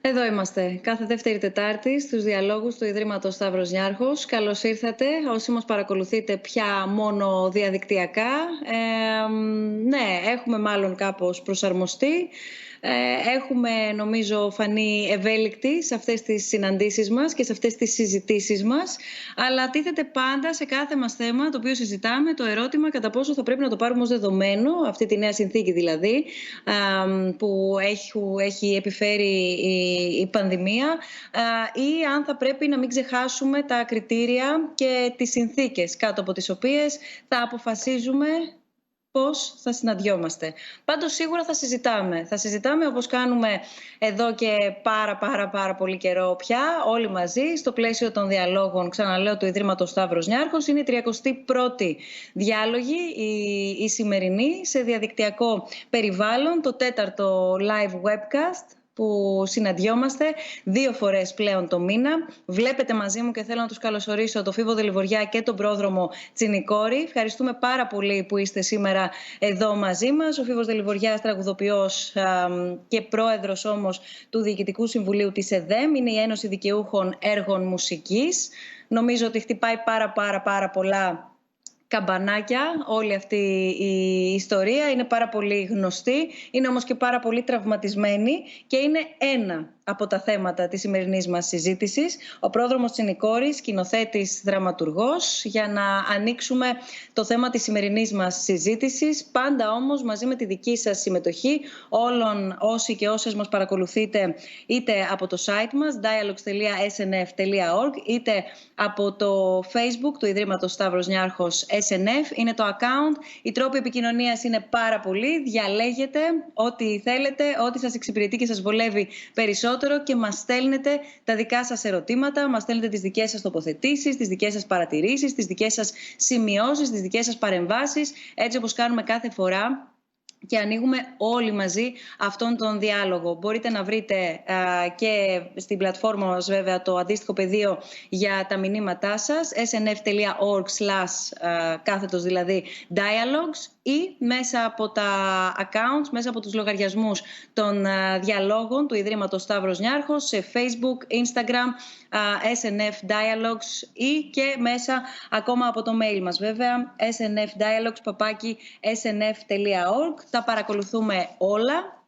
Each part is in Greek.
Εδώ είμαστε, κάθε δεύτερη Τετάρτη στους διαλόγους του Ιδρύματος Σταύρος Νιάρχος. Καλώς ήρθατε, όσοι μας παρακολουθείτε πια μόνο διαδικτυακά. Ναι, έχουμε μάλλον κάπως προσαρμοστεί. Έχουμε, νομίζω, φανεί ευέλικτοι σε αυτές τις συναντήσεις μας και σε αυτές τις συζητήσεις μας. Αλλά τίθεται πάντα σε κάθε μας θέμα, το οποίο συζητάμε, το ερώτημα κατά πόσο θα πρέπει να το πάρουμε ως δεδομένο, αυτή τη νέα συνθήκη δηλαδή, που έχει επιφέρει η πανδημία, ή αν θα πρέπει να μην ξεχάσουμε τα κριτήρια και τις συνθήκες κάτω από τις οποίες θα αποφασίζουμε πώς θα συναντιόμαστε. Πάντως σίγουρα θα συζητάμε. Θα συζητάμε όπως κάνουμε εδώ και πάρα πολύ καιρό πια, όλοι μαζί, στο πλαίσιο των διαλόγων, ξαναλέω, του Ιδρύματος Σταύρος Νιάρχος. Είναι η 31η διάλογη, η σημερινή, σε διαδικτυακό περιβάλλον, το 4ο live webcast που συναντιόμαστε 2 φορές πλέον το μήνα. Βλέπετε μαζί μου και θέλω να τους καλωσορίσω, τον Φίβο Δελιβοριά και τον πρόδρομο Τσινικόρη. Ευχαριστούμε πάρα πολύ που είστε σήμερα εδώ μαζί μας. Ο Φίβος Δελιβοριάς, τραγουδοποιός και πρόεδρος όμως του Διοικητικού Συμβουλίου της ΕΔΕΜ, είναι η Ένωση Δικαιούχων Έργων Μουσικής. Νομίζω ότι χτυπάει πάρα πολλά καμπανάκια όλη αυτή η ιστορία, είναι πάρα πολύ γνωστή, είναι όμως και πάρα πολύ τραυματισμένη και είναι ένα από τα θέματα της σημερινής μας συζήτησης. Ο πρόδρομος Τσινικόρης, σκηνοθέτης, δραματουργός, για να ανοίξουμε το θέμα της σημερινής μας συζήτησης, πάντα όμως μαζί με τη δική σας συμμετοχή, όλων όσοι και όσες μας παρακολουθείτε είτε από το site μας dialogues.snf.org είτε από το Facebook του Ιδρύματος Σταύρος Νιάρχος SNF. Είναι το account. Οι τρόποι επικοινωνίας είναι πάρα πολλοί. Διαλέγετε ό,τι θέλετε, ό,τι σας εξυπηρετεί και σας βολεύει περισσότερο και μας στέλνετε τα δικά σας ερωτήματα, μας στέλνετε τις δικές σας τοποθετήσεις, τις δικές σας παρατηρήσεις, τις δικές σας σημειώσεις, τις δικές σας παρεμβάσεις, έτσι όπως κάνουμε κάθε φορά. Και ανοίγουμε όλοι μαζί αυτόν τον διάλογο. Μπορείτε να βρείτε και στην πλατφόρμα μας βέβαια το αντίστοιχο πεδίο για τα μηνύματά σας, snf.org/κάθετος δηλαδή dialogues, ή μέσα από τα accounts, μέσα από τους λογαριασμούς των διαλόγων του Ιδρύματος Σταύρος Νιάρχος, σε Facebook, Instagram, SNF Dialogues, ή και μέσα ακόμα από το mail μας βέβαια, snfdialogues@snf.org. Τα παρακολουθούμε όλα.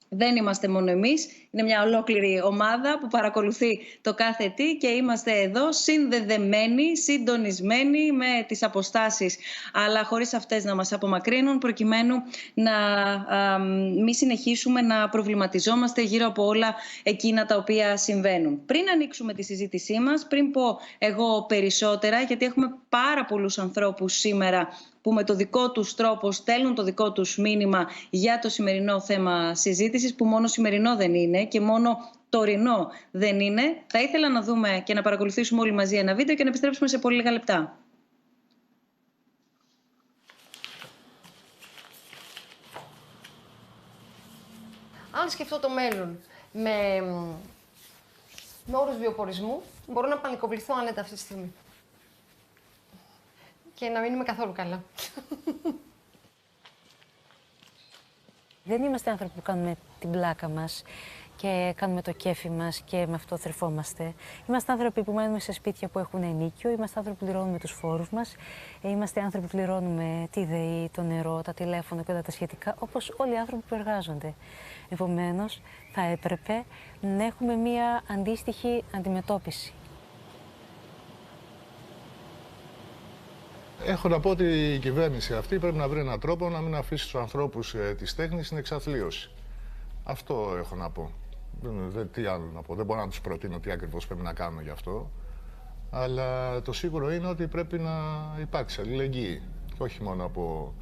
Δεν είμαστε μόνο εμείς, είναι μια ολόκληρη ομάδα που παρακολουθεί το κάθε τι και είμαστε εδώ συνδεδεμένοι, συντονισμένοι με τις αποστάσεις, αλλά χωρίς αυτές να μας απομακρύνουν, προκειμένου να μην συνεχίσουμε να προβληματιζόμαστε γύρω από όλα εκείνα τα οποία συμβαίνουν. Πριν ανοίξουμε τη συζήτησή μας, πριν πω εγώ περισσότερα, γιατί έχουμε πάρα πολλούς ανθρώπους σήμερα που με το δικό τους τρόπο στέλνουν το δικό τους μήνυμα για το σημερινό θέμα συζήτησης, που μόνο σημερινό δεν είναι και μόνο τωρινό δεν είναι. Θα ήθελα να δούμε και να παρακολουθήσουμε όλοι μαζί ένα βίντεο και να επιστρέψουμε σε πολύ λίγα λεπτά. Αν σκεφτώ το μέλλον με όρους βιοπορισμού, μπορώ να πανικοβληθώ άνετα αυτή τη στιγμή. Και να μην είμαι καθόλου καλά. Δεν είμαστε άνθρωποι που κάνουμε την πλάκα μας και κάνουμε το κέφι μας και με αυτό θρεφόμαστε. Είμαστε άνθρωποι που μένουμε σε σπίτια που έχουν ενίκιο, είμαστε άνθρωποι που πληρώνουμε τους φόρους μας, είμαστε άνθρωποι που πληρώνουμε τη ΔΕΗ, το νερό, τα τηλέφωνα και όλα τα σχετικά, όπως όλοι οι άνθρωποι που εργάζονται. Επομένως, θα έπρεπε να έχουμε μία αντίστοιχη αντιμετώπιση. Έχω να πω ότι η κυβέρνηση αυτή πρέπει να βρει έναν τρόπο να μην αφήσει τους ανθρώπους της τέχνης στην εξαθλίωση. Αυτό έχω να πω. Τι άλλο να πω. Δεν μπορώ να τους προτείνω τι ακριβώς πρέπει να κάνουμε γι' αυτό. Αλλά το σίγουρο είναι ότι πρέπει να υπάρξει αλληλεγγύη. Και όχι μόνο από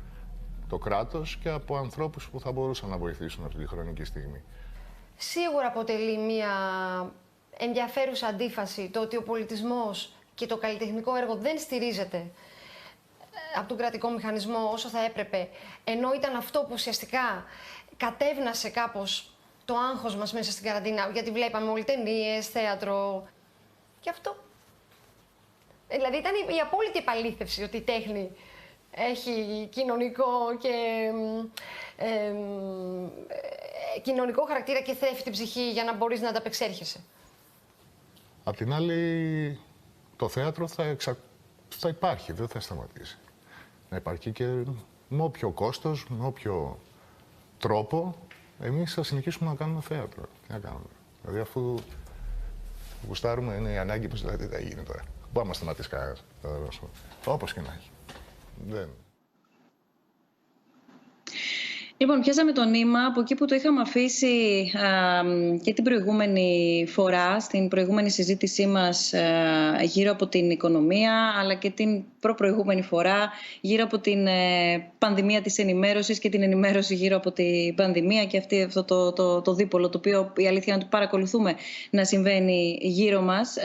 το κράτος και από ανθρώπους που θα μπορούσαν να βοηθήσουν αυτή τη χρονική στιγμή. Σίγουρα αποτελεί μια ενδιαφέρουσα αντίφαση το ότι ο πολιτισμός και το καλλιτεχνικό έργο δεν στηρίζεται από τον κρατικό μηχανισμό όσο θα έπρεπε, ενώ ήταν αυτό που ουσιαστικά κατέβνασε κάπως το άγχος μας μέσα στην καραντίνα, γιατί βλέπαμε όλοι ταινίες, θέατρο και αυτό. Δηλαδή ήταν η απόλυτη επαλήθευση ότι η τέχνη έχει κοινωνικό κοινωνικό χαρακτήρα και θέφει την ψυχή για να μπορείς να ανταπεξέρχεσαι. Απ' την άλλη, το θέατρο θα υπάρχει, δεν θα σταματήσει. Να υπάρχει και με όποιο κόστος, με όποιο τρόπο, εμείς θα συνεχίσουμε να κάνουμε θέατρο. Τι να κάνουμε. Δηλαδή, αφού γουστάρουμε, είναι η ανάγκη μας, δηλαδή, τι θα γίνει τώρα. Πού άμα σταματήσει κανένας. Όπως και να έχει. Δεν... Λοιπόν, πιάσαμε το νήμα από εκεί που το είχαμε αφήσει και την προηγούμενη φορά, στην προηγούμενη συζήτησή μας γύρω από την οικονομία, αλλά και την προπροηγούμενη φορά γύρω από την πανδημία της ενημέρωσης και την ενημέρωση γύρω από την πανδημία και αυτό το δίπολο, το οποίο η αλήθεια είναι ότι παρακολουθούμε να συμβαίνει γύρω μας.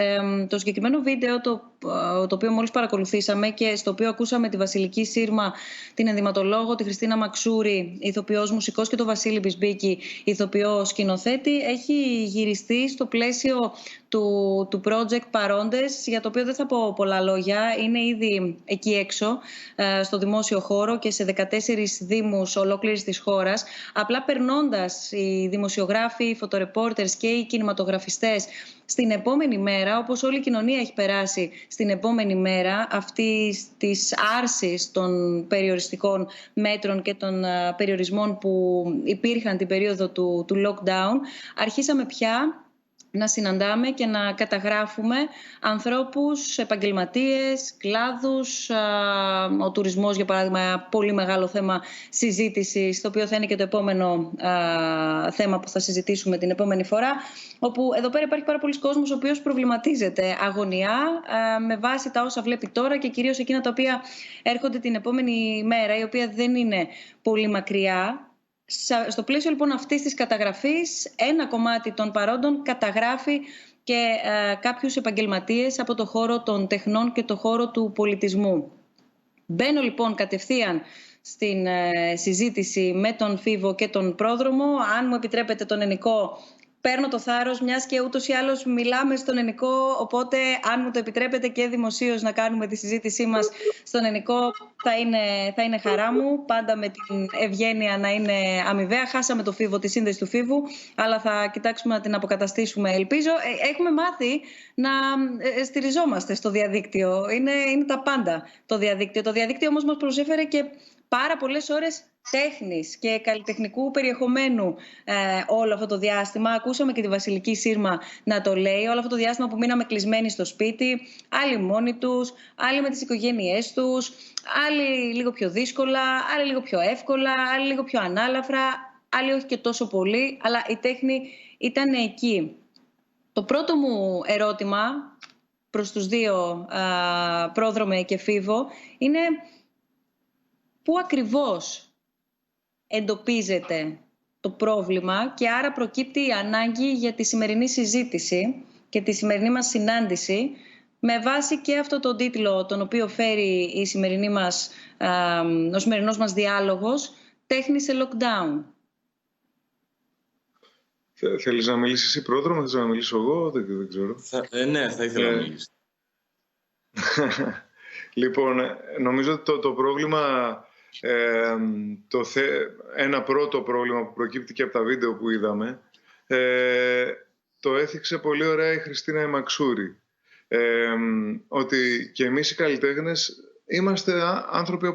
Το συγκεκριμένο βίντεο, το οποίο μόλις παρακολουθήσαμε και στο οποίο ακούσαμε τη Βασιλική Σύρμα, την ενδυματολόγο, τη Χριστίνα Μαξούρη, ηθοποιός μουσικός, και τον Βασίλη Μπισμπίκη, ηθοποιό σκηνοθέτη, έχει γυριστεί στο πλαίσιο του project Παρόντες, για το οποίο δεν θα πω πολλά λόγια. Είναι ήδη εκεί έξω, στο δημόσιο χώρο και σε 14 δήμους ολόκληρης της χώρας. Απλά περνώντας οι δημοσιογράφοι, οι φωτορεπόρτερς και οι κινηματογραφιστές στην επόμενη μέρα, όπως όλη η κοινωνία έχει περάσει στην επόμενη μέρα αυτής της άρσης των περιοριστικών μέτρων και των περιορισμών που υπήρχαν την περίοδο του lockdown, αρχίσαμε πια να συναντάμε και να καταγράφουμε ανθρώπους, επαγγελματίες, κλάδους. Ο τουρισμός, για παράδειγμα, πολύ μεγάλο θέμα συζήτησης, το οποίο θα είναι και το επόμενο θέμα που θα συζητήσουμε την επόμενη φορά, όπου εδώ πέρα υπάρχει πάρα πολλοί κόσμος ο οποίος προβληματίζεται αγωνιά με βάση τα όσα βλέπει τώρα και κυρίως εκείνα τα οποία έρχονται την επόμενη μέρα, η οποία δεν είναι πολύ μακριά. Στο πλαίσιο λοιπόν αυτής της καταγραφής, ένα κομμάτι των παρόντων καταγράφει και κάποιους επαγγελματίες από το χώρο των τεχνών και το χώρο του πολιτισμού. Μπαίνω λοιπόν κατευθείαν στην συζήτηση με τον Φίβο και τον Πρόδρομο. Αν μου επιτρέπετε τον Ενικό, παίρνω το θάρρος, μιας και ούτως ή άλλως μιλάμε στον Ενικό, οπότε αν μου το επιτρέπετε και δημοσίως να κάνουμε τη συζήτησή μας στον Ενικό, θα είναι χαρά μου, πάντα με την ευγένεια να είναι αμοιβαία. Χάσαμε το Φίβο, τη σύνδεση του Φίβου, αλλά θα κοιτάξουμε να την αποκαταστήσουμε, ελπίζω. Έχουμε μάθει να στηριζόμαστε στο διαδίκτυο. Είναι τα πάντα το διαδίκτυο. Το διαδίκτυο όμως μας προσέφερε και πάρα πολλές ώρες τέχνης και καλλιτεχνικού περιεχομένου όλο αυτό το διάστημα. Ακούσαμε και τη Βασιλική Σύρμα να το λέει. Όλο αυτό το διάστημα που μείναμε κλεισμένοι στο σπίτι, άλλοι μόνοι τους, άλλοι με τις οικογένειές τους, άλλοι λίγο πιο δύσκολα, άλλοι λίγο πιο εύκολα, άλλοι λίγο πιο ανάλαφρα, άλλοι όχι και τόσο πολύ, αλλά η τέχνη ήταν εκεί. Το πρώτο μου ερώτημα προς τους δύο, Πρόδρομε και Φίβο, είναι πού ακριβώς εντοπίζεται το πρόβλημα και άρα προκύπτει η ανάγκη για τη σημερινή συζήτηση και τη σημερινή μας συνάντηση, με βάση και αυτό τον τίτλο τον οποίο φέρει η ο σημερινός μας διάλογος, «Τέχνη σε lockdown». Θέλεις να μιλήσεις εσύ, Πρόδρομο, θες να μιλήσω εγώ, δεν ξέρω. Ναι, θα ήθελα να μιλήσω. Λοιπόν, νομίζω ότι το πρόβλημα, ένα πρώτο πρόβλημα που προκύπτει και από τα βίντεο που είδαμε, το έθιξε πολύ ωραία η Χριστίνα Μαξούρη. Ότι και εμείς οι καλλιτέχνες είμαστε άνθρωποι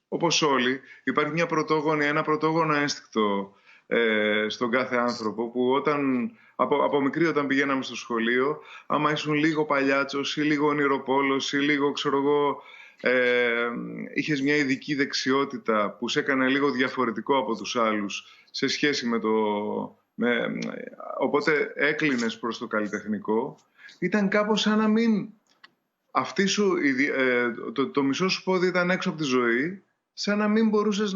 όπως όλοι. Υπάρχει ένα πρωτόγονο ένστικτο στον κάθε άνθρωπο, που από μικρή όταν πηγαίναμε στο σχολείο, άμα ήσουν λίγο παλιάτσος ή λίγο ονειροπόλος ή λίγο, ξέρω εγώ, είχες μια ειδική δεξιότητα που σε έκανε λίγο διαφορετικό από τους άλλους σε σχέση με οπότε έκλεινες προς το καλλιτεχνικό. Ήταν κάπως σαν να μην το μισό σου πόδι ήταν έξω από τη ζωή, σαν να μην μπορούσες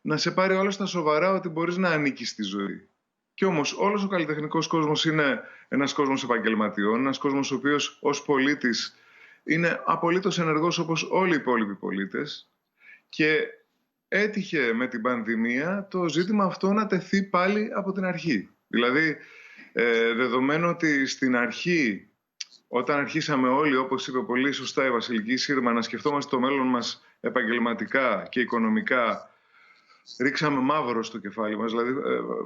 να σε πάρει όλο στα σοβαρά ότι μπορείς να ανήκεις στη ζωή. Κι όμως όλος ο καλλιτεχνικός κόσμος είναι ένας κόσμος επαγγελματιών, ένας κόσμος ο οποίος ως πολίτης είναι απολύτως ενεργός όπως όλοι οι υπόλοιποι πολίτες, και έτυχε με την πανδημία το ζήτημα αυτό να τεθεί πάλι από την αρχή. Δηλαδή, δεδομένου ότι στην αρχή, όταν αρχίσαμε όλοι, όπως είπε πολύ σωστά η Βασιλική Σύρμα, να σκεφτόμαστε το μέλλον μας επαγγελματικά και οικονομικά, ρίξαμε μαύρο στο κεφάλι μας, δηλαδή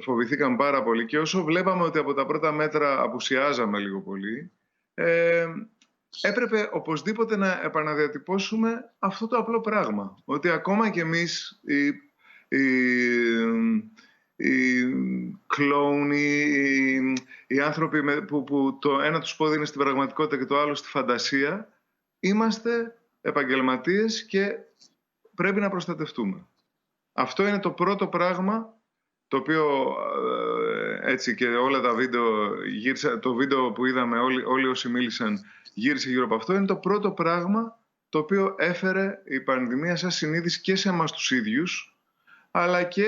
φοβηθήκαμε πάρα πολύ και όσο βλέπαμε ότι από τα πρώτα μέτρα απουσιάζαμε λίγο πολύ, έπρεπε οπωσδήποτε να επαναδιατυπώσουμε αυτό το απλό πράγμα. Ότι ακόμα κι εμείς οι κλόουνοι, οι άνθρωποι που το ένα τους πόδι είναι στην πραγματικότητα και το άλλο στη φαντασία, είμαστε επαγγελματίες και πρέπει να προστατευτούμε. Αυτό είναι το πρώτο πράγμα το οποίο έτσι και όλα τα βίντεο το βίντεο που είδαμε όλοι όσοι μίλησαν γύρισε γύρω από αυτό. Είναι το πρώτο πράγμα το οποίο έφερε η πανδημία σαν συνείδηση και σε εμάς τους ίδιους, αλλά και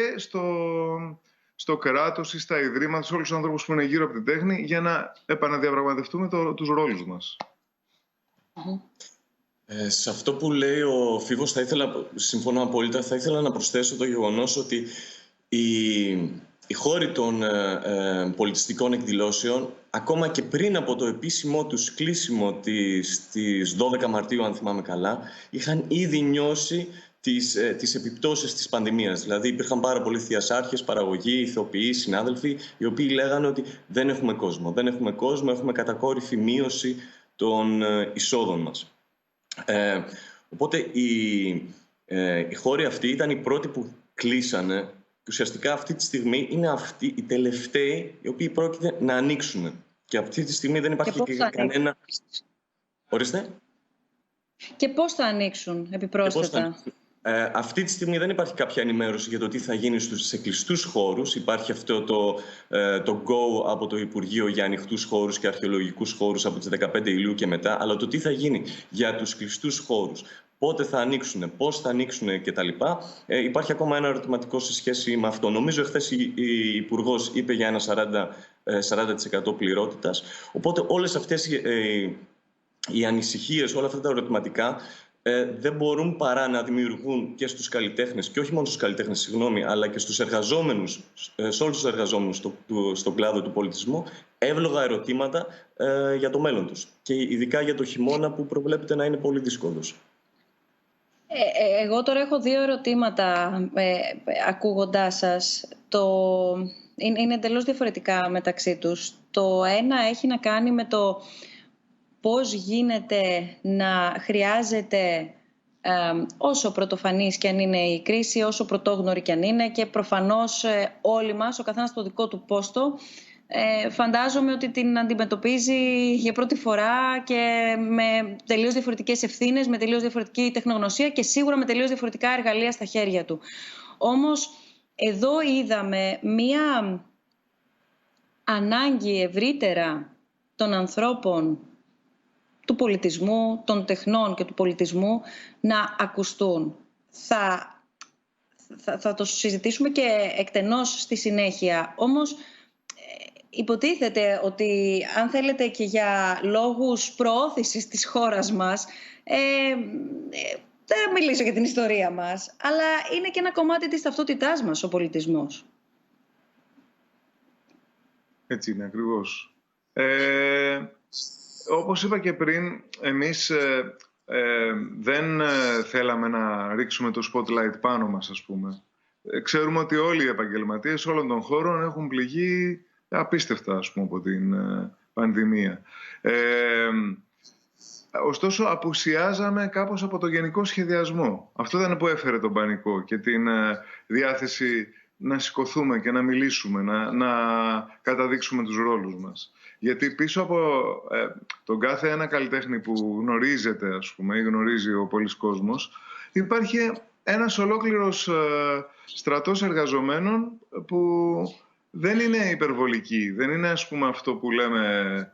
στο κράτος ή στα ιδρύματα, σε όλους τους ανθρώπους που είναι γύρω από την τέχνη, για να επαναδιαπραγματευτούμε τους ρόλους μας. Σε αυτό που λέει ο Φίβος, συμφωνώ απόλυτα, θα ήθελα να προσθέσω το γεγονός ότι οι χώροι των πολιτιστικών εκδηλώσεων, ακόμα και πριν από το επίσημό τους κλείσιμο στις 12 Μαρτίου, αν θυμάμαι καλά, είχαν ήδη νιώσει τις επιπτώσεις της πανδημίας. Δηλαδή υπήρχαν πάρα πολλοί θειασάρχες, παραγωγοί, ηθοποιοί, συνάδελφοι, οι οποίοι λέγανε ότι δεν έχουμε κόσμο. Δεν έχουμε κόσμο, έχουμε κατακόρυφη μείωση των εισόδων μας. Οπότε οι χώροι αυτοί ήταν οι πρώτοι που κλείσανε και ουσιαστικά αυτή τη στιγμή είναι αυτοί οι τελευταίοι οι οποίοι πρόκειται να ανοίξουν. Και αυτή τη στιγμή δεν υπάρχει κανένα... Ορίστε. Και πώς θα ανοίξουν επιπρόσθετα? Αυτή τη στιγμή δεν υπάρχει κάποια ενημέρωση για το τι θα γίνει σε κλειστούς χώρους. Υπάρχει αυτό το go από το Υπουργείο για ανοιχτούς χώρους και αρχαιολογικούς χώρους από τις 15 Ιουλίου και μετά. Αλλά το τι θα γίνει για τους κλειστούς χώρους, πότε θα ανοίξουν, πώς θα ανοίξουν κτλ. Υπάρχει ακόμα ένα ερωτηματικό σε σχέση με αυτό. Νομίζω εχθές η Υπουργός είπε για ένα 40% πληρότητας. Οπότε όλες αυτές οι ανησυχίες, όλα αυτά τα ερωτηματικά δεν μπορούν παρά να δημιουργούν και στους καλλιτέχνες, και όχι μόνο στους καλλιτέχνες, συγγνώμη, αλλά και στους εργαζόμενους, σε όλους τους εργαζόμενους στον κλάδο του πολιτισμού, εύλογα ερωτήματα για το μέλλον τους. Και ειδικά για το χειμώνα που προβλέπεται να είναι πολύ δύσκολος. Εγώ τώρα έχω δύο ερωτήματα ακούγοντάς σας. Είναι εντελώς διαφορετικά μεταξύ τους. Το ένα έχει να κάνει με το πώς γίνεται να χρειάζεται, όσο πρωτοφανής και αν είναι η κρίση, όσο πρωτόγνωρη και αν είναι, και προφανώς όλοι μας, ο καθένας στο δικό του πόστο, φαντάζομαι ότι την αντιμετωπίζει για πρώτη φορά και με τελείως διαφορετικές ευθύνες, με τελείως διαφορετική τεχνογνωσία και σίγουρα με τελείως διαφορετικά εργαλεία στα χέρια του. Όμως εδώ είδαμε μία ανάγκη ευρύτερα των ανθρώπων του πολιτισμού, των τεχνών και του πολιτισμού να ακουστούν. Θα το συζητήσουμε και εκτενώς στη συνέχεια. Όμως υποτίθεται ότι αν θέλετε και για λόγους προώθησης της χώρας μας, δεν μιλήσω για την ιστορία μας, αλλά είναι και ένα κομμάτι της ταυτότητάς μας ο πολιτισμός. Έτσι είναι ακριβώς. Όπως είπα και πριν, εμείς δεν θέλαμε να ρίξουμε το spotlight πάνω μας, ας πούμε. Ξέρουμε ότι όλοι οι επαγγελματίες όλων των χώρων έχουν πληγεί απίστευτα, ας πούμε, από την πανδημία. Ωστόσο, απουσιάζαμε κάπως από το γενικό σχεδιασμό. Αυτό ήταν που έφερε τον πανικό και την διάθεση να σηκωθούμε και να μιλήσουμε, να καταδείξουμε τους ρόλους μας. Γιατί πίσω από τον κάθε ένα καλλιτέχνη που γνωρίζετε, ας πούμε, ή γνωρίζει ο πολύς κόσμος, υπάρχει ένας ολόκληρος στρατός εργαζομένων που δεν είναι υπερβολικοί, δεν είναι, ας πούμε, αυτό που λέμε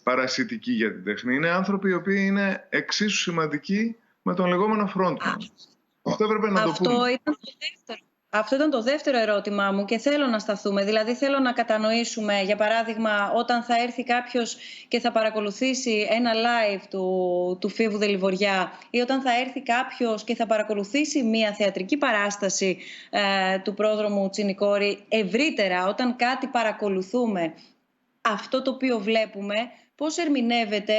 παρασιτικοί για την τέχνη. Είναι άνθρωποι οι οποίοι είναι εξίσου σημαντικοί με τον λεγόμενο frontman. Αυτό έπρεπε να το πούμε. Αυτό ήταν το δεύτερο ερώτημά μου και θέλω να σταθούμε. Δηλαδή θέλω να κατανοήσουμε, για παράδειγμα, όταν θα έρθει κάποιος και θα παρακολουθήσει ένα live του Φίβου Δελιβοριά ή όταν θα έρθει κάποιος και θα παρακολουθήσει μια θεατρική παράσταση του πρόδρομου Τσινικόρη ευρύτερα, όταν κάτι παρακολουθούμε, αυτό το οποίο βλέπουμε, πώς ερμηνεύεται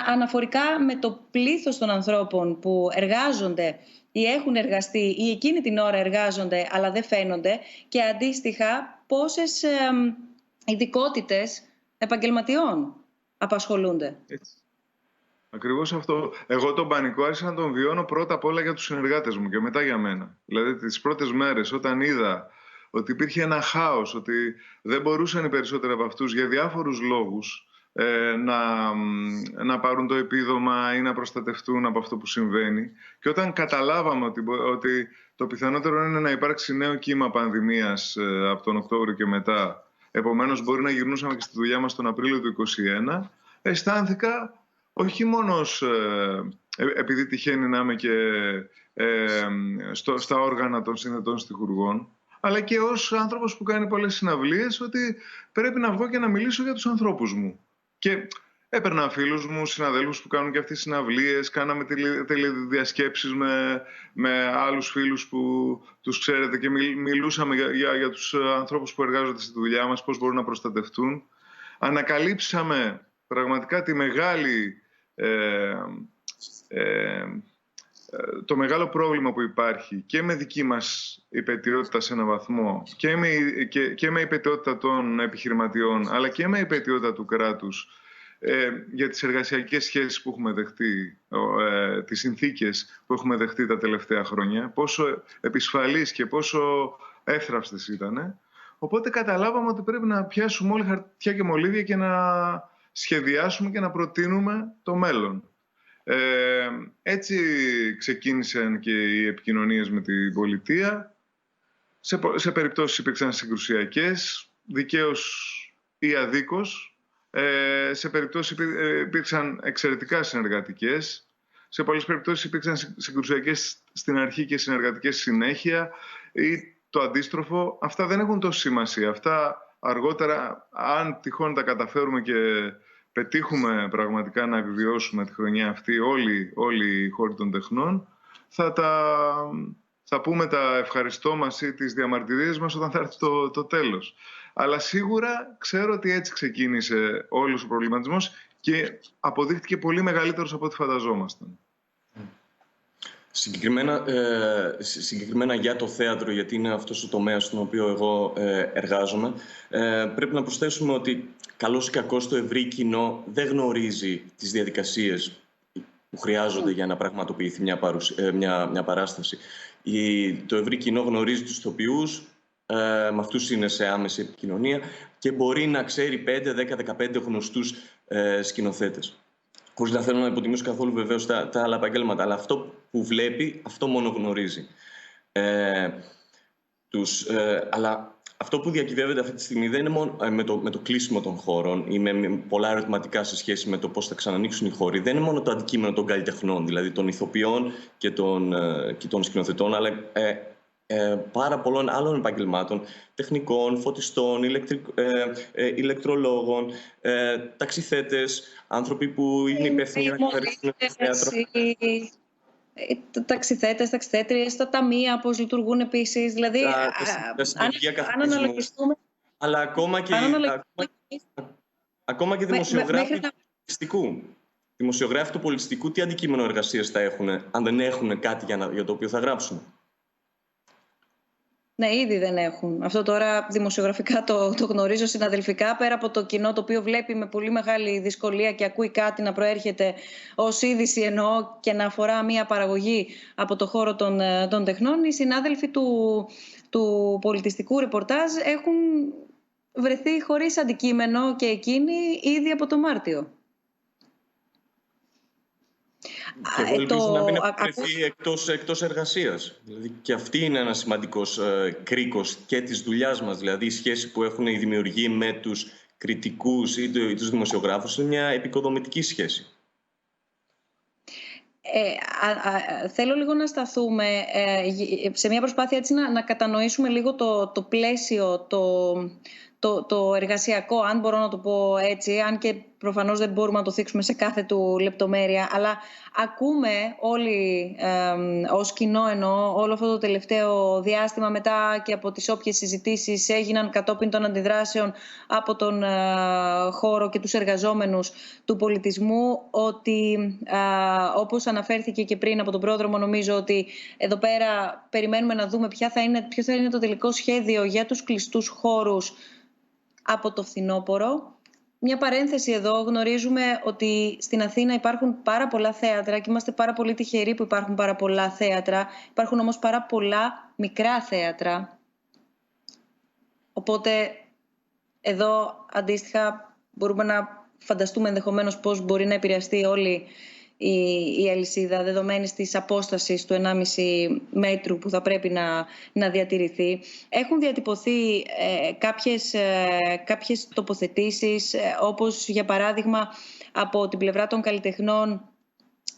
αναφορικά με το πλήθος των ανθρώπων που εργάζονται ή έχουν εργαστεί ή εκείνη την ώρα εργάζονται αλλά δεν φαίνονται, και αντίστοιχα πόσες ειδικότητες επαγγελματιών απασχολούνται. Έτσι. Ακριβώς αυτό. Εγώ τον πανικό άρχισα να τον βιώνω πρώτα απ' όλα για τους συνεργάτες μου και μετά για μένα. Δηλαδή τις πρώτες μέρες όταν είδα ότι υπήρχε ένα χάος, ότι δεν μπορούσαν οι περισσότεροι από αυτούς για διάφορους λόγους να πάρουν το επίδομα ή να προστατευτούν από αυτό που συμβαίνει. Και όταν καταλάβαμε ότι το πιθανότερο είναι να υπάρξει νέο κύμα πανδημίας από τον Οκτώβριο και μετά, επομένως μπορεί να γυρνούσαμε και στη δουλειά μας τον Απρίλιο του 2021, αισθάνθηκα όχι μόνο επειδή τυχαίνει να είμαι και στα όργανα των συνδετών στιχουργών, αλλά και ως άνθρωπος που κάνει πολλές συναυλίες, ότι πρέπει να βγω και να μιλήσω για τους ανθρώπους μου. Και έπαιρνα φίλους μου, συναδέλφους που κάνουν και αυτές τις συναυλίες, κάναμε τηλεδιασκέψεις με άλλους φίλους που τους ξέρετε και μιλούσαμε για τους ανθρώπους που εργάζονται στη δουλειά μας, πώς μπορούν να προστατευτούν. Ανακαλύψαμε πραγματικά το μεγάλο πρόβλημα που υπάρχει και με δική μας υπαιτιότητα σε έναν βαθμό και με υπαιτιότητα των επιχειρηματιών, αλλά και με υπαιτιότητα του κράτους, για τις εργασιακές σχέσεις που έχουμε δεχτεί, τις συνθήκες που έχουμε δεχτεί τα τελευταία χρόνια, πόσο επισφαλείς και πόσο εύθραυστες ήταν. Οπότε καταλάβαμε ότι πρέπει να πιάσουμε όλοι χαρτιά και μολύβια και να σχεδιάσουμε και να προτείνουμε το μέλλον. Έτσι ξεκίνησαν και οι επικοινωνίες με την πολιτεία. Σε περιπτώσεις υπήρξαν συγκρουσιακές, δικαίως ή αδίκως. Σε περιπτώσεις υπήρξαν εξαιρετικά συνεργατικές. Σε πολλές περιπτώσεις υπήρξαν συγκρουσιακές στην αρχή και συνεργατικές συνέχεια, ή το αντίστροφο. Αυτά δεν έχουν τόση σημασία. Αυτά αργότερα, αν τυχόν τα καταφέρουμε και πετύχουμε πραγματικά να επιβιώσουμε τη χρονιά αυτή όλοι οι χώροι των τεχνών, θα πούμε τα ευχαριστώ μας ή τις διαμαρτυρίες μας όταν θα έρθει το τέλος. Αλλά σίγουρα ξέρω ότι έτσι ξεκίνησε όλος ο προβληματισμός και αποδείχτηκε πολύ μεγαλύτερος από ό,τι φανταζόμασταν. Συγκεκριμένα για το θέατρο, γιατί είναι αυτός ο τομέας στον οποίο εγώ εργάζομαι, πρέπει να προσθέσουμε ότι καλώς ή κακώς το ευρύ κοινό δεν γνωρίζει τις διαδικασίες που χρειάζονται για να πραγματοποιηθεί μια παράσταση. Το ευρύ κοινό γνωρίζει τους ηθοποιούς, με αυτούς είναι σε άμεση επικοινωνία και μπορεί να ξέρει 5, 10, 15 γνωστούς σκηνοθέτες. Χωρίς να θέλω να υποτιμήσω καθόλου βεβαίως τα άλλα επαγγέλματα, αλλά αυτό που βλέπει, αυτό μόνο γνωρίζει. Αλλά αυτό που διακυβεύεται αυτή τη στιγμή δεν είναι μόνο με το κλείσιμο των χώρων ή με πολλά ερωτηματικά σε σχέση με το πώς θα ξανανοίξουν οι χώροι. Δεν είναι μόνο το αντικείμενο των καλλιτεχνών, δηλαδή των ηθοποιών και των σκηνοθετών, αλλά πάρα πολλών άλλων επαγγελμάτων, τεχνικών, φωτιστών, ηλεκτρολόγων, ταξιθέτες, άνθρωποι που είναι υπεύθυνοι για να καθαρίσουν το θέατρο. Ταξιθέτες, ταξιθέτριες, τα ταμεία, πώς λειτουργούν επίσης. Δηλαδή, αν αναλογιστούμε... Αλλά ακόμα και δημοσιογράφοι του πολιτιστικού. Δημοσιογράφοι του πολιτιστικού, τι αντικείμενο εργασίας θα έχουν, αν δεν έχουν κάτι για το οποίο θα γράψουν. Ναι, ήδη δεν έχουν. Αυτό τώρα δημοσιογραφικά το γνωρίζω συναδελφικά, πέρα από το κοινό το οποίο βλέπει με πολύ μεγάλη δυσκολία και ακούει κάτι να προέρχεται ως είδηση, εννοώ, και να αφορά μια παραγωγή από το χώρο των τεχνών. Οι συνάδελφοι του πολιτιστικού ρεπορτάζ έχουν βρεθεί χωρίς αντικείμενο και εκείνοι ήδη από το Μάρτιο. Και εγώ ελπίζω να μην έχουν βρεθεί εκτός εργασίας. Δηλαδή, και αυτή είναι ένα σημαντικός κρίκος και της δουλειάς μας. Δηλαδή η σχέση που έχουν οι δημιουργοί με τους κριτικούς ή τους δημοσιογράφους είναι μια επικοδομητική σχέση. Θέλω λίγο να σταθούμε σε μια προσπάθεια έτσι να κατανοήσουμε λίγο το πλαίσιο, το εργασιακό, αν μπορώ να το πω έτσι, αν και προφανώς δεν μπορούμε να το θίξουμε σε κάθε του λεπτομέρεια, αλλά ακούμε όλοι ως κοινό, εννοώ, όλο αυτό το τελευταίο διάστημα, μετά και από τις όποιες συζητήσεις έγιναν κατόπιν των αντιδράσεων από τον χώρο και τους εργαζόμενους του πολιτισμού, ότι όπως αναφέρθηκε και πριν από τον πρόδρομο, νομίζω ότι εδώ πέρα περιμένουμε να δούμε ποιο θα είναι το τελικό σχέδιο για τους κλειστούς χώρους από το φθινόπωρο. Μια παρένθεση εδώ, γνωρίζουμε ότι στην Αθήνα υπάρχουν πάρα πολλά θέατρα και είμαστε πάρα πολύ τυχεροί που υπάρχουν πάρα πολλά θέατρα. Υπάρχουν όμως πάρα πολλά μικρά θέατρα. Οπότε εδώ αντίστοιχα μπορούμε να φανταστούμε ενδεχομένως πώς μπορεί να επηρεαστεί όλη η αλυσίδα δεδομένης της απόστασης του 1,5 μέτρου που θα πρέπει να διατηρηθεί. Έχουν διατυπωθεί κάποιες τοποθετήσεις, όπως για παράδειγμα από την πλευρά των καλλιτεχνών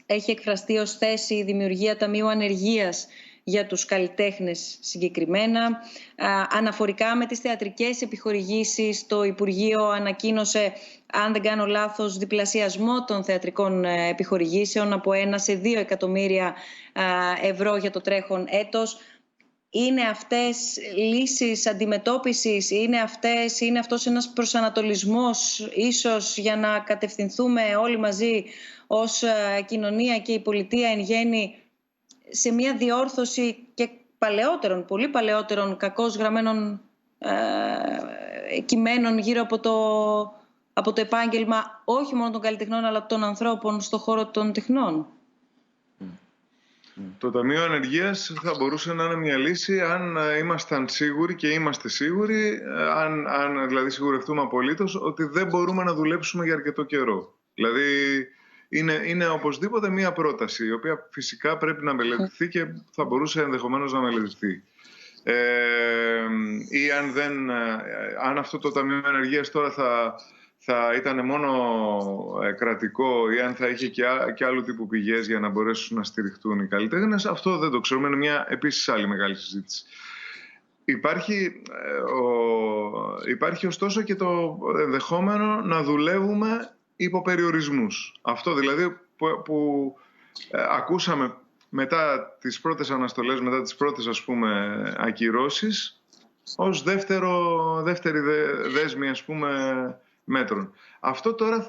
έχει εκφραστεί ως θέση η δημιουργία ταμείου ανεργίας για τους καλλιτέχνες συγκεκριμένα. Αναφορικά με τις θεατρικές επιχορηγήσεις, το Υπουργείο ανακοίνωσε, αν δεν κάνω λάθος, διπλασιασμό των θεατρικών επιχορηγήσεων από 1 σε 2 εκατομμύρια ευρώ για το τρέχον έτος. Είναι αυτές λύσεις αντιμετώπισης, είναι αυτός ένας προσανατολισμός πολύ για να κατευθυνθούμε όλοι μαζί ως κοινωνία και η πολιτεία εν γέννη σε μια διόρθωση και πολύ παλαιότερων κακώς γραμμένων κειμένων γύρω από το επάγγελμα όχι μόνο των καλλιτεχνών αλλά των ανθρώπων στον χώρο των τεχνών. Το Ταμείο Ανεργίας θα μπορούσε να είναι μια λύση αν ήμασταν σίγουροι και είμαστε σίγουροι, αν δηλαδή σιγουρευτούμε απολύτως ότι δεν μπορούμε να δουλέψουμε για αρκετό καιρό. Δηλαδή είναι οπωσδήποτε μια πρόταση η οποία φυσικά πρέπει να μελετηθεί και θα μπορούσε ενδεχομένως να μελετηθεί. Ή αν αυτό το Ταμείο Ανεργίας τώρα θα ήταν μόνο κρατικό ή αν θα είχε και άλλου τύπου πηγές για να μπορέσουν να στηριχτούν οι καλλιτέχνες, αυτό δεν το ξέρουμε. Είναι μια επίσης άλλη μεγάλη συζήτηση. Υπάρχει ωστόσο και το ενδεχόμενο να δουλεύουμε υπό περιορισμούς. Αυτό δηλαδή που ακούσαμε μετά τις πρώτες αναστολές, μετά τις πρώτες ακυρώσεις, ως δεύτερη δέσμη μέτρων. Αυτό τώρα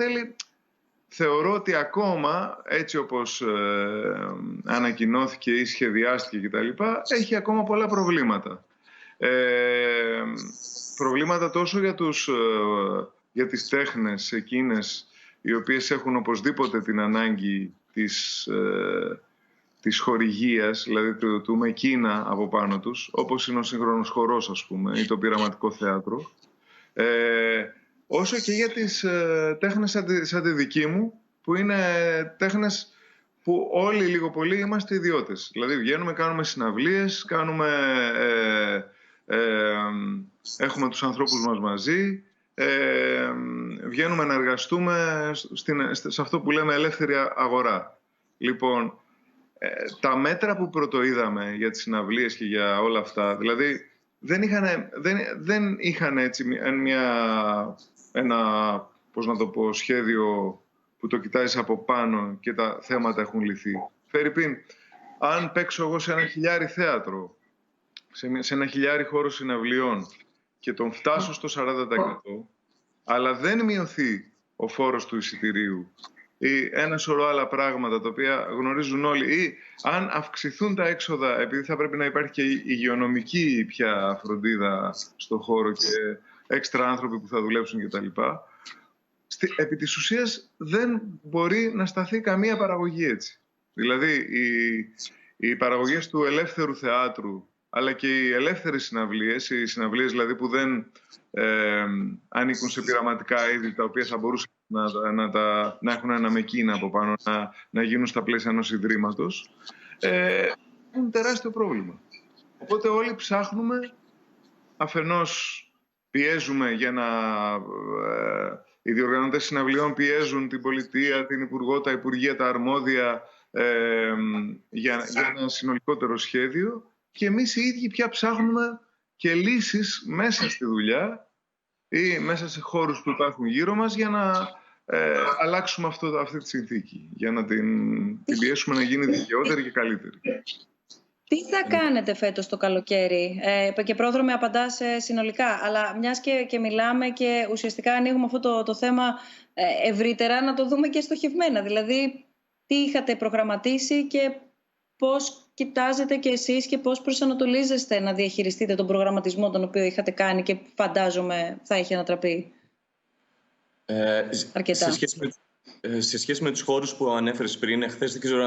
θεωρώ ότι ακόμα, έτσι όπως ανακοινώθηκε ή σχεδιάστηκε κτλ., έχει ακόμα πολλά προβλήματα. Προβλήματα τόσο για τις τέχνες εκείνες οι οποίες έχουν οπωσδήποτε την ανάγκη της χορηγίας, δηλαδή του μεκίνα από πάνω τους, όπως είναι ο σύγχρονος χορός, ή το πειραματικό θέατρο, όσο και για τις τέχνες σαν τη δική μου, που είναι τέχνες που όλοι λίγο πολύ είμαστε ιδιώτες. Δηλαδή βγαίνουμε, κάνουμε συναυλίες, έχουμε τους ανθρώπους μας μαζί, βγαίνουμε να εργαστούμε σε αυτό που λέμε ελεύθερη αγορά. Λοιπόν, τα μέτρα που πρωτοείδαμε για τις συναυλίες και για όλα αυτά, δηλαδή δεν είχαν έτσι ένα σχέδιο που το κοιτάζεις από πάνω και τα θέματα έχουν λυθεί. Φερρυπίν, αν παίξω εγώ σε 1.000 θέατρο, σε 1.000 χώρο συναυλιών και τον φτάσω στο 40%, αλλά δεν μειωθεί ο φόρος του εισιτηρίου ή ένα σωρό άλλα πράγματα τα οποία γνωρίζουν όλοι, ή αν αυξηθούν τα έξοδα επειδή θα πρέπει να υπάρχει και υγειονομική πια φροντίδα στο χώρο και έξτρα άνθρωποι που θα δουλέψουν κτλ. Επί της ουσίας δεν μπορεί να σταθεί καμία παραγωγή έτσι. Δηλαδή οι παραγωγές του ελεύθερου θεάτρου αλλά και οι ελεύθερες συναυλίες, οι συναυλίες δηλαδή που δεν ανήκουν σε πειραματικά είδη τα οποία θα μπορούσαν να έχουν ένα μεκίνα από πάνω, να γίνουν στα πλαίσια ενός ιδρύματος, είναι τεράστιο πρόβλημα. Οπότε όλοι ψάχνουμε, αφενός πιέζουμε για να... οι διοργανωτές συναυλιών πιέζουν την πολιτεία, την Υπουργό, τα Υπουργεία, τα αρμόδια για ένα συνολικότερο σχέδιο, και εμείς οι ίδιοι πια ψάχνουμε και λύσεις μέσα στη δουλειά ή μέσα σε χώρους που υπάρχουν γύρω μας για να αλλάξουμε αυτή τη συνθήκη, για να την πιέσουμε να γίνει δικαιότερη και καλύτερη. Τι θα κάνετε φέτος το καλοκαίρι? Και πρόδρομε απαντάς συνολικά, αλλά μιας και μιλάμε και ουσιαστικά ανοίγουμε αυτό το θέμα ευρύτερα, να το δούμε και στοχευμένα. Δηλαδή, τι είχατε προγραμματίσει και πώς κοιτάζετε κι εσείς και πώς προσανατολίζεστε να διαχειριστείτε τον προγραμματισμό τον οποίο είχατε κάνει και φαντάζομαι θα έχει ανατραπεί αρκετά. Σε σχέση με τους χώρους που ανέφερες πριν, χθες δεν ξέρω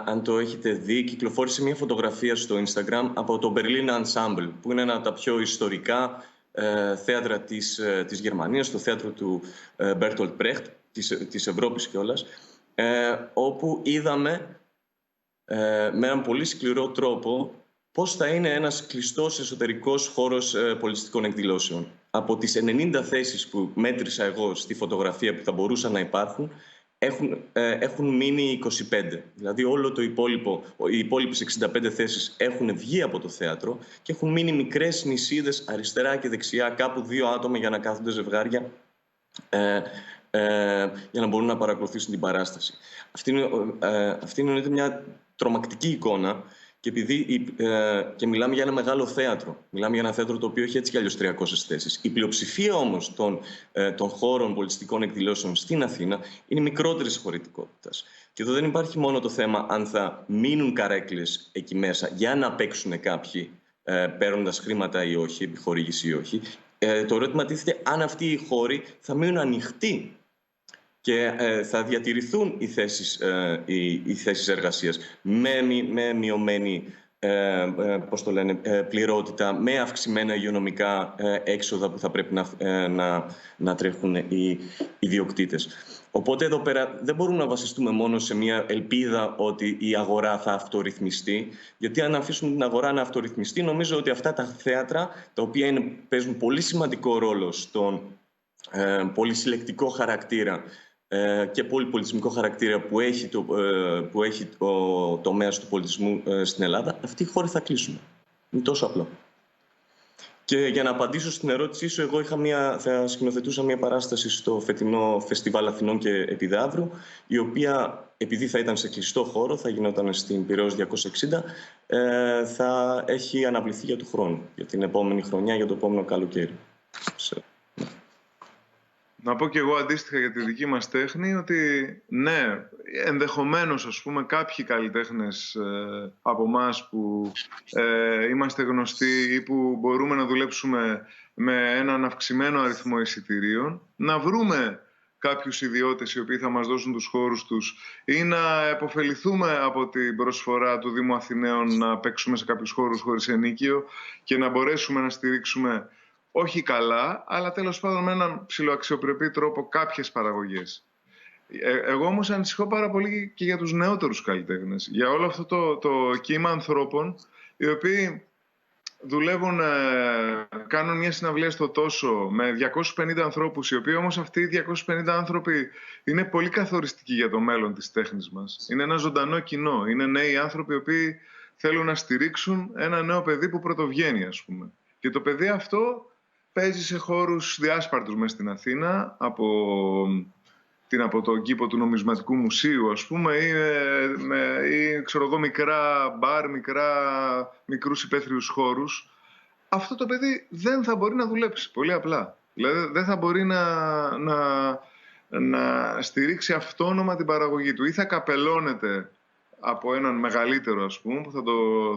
αν το έχετε δει, κυκλοφόρησε μια φωτογραφία στο Instagram από το Berlin Ensemble, που είναι ένα από τα πιο ιστορικά θέατρα της Γερμανίας, το θέατρο του Bertolt Brecht, της Ευρώπης κιόλας, όπου είδαμε με έναν πολύ σκληρό τρόπο πώς θα είναι ένας κλειστός εσωτερικός χώρος πολιτιστικών εκδηλώσεων. Από τις 90 θέσεις που μέτρησα εγώ στη φωτογραφία που θα μπορούσαν να υπάρχουν, έχουν μείνει 25. Δηλαδή όλο το οι υπόλοιπες 65 θέσεις έχουν βγει από το θέατρο και έχουν μείνει μικρές νησίδες αριστερά και δεξιά, κάπου 2 άτομα για να κάθονται ζευγάρια, για να μπορούν να παρακολουθήσουν την παράσταση. Αυτή είναι μια τρομακτική εικόνα. Και επειδή μιλάμε για ένα μεγάλο θέατρο, μιλάμε για ένα θέατρο το οποίο έχει έτσι κι αλλιώς 300 θέσεις. Η πλειοψηφία όμως των χώρων πολιτιστικών εκδηλώσεων στην Αθήνα είναι μικρότερης χωρητικότητας. Και εδώ δεν υπάρχει μόνο το θέμα αν θα μείνουν καρέκλες εκεί μέσα για να παίξουν κάποιοι παίρνοντας χρήματα ή όχι, επιχορήγηση ή όχι. Το ερώτημα τίθεται αν αυτοί οι χώροι θα μείνουν ανοιχτοί και θα διατηρηθούν οι θέσεις εργασίας με μειωμένη πληρότητα, με αυξημένα υγειονομικά έξοδα που θα πρέπει να τρέχουν οι ιδιοκτήτες. Οπότε εδώ πέρα δεν μπορούμε να βασιστούμε μόνο σε μια ελπίδα ότι η αγορά θα αυτορυθμιστεί, γιατί αν αφήσουμε την αγορά να αυτορυθμιστεί, νομίζω ότι αυτά τα θέατρα, τα οποία παίζουν πολύ σημαντικό ρόλο στον πολυσυλλεκτικό χαρακτήρα και πολυπολιτισμικό χαρακτήρα που έχει ο τομέας του πολιτισμού στην Ελλάδα, αυτοί οι χώροι θα κλείσουν. Είναι τόσο απλό. Και για να απαντήσω στην ερώτησή σου, εγώ θα σκηνοθετούσα μια παράσταση στο φετινό Φεστιβάλ Αθηνών και Επιδαύρου, η οποία, επειδή θα ήταν σε κλειστό χώρο, θα γινόταν στην Πειραιώς 260, θα έχει αναβληθεί για του χρόνου, για την επόμενη χρονιά, για το επόμενο καλοκαίρι. Να πω και εγώ αντίστοιχα για τη δική μας τέχνη ότι ναι, ενδεχομένως ας πούμε κάποιοι καλλιτέχνες από εμάς που είμαστε γνωστοί ή που μπορούμε να δουλέψουμε με έναν αυξημένο αριθμό εισιτηρίων, να βρούμε κάποιους ιδιώτες οι οποίοι θα μας δώσουν τους χώρους τους ή να επωφεληθούμε από την προσφορά του Δήμου Αθηναίων να παίξουμε σε κάποιους χώρους χωρίς ενίκιο και να μπορέσουμε να στηρίξουμε όχι καλά, αλλά τέλος πάντων με έναν ψιλοαξιοπρεπή τρόπο κάποιες παραγωγές. Εγώ όμως ανησυχώ πάρα πολύ και για τους νεότερους καλλιτέχνες. Για όλο αυτό το κύμα ανθρώπων, οι οποίοι δουλεύουν, κάνουν μια συναυλία στο Τόσο με 250 ανθρώπους, οι οποίοι όμως αυτοί οι 250 άνθρωποι είναι πολύ καθοριστικοί για το μέλλον της τέχνης μας. Είναι ένα ζωντανό κοινό. Είναι νέοι άνθρωποι οι οποίοι θέλουν να στηρίξουν ένα νέο παιδί που πρωτοβγαίνει, ας πούμε. Και το παιδί αυτό παίζει σε χώρους διάσπαρτους μες στην Αθήνα, από τον κήπο του Νομισματικού Μουσείου, ας πούμε, ή ξέρω εγώ, μικρά μπαρ, μικρούς υπαίθριους χώρους. Αυτό το παιδί δεν θα μπορεί να δουλέψει, πολύ απλά. Δηλαδή δεν θα μπορεί να στηρίξει αυτόνομα την παραγωγή του. Ή θα καπελώνεται από έναν μεγαλύτερο, ας πούμε, που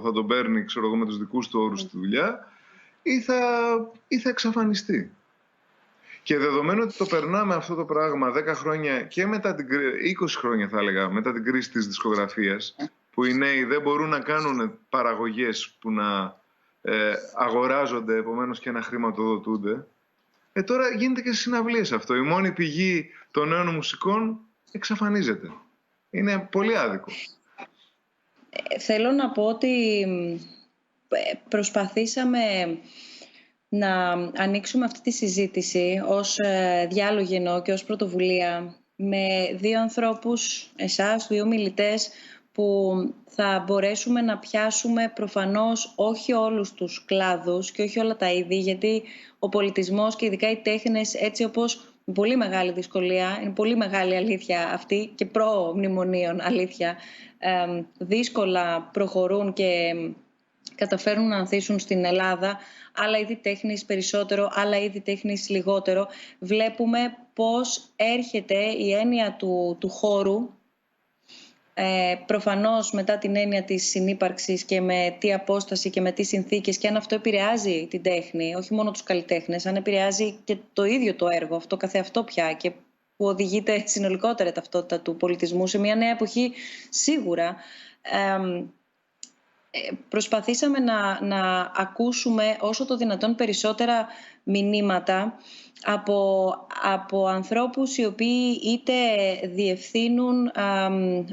θα τον παίρνει, ξέρω εγώ, με τους δικούς του όρους στη δουλειά, ή θα εξαφανιστεί. Και δεδομένου ότι το περνάμε αυτό το πράγμα 10 χρόνια και μετά 20 χρόνια θα έλεγα, μετά την κρίση της δισκογραφίας, που οι νέοι δεν μπορούν να κάνουν παραγωγές που να αγοράζονται επομένως και να χρηματοδοτούνται, τώρα γίνεται και στις συναυλίες αυτό. Η μόνη πηγή των νέων μουσικών εξαφανίζεται. Είναι πολύ άδικο. Θέλω να πω ότι προσπαθήσαμε να ανοίξουμε αυτή τη συζήτηση ως διάλογο και ως πρωτοβουλία με δύο ανθρώπους, εσάς, δύο μιλητές, που θα μπορέσουμε να πιάσουμε προφανώς όχι όλους τους κλάδους και όχι όλα τα είδη, γιατί ο πολιτισμός και ειδικά οι τέχνες, έτσι όπως με πολύ μεγάλη δυσκολία, είναι πολύ μεγάλη αλήθεια αυτή και προ-μνημονίων αλήθεια, δύσκολα προχωρούν και καταφέρουν να ανθίσουν στην Ελλάδα, άλλα είδη τέχνης περισσότερο, άλλα είδη τέχνης λιγότερο. Βλέπουμε πώς έρχεται η έννοια του χώρου, προφανώς μετά την έννοια της συνύπαρξης και με τι απόσταση και με τι συνθήκες, και αν αυτό επηρεάζει την τέχνη, όχι μόνο τους καλλιτέχνες, αν επηρεάζει και το ίδιο το έργο, αυτό καθεαυτό πια, και που οδηγείται συνολικότερα ταυτότητα του πολιτισμού σε μια νέα εποχή σίγουρα. Προσπαθήσαμε να ακούσουμε όσο το δυνατόν περισσότερα μηνύματα από ανθρώπους οι οποίοι είτε διευθύνουν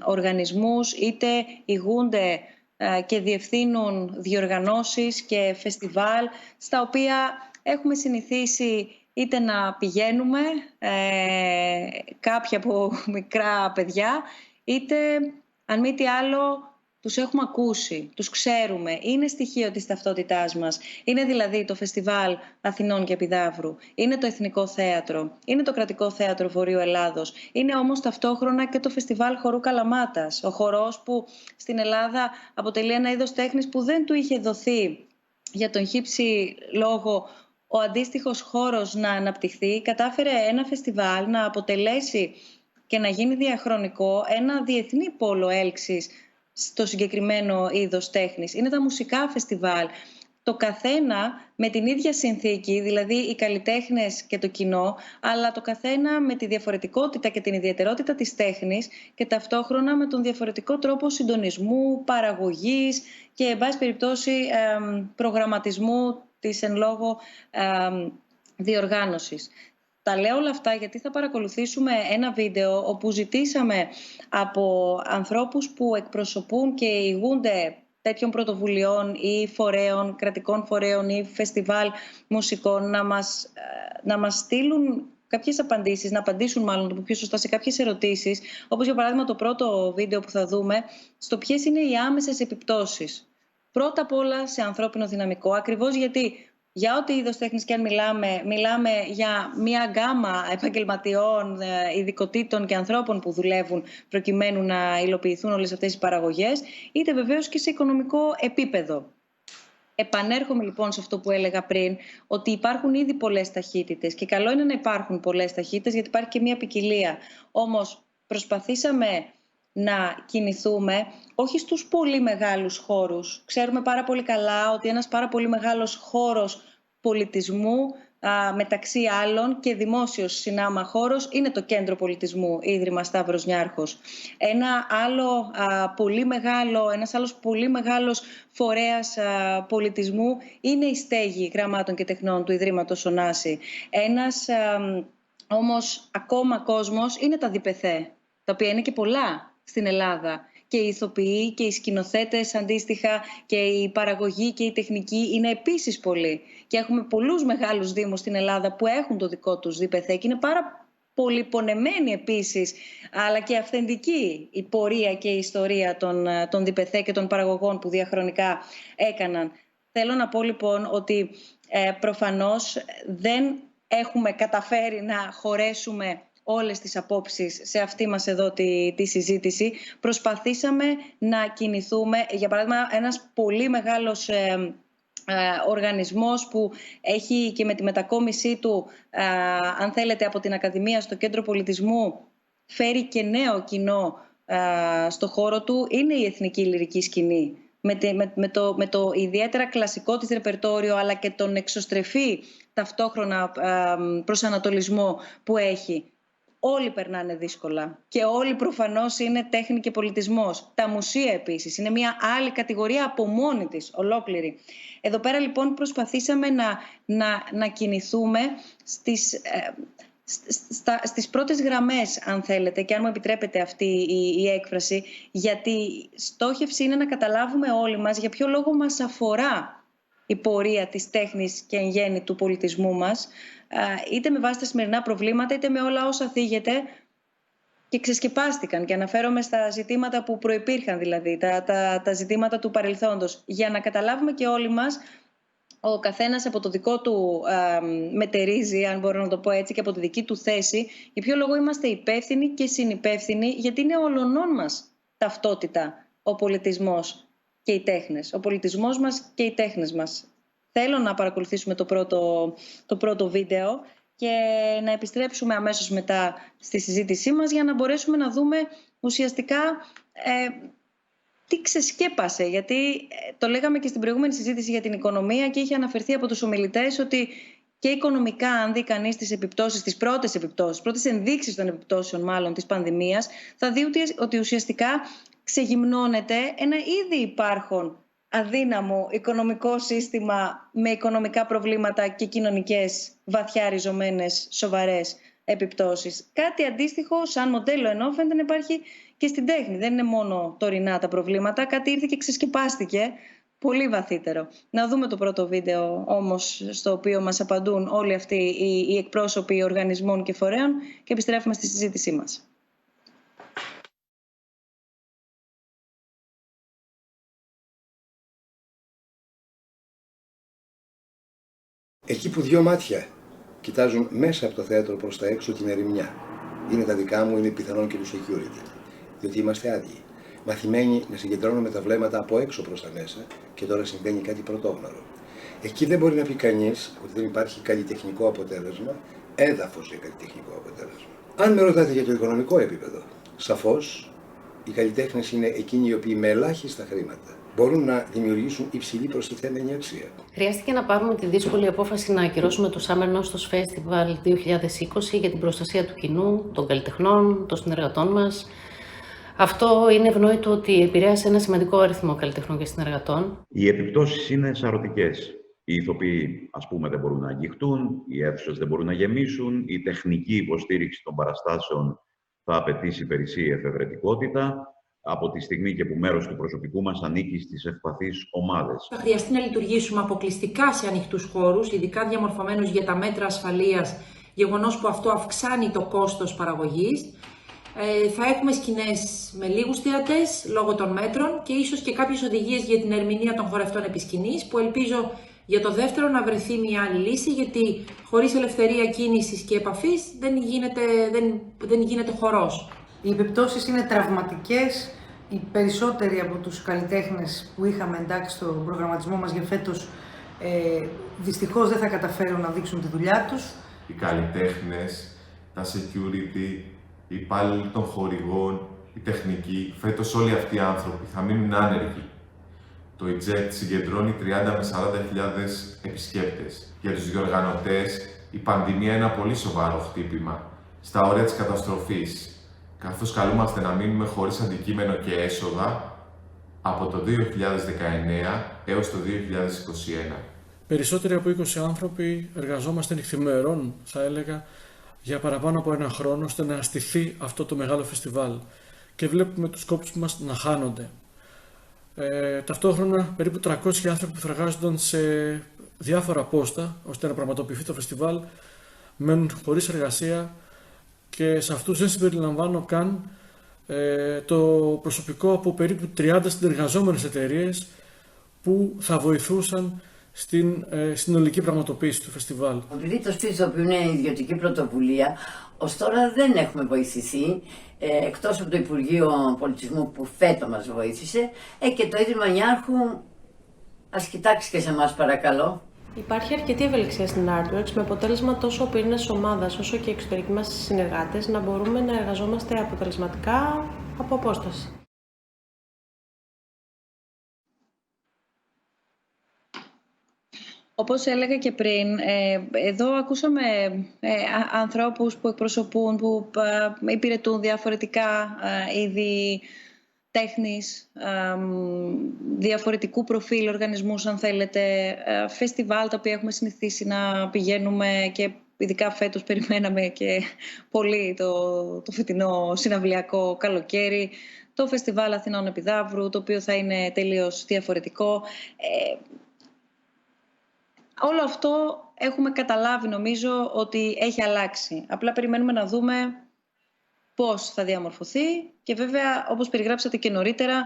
οργανισμούς, είτε ηγούνται και διευθύνουν διοργανώσεις και φεστιβάλ, στα οποία έχουμε συνηθίσει είτε να πηγαίνουμε κάποια από μικρά παιδιά, είτε αν μη τι άλλο τους έχουμε ακούσει, τους ξέρουμε, είναι στοιχείο της ταυτότητάς μας. Είναι δηλαδή το Φεστιβάλ Αθηνών και Επιδαύρου, είναι το Εθνικό Θέατρο, είναι το Κρατικό Θέατρο Βορείου Ελλάδος, είναι όμως ταυτόχρονα και το Φεστιβάλ Χορού Καλαμάτας, ο χορός που στην Ελλάδα αποτελεί ένα είδος τέχνης που δεν του είχε δοθεί για τον χύψη λόγο ο αντίστοιχος χώρος να αναπτυχθεί. Κατάφερε ένα φεστιβάλ να αποτελέσει και να γίνει διαχρονικό ένα διεθνή πόλο έλξης στο συγκεκριμένο είδος τέχνης. Είναι τα μουσικά φεστιβάλ. Το καθένα με την ίδια συνθήκη, δηλαδή οι καλλιτέχνες και το κοινό, αλλά το καθένα με τη διαφορετικότητα και την ιδιαιτερότητα της τέχνης και ταυτόχρονα με τον διαφορετικό τρόπο συντονισμού, παραγωγής και, εν πάση περιπτώσει, προγραμματισμού της εν λόγω διοργάνωσης. Τα λέω όλα αυτά γιατί θα παρακολουθήσουμε ένα βίντεο όπου ζητήσαμε από ανθρώπους που εκπροσωπούν και ηγούνται τέτοιων πρωτοβουλειών ή φορέων, κρατικών φορέων ή φεστιβάλ μουσικών να μας στείλουν κάποιες απαντήσεις, να απαντήσουν μάλλον το πιο σωστά σε κάποιες ερωτήσεις, όπως για παράδειγμα το πρώτο βίντεο που θα δούμε, στο ποιες είναι οι άμεσες επιπτώσεις. Πρώτα απ' όλα σε ανθρώπινο δυναμικό, ακριβώς γιατί για ό,τι είδος τέχνης και αν μιλάμε για μια γκάμα επαγγελματιών, ειδικοτήτων και ανθρώπων που δουλεύουν προκειμένου να υλοποιηθούν όλες αυτές οι παραγωγές, είτε βεβαίως και σε οικονομικό επίπεδο. Επανέρχομαι λοιπόν σε αυτό που έλεγα πριν, ότι υπάρχουν ήδη πολλές ταχύτητες και καλό είναι να υπάρχουν πολλές ταχύτητες γιατί υπάρχει και μια ποικιλία. Όμως προσπαθήσαμε να κινηθούμε όχι στους πολύ μεγάλους χώρους. Ξέρουμε πάρα πολύ καλά ότι ένας πάρα πολύ μεγάλος χώρος πολιτισμού, μεταξύ άλλων και δημόσιος συνάμα χώρος, είναι το Κέντρο Πολιτισμού Ίδρυμα Σταύρος Νιάρχος. Ένας άλλος πολύ μεγάλος φορέας πολιτισμού είναι η Στέγη Γραμμάτων και Τεχνών του Ιδρύματος Ωνάση. Ένας όμως ακόμα κόσμος είναι τα ΔΠΘ, τα οποία είναι και πολλά στην Ελλάδα. Και οι ηθοποιοί και οι σκηνοθέτες αντίστοιχα και η παραγωγή και η τεχνική είναι επίσης πολλοί. Και έχουμε πολλούς μεγάλους δήμους στην Ελλάδα που έχουν το δικό τους ΔΠΘ και είναι πάρα πολύ πονεμένη επίσης, αλλά και αυθεντική η πορεία και η ιστορία των ΔΠΘ και των παραγωγών που διαχρονικά έκαναν. Θέλω να πω λοιπόν ότι προφανώς δεν έχουμε καταφέρει να χωρέσουμε όλες τις απόψεις σε αυτή μας εδώ τη συζήτηση. Προσπαθήσαμε να κινηθούμε, για παράδειγμα, ένας πολύ μεγάλος οργανισμός που έχει και με τη μετακόμισή του, αν θέλετε, από την Ακαδημία στο Κέντρο Πολιτισμού, φέρει και νέο κοινό στο χώρο του, είναι η Εθνική Λυρική Σκηνή. Με το ιδιαίτερα κλασικό της ρεπερτόριο, αλλά και τον εξωστρεφή ταυτόχρονα προσανατολισμό που έχει. Όλοι περνάνε δύσκολα και όλοι προφανώς είναι τέχνη και πολιτισμός. Τα μουσεία επίσης είναι μια άλλη κατηγορία από μόνη της, ολόκληρη. Εδώ πέρα λοιπόν προσπαθήσαμε να κινηθούμε στις πρώτες γραμμές, αν θέλετε, και αν μου επιτρέπετε αυτή η έκφραση, γιατί στόχευση είναι να καταλάβουμε όλοι μας για ποιο λόγο μας αφορά η πορεία της τέχνης και εν γέννη του πολιτισμού μας, είτε με βάση τα σημερινά προβλήματα, είτε με όλα όσα θίγεται και ξεσκεπάστηκαν. Και αναφέρομαι στα ζητήματα που προϋπήρχαν, δηλαδή τα ζητήματα του παρελθόντος, για να καταλάβουμε και όλοι μας, ο καθένας από το δικό του μετερίζει, αν μπορώ να το πω έτσι, και από τη δική του θέση, για ποιο λόγο είμαστε υπεύθυνοι και συνυπεύθυνοι, γιατί είναι ολονών μας ταυτότητα ο πολιτισμός και οι τέχνες. Ο πολιτισμός μας και οι τέχνες μας. Θέλω να παρακολουθήσουμε το πρώτο βίντεο και να επιστρέψουμε αμέσως μετά στη συζήτησή μας, για να μπορέσουμε να δούμε ουσιαστικά τι ξεσκέπασε. Γιατί το λέγαμε και στην προηγούμενη συζήτηση για την οικονομία και είχε αναφερθεί από τους ομιλητές ότι και οικονομικά, αν δει κανείς τις επιπτώσεις, τις πρώτες ενδείξεις των επιπτώσεων μάλλον της πανδημίας, θα δει ότι ουσιαστικά ξεγυμνώνεται ένα ήδη υπάρχον αδύναμο οικονομικό σύστημα με οικονομικά προβλήματα και κοινωνικές βαθιά ριζωμένες σοβαρές επιπτώσεις. Κάτι αντίστοιχο σαν μοντέλο ενώ φαίνεται να υπάρχει και στην τέχνη. Δεν είναι μόνο τωρινά τα προβλήματα, κάτι ήρθε και ξεσκεπάστηκε πολύ βαθύτερο. Να δούμε το πρώτο βίντεο όμως, στο οποίο μας απαντούν όλοι αυτοί οι εκπρόσωποι οργανισμών και φορέων, και επιστρέφουμε στη συζήτησή μας. Εκεί που δύο μάτια κοιτάζουν μέσα από το θέατρο προς τα έξω την ερημιά. Είναι τα δικά μου, είναι πιθανόν και του security. Διότι είμαστε άδειοι. Μαθημένοι να συγκεντρώνουμε τα βλέμματα από έξω προς τα μέσα και τώρα συμβαίνει κάτι πρωτόγνωρο. Εκεί δεν μπορεί να πει κανείς ότι δεν υπάρχει καλλιτεχνικό αποτέλεσμα, έδαφος για καλλιτεχνικό αποτέλεσμα. Αν με ρωτάτε για το οικονομικό επίπεδο, σαφώς οι καλλιτέχνες είναι εκείνοι οι οποίοι με ελάχιστα χρήματα μπορούν να δημιουργήσουν υψηλή προστιθέμενη αξία. Χρειάστηκε να πάρουμε τη δύσκολη απόφαση να ακυρώσουμε το Summer Nostos Festival 2020 για την προστασία του κοινού, των καλλιτεχνών, των συνεργατών μας. Αυτό είναι ευνόητο ότι επηρέασε ένα σημαντικό αριθμό καλλιτεχνών και συνεργατών. Οι επιπτώσεις είναι σαρωτικές. Οι ηθοποιοί, ας πούμε, δεν μπορούν να αγγιχτούν, οι αίθουσες δεν μπορούν να γεμίσουν, η τεχνική υποστήριξη των παραστάσεων θα απαιτήσει περισσή εφευρετικότητα, από τη στιγμή και που μέρος του προσωπικού μας ανήκει στις ευπαθείς ομάδες. Θα χρειαστεί να λειτουργήσουμε αποκλειστικά σε ανοιχτούς χώρους, ειδικά διαμορφωμένους για τα μέτρα ασφαλείας, γεγονός που αυτό αυξάνει το κόστος παραγωγής. Θα έχουμε σκηνές με λίγους θεατές λόγω των μέτρων και ίσως και κάποιες οδηγίες για την ερμηνεία των χορευτών επί σκηνής, που ελπίζω για το δεύτερο να βρεθεί μια άλλη λύση, γιατί χωρίς ελευθερία κίνησης και επαφής δεν γίνεται χορός. Οι επιπτώσεις είναι τραυματικές. Οι περισσότεροι από τους καλλιτέχνες που είχαμε εντάξει στο προγραμματισμό μας για φέτος δυστυχώς δεν θα καταφέρουν να δείξουν τη δουλειά τους. Οι καλλιτέχνες, τα security, οι υπάλληλοι των χορηγών, οι τεχνικοί, φέτος όλοι αυτοί οι άνθρωποι θα μείνουν άνεργοι. Το EJECT συγκεντρώνει 30 με 40.000 επισκέπτες. Για τους διοργανωτές, η πανδημία είναι ένα πολύ σοβαρό χτύπημα στα όρια της καταστροφής, καθώς καλούμαστε να μείνουμε χωρίς αντικείμενο και έσοδα από το 2019 έως το 2021. Περισσότεροι από 20 άνθρωποι εργαζόμαστε νυχθημερών, θα έλεγα, για παραπάνω από ένα χρόνο, ώστε να στηθεί αυτό το μεγάλο φεστιβάλ. Και βλέπουμε τους κόπους μας να χάνονται. Ταυτόχρονα, περίπου 300 άνθρωποι που θα εργάζονταν σε διάφορα πόστα, ώστε να πραγματοποιηθεί το φεστιβάλ, μένουν χωρίς εργασία, και σε αυτούς δεν συμπεριλαμβάνω καν το προσωπικό από περίπου 30 συνεργαζόμενες εταιρείες που θα βοηθούσαν στην συνολική πραγματοποίηση του φεστιβάλ. Επειδή το Σπίτι είναι ιδιωτική πρωτοβουλία, ως τώρα δεν έχουμε βοηθηθεί, εκτός από το Υπουργείο Πολιτισμού που φέτος μας βοήθησε, και το Ίδρυμα Νιάρχου, ας κοιτάξει και σε εμάς παρακαλώ. Υπάρχει αρκετή ευελιξία στην Artworks, με αποτέλεσμα τόσο ο πυρήνας της ομάδας όσο και οι εξωτερικοί μας συνεργάτες να μπορούμε να εργαζόμαστε αποτελεσματικά από απόσταση. Όπως έλεγα και πριν, εδώ ακούσαμε ανθρώπους που εκπροσωπούν, που υπηρετούν διαφορετικά είδη τέχνης, διαφορετικού προφίλ οργανισμούς, αν θέλετε, φεστιβάλ τα οποία έχουμε συνηθίσει να πηγαίνουμε, και ειδικά φέτος περιμέναμε και πολύ το φετινό συναυλιακό καλοκαίρι, το Φεστιβάλ Αθηνών Επιδαύρου, το οποίο θα είναι τελείως διαφορετικό. Όλο αυτό έχουμε καταλάβει, νομίζω, ότι έχει αλλάξει. Απλά περιμένουμε να δούμε πώς θα διαμορφωθεί και βέβαια, όπως περιγράψατε και νωρίτερα,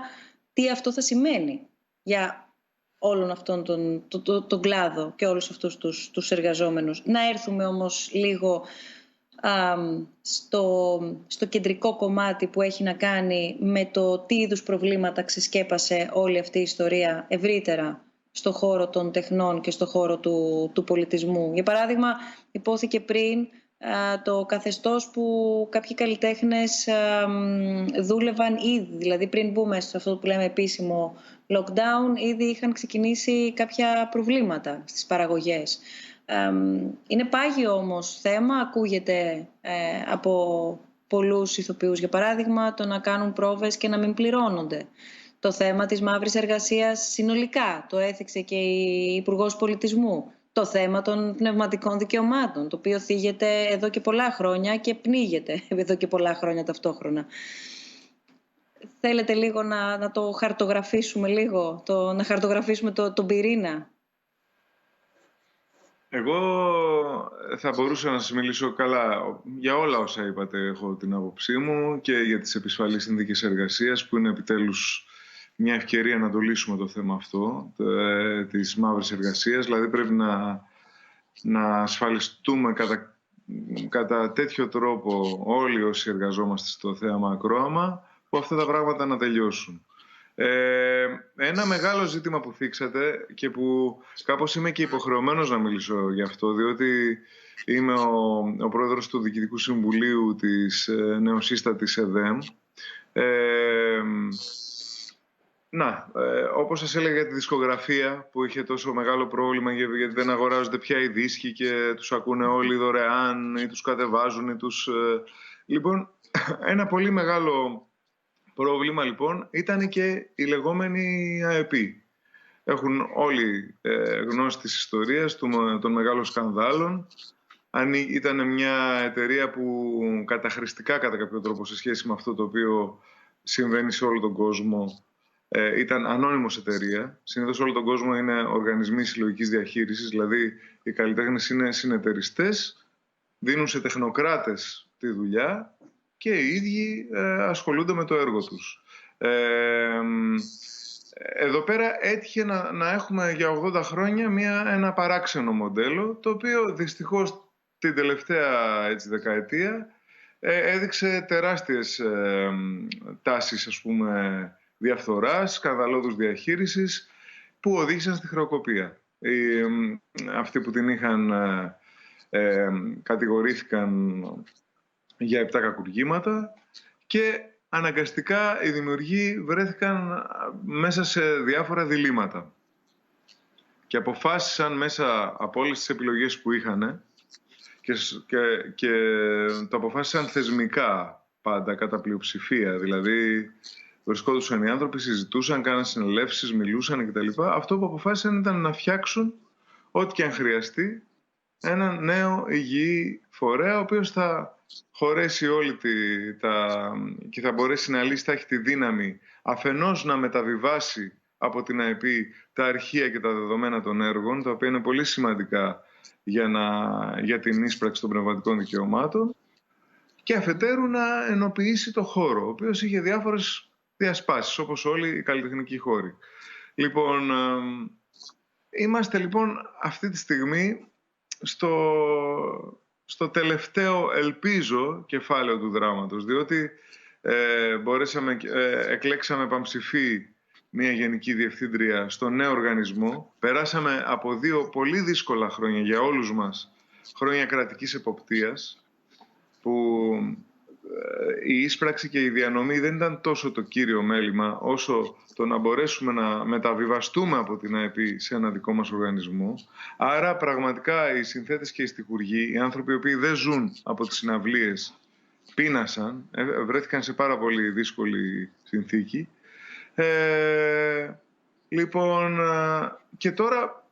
τι αυτό θα σημαίνει για όλον αυτόν τον κλάδο και όλους αυτούς τους εργαζόμενους. Να έρθουμε όμως λίγο στο κεντρικό κομμάτι που έχει να κάνει με το τι είδους προβλήματα ξεσκέπασε όλη αυτή η ιστορία ευρύτερα στο χώρο των τεχνών και στο χώρο του πολιτισμού. Για παράδειγμα, υπόθηκε πριν το καθεστώς που κάποιοι καλλιτέχνες δούλευαν ήδη, δηλαδή πριν μπούμε σε αυτό που λέμε επίσημο lockdown, ήδη είχαν ξεκινήσει κάποια προβλήματα στις παραγωγές. Είναι πάγιο όμως θέμα, ακούγεται από πολλούς ηθοποιούς, για παράδειγμα, το να κάνουν πρόβες και να μην πληρώνονται. Το θέμα της μαύρης εργασίας συνολικά, το έθιξε και η Υπουργός Πολιτισμού. Το θέμα των πνευματικών δικαιωμάτων, το οποίο θίγεται εδώ και πολλά χρόνια και πνίγεται εδώ και πολλά χρόνια ταυτόχρονα. Θέλετε λίγο να το χαρτογραφήσουμε λίγο, να χαρτογραφήσουμε τον πυρήνα? Εγώ θα μπορούσα να σας μιλήσω καλά για όλα όσα είπατε. Έχω την άποψή μου και για τις επισφαλείς συνθήκες εργασίας, που είναι επιτέλους μια ευκαιρία να το λύσουμε το θέμα αυτό της μαύρης εργασίας. Δηλαδή πρέπει να ασφαλιστούμε κατά τέτοιο τρόπο όλοι όσοι εργαζόμαστε στο θέαμα ακρόαμα, που αυτά τα πράγματα να τελειώσουν. Ένα μεγάλο ζήτημα που θίξατε και που κάπως είμαι και υποχρεωμένος να μιλήσω γι' αυτό, διότι είμαι ο πρόεδρος του Διοικητικού Συμβουλίου της νεοσύστατης ΕΔΕΜ. Όπως σας έλεγα για τη δισκογραφία που είχε τόσο μεγάλο πρόβλημα γιατί δεν αγοράζονται πια οι δίσκοι και τους ακούνε όλοι δωρεάν ή τους κατεβάζουν ή τους... Λοιπόν, ένα πολύ μεγάλο πρόβλημα λοιπόν ήταν και η λεγόμενη ΑΕΠ. Έχουν όλοι γνώση της ιστορίας των μεγάλων σκανδάλων. Ήταν μια εταιρεία που καταχρηστικά κατά κάποιο τρόπο σε σχέση με αυτό το οποίο συμβαίνει σε όλο τον κόσμο, ήταν ανώνυμος εταιρεία. Συνήθως όλο τον κόσμο είναι οργανισμοί συλλογικής διαχείρισης, δηλαδή οι καλλιτέχνες είναι συνεταιριστές, δίνουν σε τεχνοκράτες τη δουλειά και οι ίδιοι ασχολούνται με το έργο τους. Εδώ πέρα έτυχε να έχουμε για 80 χρόνια ένα παράξενο μοντέλο, το οποίο δυστυχώς την τελευταία δεκαετία έδειξε τεράστιες τάσεις, ας πούμε, διαφθοράς, σκανδαλώδους διαχείρισης, που οδήγησαν στη χρεοκοπία. Αυτοί που την είχαν κατηγορήθηκαν για 7 κακουργήματα και αναγκαστικά οι δημιουργοί βρέθηκαν μέσα σε διάφορα διλήμματα και αποφάσισαν μέσα από όλες τις επιλογές που είχαν και το αποφάσισαν θεσμικά πάντα, κατά πλειοψηφία. Δηλαδή βρισκόντουσαν οι άνθρωποι, συζητούσαν, κάναν συνελεύσεις, μιλούσαν κτλ. Αυτό που αποφάσισαν ήταν να φτιάξουν ό,τι και αν χρειαστεί έναν νέο υγιή φορέα, ο οποίος θα χωρέσει και θα μπορέσει να λύσει, θα έχει τη δύναμη αφενός να μεταβιβάσει από την ΑΕΠ τα αρχεία και τα δεδομένα των έργων, τα οποία είναι πολύ σημαντικά για την ίσπραξη των πνευματικών δικαιωμάτων, και αφετέρου να ενοποιήσει το χώρο, ο οποίος είχε διάφορες διασπάσεις, όπως όλοι οι καλλιτεχνικοί χώροι. Λοιπόν, είμαστε λοιπόν αυτή τη στιγμή στο τελευταίο, ελπίζω, κεφάλαιο του δράματος, διότι εκλέξαμε πανψηφί μια γενική διευθύντρια στο νέο οργανισμό. Περάσαμε από 2 πολύ δύσκολα χρόνια για όλους μας, χρόνια κρατικής εποπτείας, που η ίσπραξη και η διανομή δεν ήταν τόσο το κύριο μέλημα, όσο το να μπορέσουμε να μεταβιβαστούμε από την ΑΕΠ σε ένα δικό μας οργανισμό. Άρα πραγματικά οι συνθέτες και οι στιχουργοί, οι άνθρωποι οι οποίοι δεν ζουν από τις συναυλίες, πείνασαν, βρέθηκαν σε πάρα πολύ δύσκολη συνθήκη. Λοιπόν, και τώρα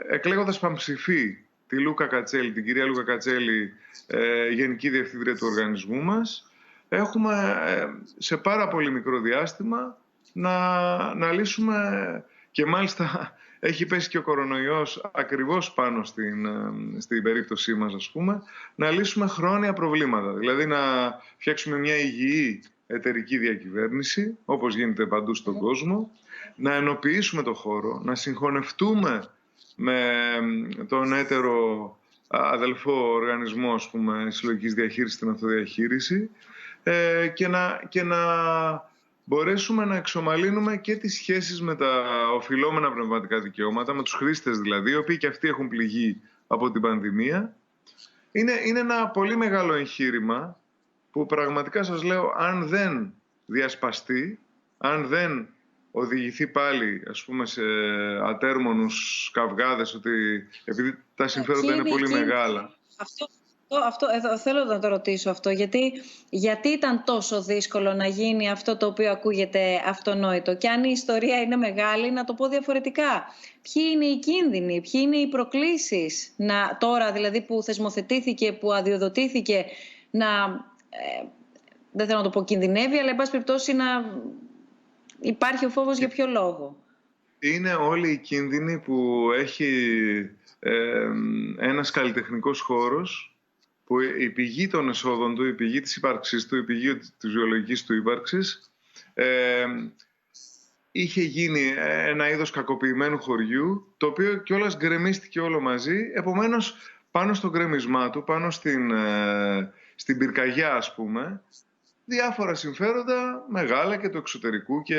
εκλέγοντας πανψηφί την κυρία Λούκα Κατσέλη, Γενική Διευθύντρια του οργανισμού μας, έχουμε σε πάρα πολύ μικρό διάστημα να λύσουμε, και μάλιστα έχει πέσει και ο κορονοϊός ακριβώς πάνω στην περίπτωσή μας, ας πούμε, να λύσουμε χρόνια προβλήματα. Δηλαδή να φτιάξουμε μια υγιή εταιρική διακυβέρνηση, όπως γίνεται παντού στον κόσμο, να ενοποιήσουμε το χώρο, να συγχωνευτούμε με τον έτερο αδελφό οργανισμό, ας πούμε, συλλογικής διαχείρισης, την αυτοδιαχείριση, και να μπορέσουμε να εξομαλύνουμε και τις σχέσεις με τα οφειλόμενα πνευματικά δικαιώματα, με τους χρήστες δηλαδή, οι οποίοι και αυτοί έχουν πληγεί από την πανδημία. Είναι ένα πολύ μεγάλο εγχείρημα που πραγματικά σας λέω, αν δεν διασπαστεί, αν δεν οδηγηθεί πάλι, ας πούμε, σε ατέρμονους καυγάδες, ότι επειδή τα συμφέροντα είναι πολύ μεγάλα. Αυτό θέλω να το ρωτήσω αυτό, γιατί ήταν τόσο δύσκολο να γίνει αυτό το οποίο ακούγεται αυτονόητο, και αν η ιστορία είναι μεγάλη, να το πω διαφορετικά. Ποιοι είναι οι κίνδυνοι, ποιοι είναι οι προκλήσεις, τώρα δηλαδή που θεσμοθετήθηκε, που αδειοδοτήθηκε, δεν θέλω να το πω κινδυνεύει, αλλά εν πάση περιπτώσει να υπάρχει ο φόβος για ποιο λόγο? Είναι όλοι οι κίνδυνοι που έχει ένας καλλιτεχνικός χώρος, που η πηγή των εσόδων του, η πηγή της ύπαρξής του, η πηγή της βιολογικής του ύπαρξης, είχε γίνει ένα είδος κακοποιημένου χωριού, το οποίο κιόλας γκρεμίστηκε όλο μαζί. Επομένως, πάνω στο γκρεμισμά του, πάνω στην πυρκαγιά, ας πούμε, διάφορα συμφέροντα, μεγάλα και του εξωτερικού και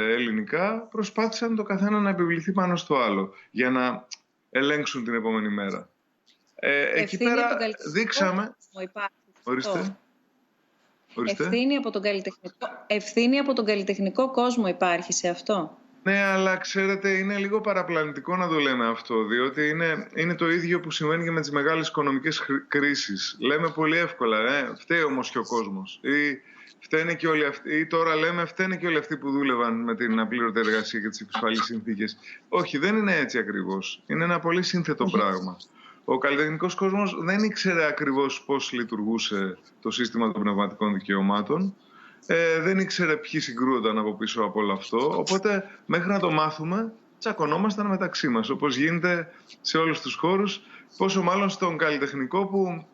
ελληνικά, προσπάθησαν το καθένα να επιβληθεί πάνω στο άλλο, για να ελέγξουν την επόμενη μέρα. Εκεί πέρα δείξαμε... Ορίστε. Ευθύνη από τον καλλιτεχνικό κόσμο υπάρχει σε αυτό. Ναι, αλλά ξέρετε, είναι λίγο παραπλανητικό να το λέμε αυτό, διότι είναι το ίδιο που συμβαίνει και με τις μεγάλες οικονομικές κρίσεις. Λέμε πολύ εύκολα, φταίει όμως και ο κόσμος. Φταίνε και όλοι αυτοί, ή τώρα λέμε φταίνε και όλοι αυτοί που δούλευαν με την απλήρωτη εργασία και τις επισφαλείς συνθήκες. Όχι, δεν είναι έτσι ακριβώς. Είναι ένα πολύ σύνθετο πράγμα. Ο καλλιτεχνικός κόσμος δεν ήξερε ακριβώς πώς λειτουργούσε το σύστημα των πνευματικών δικαιωμάτων. Δεν ήξερε ποιοι συγκρούονταν από πίσω από όλο αυτό. Οπότε, μέχρι να το μάθουμε, τσακωνόμασταν μεταξύ μας. Όπως γίνεται σε όλους τους χώρους, πόσο μάλλον στον καλλιτεχνικό, που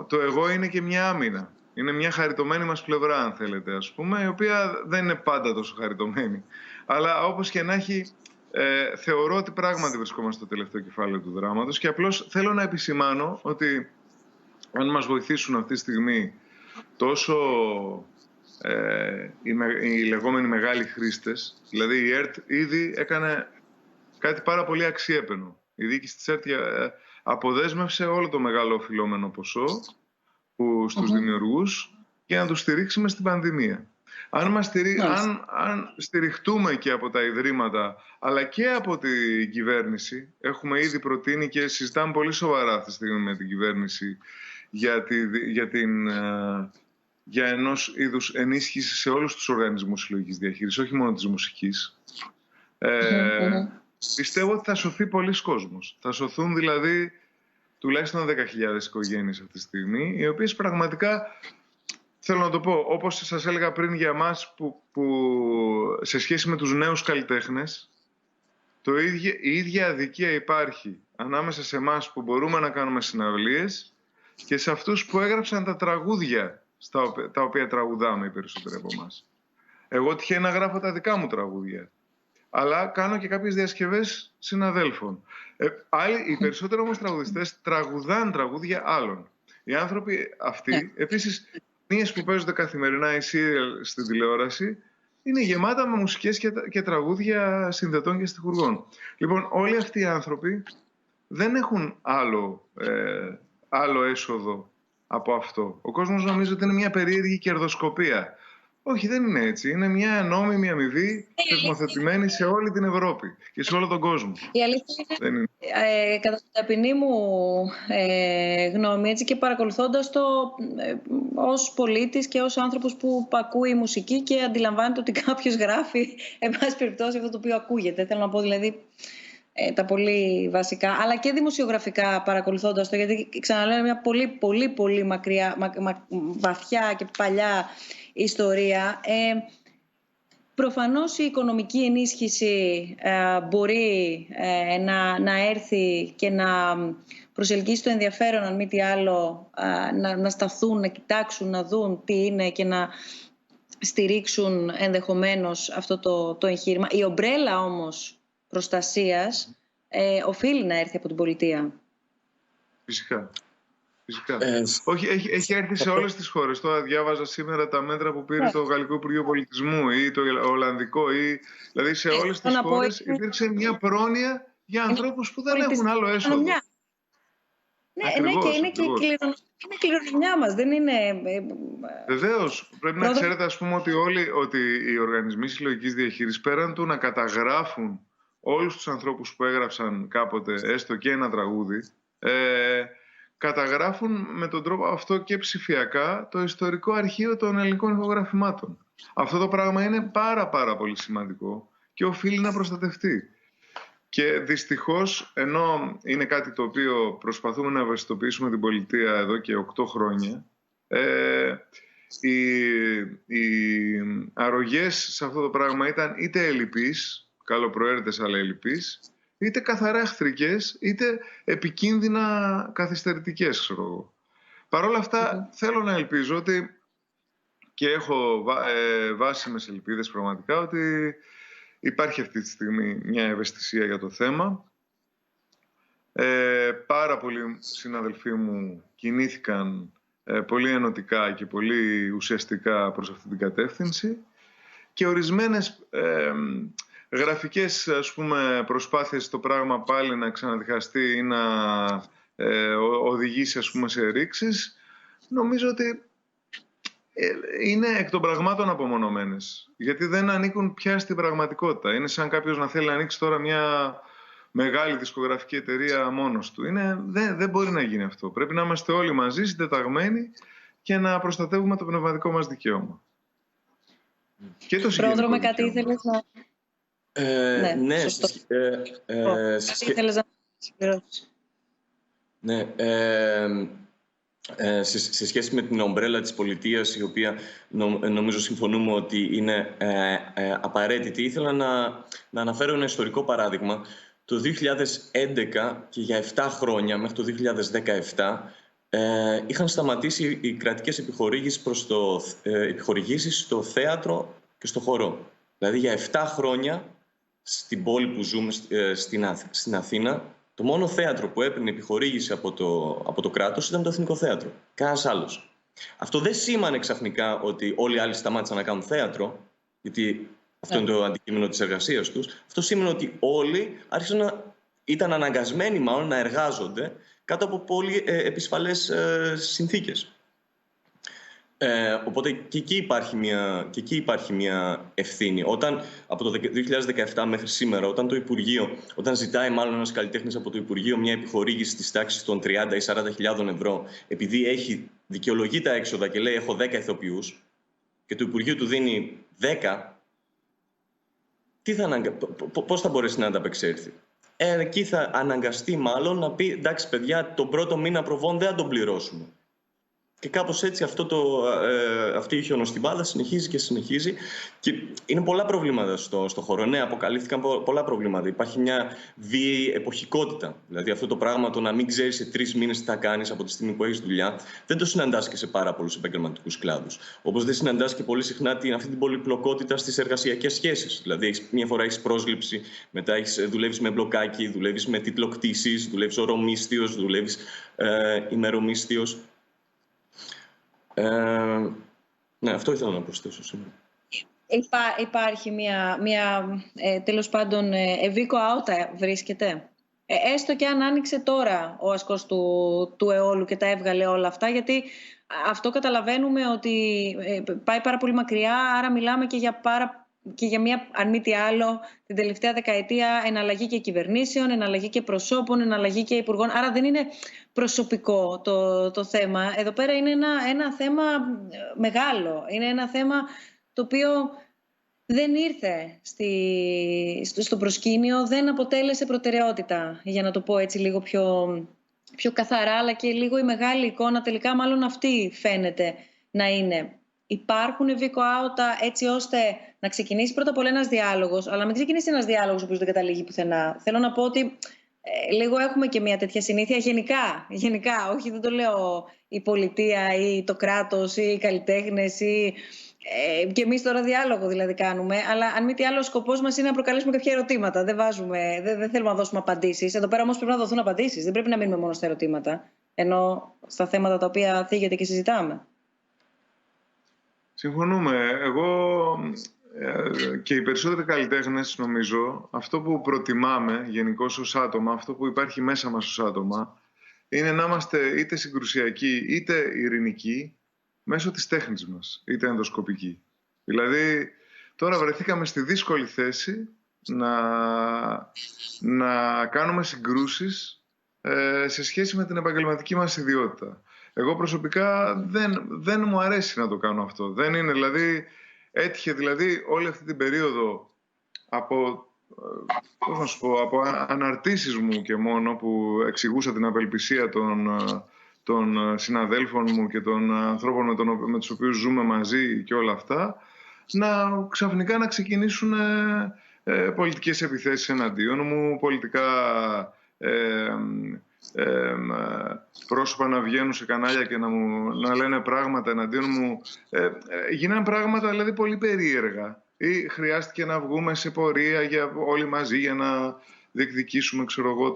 το εγώ είναι και μια άμυνα. Είναι μια χαριτωμένη μας πλευρά, αν θέλετε, ας πούμε, η οποία δεν είναι πάντα τόσο χαριτωμένη. Αλλά όπως και να έχει, θεωρώ ότι πράγματι βρισκόμαστε στο τελευταίο κεφάλαιο του δράματος, και απλώς θέλω να επισημάνω ότι αν μας βοηθήσουν αυτή τη στιγμή τόσο οι λεγόμενοι μεγάλοι χρήστες, δηλαδή η ΕΡΤ ήδη έκανε κάτι πάρα πολύ αξιέπαινο. Η διοίκηση της ΕΡΤ αποδέσμευσε όλο το μεγάλο οφειλόμενο ποσό στους δημιουργούς για να τους στηρίξουμε στην πανδημία. Αν στηριχτούμε και από τα ιδρύματα, αλλά και από την κυβέρνηση, έχουμε ήδη προτείνει και συζητάμε πολύ σοβαρά αυτή τη στιγμή με την κυβέρνηση για ενός είδους ενίσχυση σε όλους τους οργανισμούς συλλογικής διαχείρισης, όχι μόνο της μουσικής. Πιστεύω ότι θα σωθεί πολλοί κόσμος. Θα σωθούν δηλαδή τουλάχιστον 10.000 οικογένειες αυτή τη στιγμή, οι οποίες πραγματικά, θέλω να το πω, όπως σας έλεγα πριν για εμάς, που σε σχέση με τους νέους καλλιτέχνες, η ίδια αδικία υπάρχει ανάμεσα σε εμάς που μπορούμε να κάνουμε συναυλίες και σε αυτούς που έγραψαν τα τραγούδια τα οποία τραγουδάμε οι περισσότεροι από εμάς. Εγώ τυχαίνει να γράφω τα δικά μου τραγούδια, αλλά κάνω και κάποιες διασκευές συναδέλφων. Οι περισσότεροι όμως τραγουδιστές τραγουδάνε τραγούδια άλλων. Οι άνθρωποι αυτοί, επίσης, ταινίες που παίζονται καθημερινά, οι serial στην τηλεόραση, είναι γεμάτα με μουσικές και τραγούδια συνδετών και στιχουργών. Λοιπόν, όλοι αυτοί οι άνθρωποι δεν έχουν άλλο έσοδο από αυτό. Ο κόσμος νομίζει ότι είναι μια περίεργη κερδοσκοπία. Όχι, δεν είναι έτσι. Είναι μια νόμιμη αμοιβή θεσμοθετημένη σε όλη την Ευρώπη και σε όλο τον κόσμο. Η αλήθεια είναι, κατά την ταπεινή μου γνώμη, έτσι, και παρακολουθώντας το ως πολίτης και ως άνθρωπος που ακούει μουσική και αντιλαμβάνεται ότι κάποιος γράφει, εν πάση περιπτώσει, αυτό το οποίο ακούγεται. Θέλω να πω δηλαδή τα πολύ βασικά, αλλά και δημοσιογραφικά παρακολουθώντας το, γιατί ξαναλέω είναι μια πολύ μακριά, βαθιά και παλιά ιστορία. Προφανώς η οικονομική ενίσχυση μπορεί να έρθει και να προσελκύσει το ενδιαφέρον, αν μη τι άλλο, να σταθούν, να κοιτάξουν, να δουν τι είναι και να στηρίξουν ενδεχομένως αυτό το εγχείρημα. Η ομπρέλα όμως προστασίας οφείλει να έρθει από την πολιτεία. Φυσικά. Όχι, έχει έρθει σε όλες τις χώρες. Τώρα διάβαζα σήμερα τα μέτρα που πήρε το Γαλλικό Υπουργείο Πολιτισμού ή το Ολλανδικό. Δηλαδή σε όλες τις χώρες υπήρξε μια πρόνοια για ανθρώπους που δεν έχουν άλλο έσοδο. Ναι, και είναι και η κληρονομιά μας. Δεν είναι... Βεβαίως. Πρέπει να ξέρετε, ας πούμε, ότι οι οργανισμοί συλλογικής διαχείρισης, πέραν του να καταγράφουν όλους τους ανθρώπους που έγραψαν κάποτε έστω και ένα τραγούδι, καταγράφουν με τον τρόπο αυτό και ψηφιακά το ιστορικό αρχείο των ελληνικών ηχογραφημάτων. Αυτό το πράγμα είναι πάρα πολύ σημαντικό και οφείλει να προστατευτεί. Και δυστυχώς, ενώ είναι κάτι το οποίο προσπαθούμε να ευαισθητοποιήσουμε την πολιτεία εδώ και 8 χρόνια, οι αρρωγές σε αυτό το πράγμα ήταν είτε ελλειπείς, καλοπροαίρετες αλλά ελλειπείς, είτε καθαρά εχθρικές, είτε επικίνδυνα καθυστερητικές, ξέρω εγώ. Παρ' όλα αυτά, θέλω να ελπίζω ότι, και έχω βάσιμες ελπίδες πραγματικά, ότι υπάρχει αυτή τη στιγμή μια ευαισθησία για το θέμα. Πάρα πολλοί συναδελφοί μου κινήθηκαν πολύ ενωτικά και πολύ ουσιαστικά προς αυτή την κατεύθυνση και ορισμένες γραφικές, ας πούμε, προσπάθειες το πράγμα πάλι να ξαναδιχαστεί ή να οδηγήσει, ας πούμε, σε ρήξεις, νομίζω ότι είναι εκ των πραγμάτων απομονωμένες. Γιατί δεν ανήκουν πια στην πραγματικότητα. Είναι σαν κάποιος να θέλει να ανοίξει τώρα μια μεγάλη δισκογραφική εταιρεία μόνος του. Δεν μπορεί να γίνει αυτό. Πρέπει να είμαστε όλοι μαζί, συντεταγμένοι και να προστατεύουμε το πνευματικό μας δικαίωμα. Και το Πρόδρομε, κάτι ήθελες να... Ναι, ήθελες να συμπληρώσεις. Ναι, σε σχέση με την ομπρέλα της πολιτείας, η οποία νομίζω συμφωνούμε ότι είναι απαραίτητη, ήθελα να αναφέρω ένα ιστορικό παράδειγμα. Το 2011 και για 7 χρόνια, μέχρι το 2017, είχαν σταματήσει οι κρατικές επιχορηγήσεις στο θέατρο και στο χορό. Δηλαδή για 7 χρόνια στην πόλη που ζούμε, στην Αθήνα, το μόνο θέατρο που έπαιρνε επιχορήγηση από το κράτος ήταν το Εθνικό Θέατρο. Κανένας άλλος. Αυτό δεν σήμανε ξαφνικά ότι όλοι οι άλλοι σταμάτησαν να κάνουν θέατρο, γιατί αυτό είναι το αντικείμενο της εργασίας τους. Αυτό σήμαινε ότι όλοι ήταν αναγκασμένοι μάλλον να εργάζονται κάτω από πολύ επισφαλές συνθήκες. Οπότε και εκεί υπάρχει μια ευθύνη. Όταν από το 2017 μέχρι σήμερα, όταν ζητάει μάλλον ένας καλλιτέχνης από το Υπουργείο μια επιχορήγηση της τάξης των 30 ή 40.000 ευρώ, επειδή έχει δικαιολογεί τα έξοδα και λέει έχω 10 ηθοποιούς και το Υπουργείο του δίνει 10, πώς θα μπορέσει να ανταπεξέλθει? Εκεί θα αναγκαστεί μάλλον να πει εντάξει παιδιά, τον πρώτο μήνα προβών δεν θα τον πληρώσουμε. Και κάπως έτσι αυτή η χιονοστιβάδα συνεχίζει και συνεχίζει. Και είναι πολλά προβλήματα στο χώρο. Ναι, αποκαλύφθηκαν πολλά προβλήματα. Υπάρχει μια βίαιη εποχικότητα. Δηλαδή αυτό το πράγμα, το να μην ξέρεις σε 3 μήνες τι θα κάνεις από τη στιγμή που έχεις δουλειά, δεν το συναντάς και σε πάρα πολλούς επαγγελματικούς κλάδους. Όπως δεν συναντάς και πολύ συχνά αυτή την πολυπλοκότητα στις εργασιακές σχέσεις. Δηλαδή μια φορά έχεις πρόσληψη, μετά δουλεύεις με μπλοκάκι, δουλεύεις με τίτλο κτήσης, δουλεύεις ωρομίσθιος, δουλεύεις ημερομίσθιος. Ναι, αυτό ήθελα να προσθέσω σήμερα. Υπάρχει μια τέλος πάντων ευήκο άουτα βρίσκεται. Έστω και αν άνοιξε τώρα ο ασκός του αιώλου και τα έβγαλε όλα αυτά, γιατί αυτό καταλαβαίνουμε ότι πάει πάρα πολύ μακριά, άρα μιλάμε και για μια, αν μη τι άλλο, την τελευταία δεκαετία εναλλαγή και κυβερνήσεων, εναλλαγή και προσώπων, εναλλαγή και υπουργών. Άρα δεν είναι προσωπικό το θέμα. Εδώ πέρα είναι ένα θέμα μεγάλο. Είναι ένα θέμα το οποίο δεν ήρθε στο προσκήνιο, δεν αποτέλεσε προτεραιότητα, για να το πω έτσι λίγο πιο καθαρά, αλλά και λίγο η μεγάλη εικόνα τελικά μάλλον αυτή φαίνεται να είναι υπάρχουν βίκοάουτα έτσι ώστε να ξεκινήσει πρώτα απ' όλα ένας διάλογος, αλλά μην ξεκινήσει ένας διάλογος ο οποίος δεν καταλήγει πουθενά. Θέλω να πω ότι λίγο έχουμε και μια τέτοια συνήθεια γενικά, όχι, δεν το λέω η πολιτεία ή το κράτος ή οι καλλιτέχνες ή και εμείς τώρα διάλογο δηλαδή κάνουμε, αλλά αν μη τι άλλο ο σκοπός μας είναι να προκαλέσουμε κάποια ερωτήματα. Δεν θέλουμε να δώσουμε απαντήσεις. Εδώ πέρα όμως πρέπει να δοθούν απαντήσεις. Δεν πρέπει να μείνουμε μόνο στα ερωτήματα, ενώ στα θέματα τα οποία θίγεται και συζητάμε. Συμφωνούμε. Εγώ και οι περισσότεροι καλλιτέχνες, νομίζω, αυτό που προτιμάμε γενικώς ως άτομα, αυτό που υπάρχει μέσα μας ως άτομα, είναι να είμαστε είτε συγκρουσιακοί είτε ειρηνικοί μέσω της τέχνης μας, είτε ενδοσκοπικοί. Δηλαδή, τώρα βρεθήκαμε στη δύσκολη θέση να κάνουμε συγκρούσεις σε σχέση με την επαγγελματική μας ιδιότητα. Εγώ προσωπικά δεν μου αρέσει να το κάνω αυτό. Δεν είναι, δηλαδή, έτυχε δηλαδή όλη αυτή την περίοδο από αναρτήσεις μου και μόνο που εξηγούσα την απελπισία των συναδέλφων μου και των ανθρώπων με τους οποίους ζούμε μαζί και όλα αυτά, ξαφνικά να ξεκινήσουν πολιτικές επιθέσεις εναντίον μου, πολιτικά πρόσωπα να βγαίνουν σε κανάλια και να λένε πράγματα εναντίον μου. Γίνανε πράγματα δηλαδή πολύ περίεργα. Ή χρειάστηκε να βγούμε σε πορεία όλοι μαζί για να διεκδικήσουμε, ξέρω εγώ,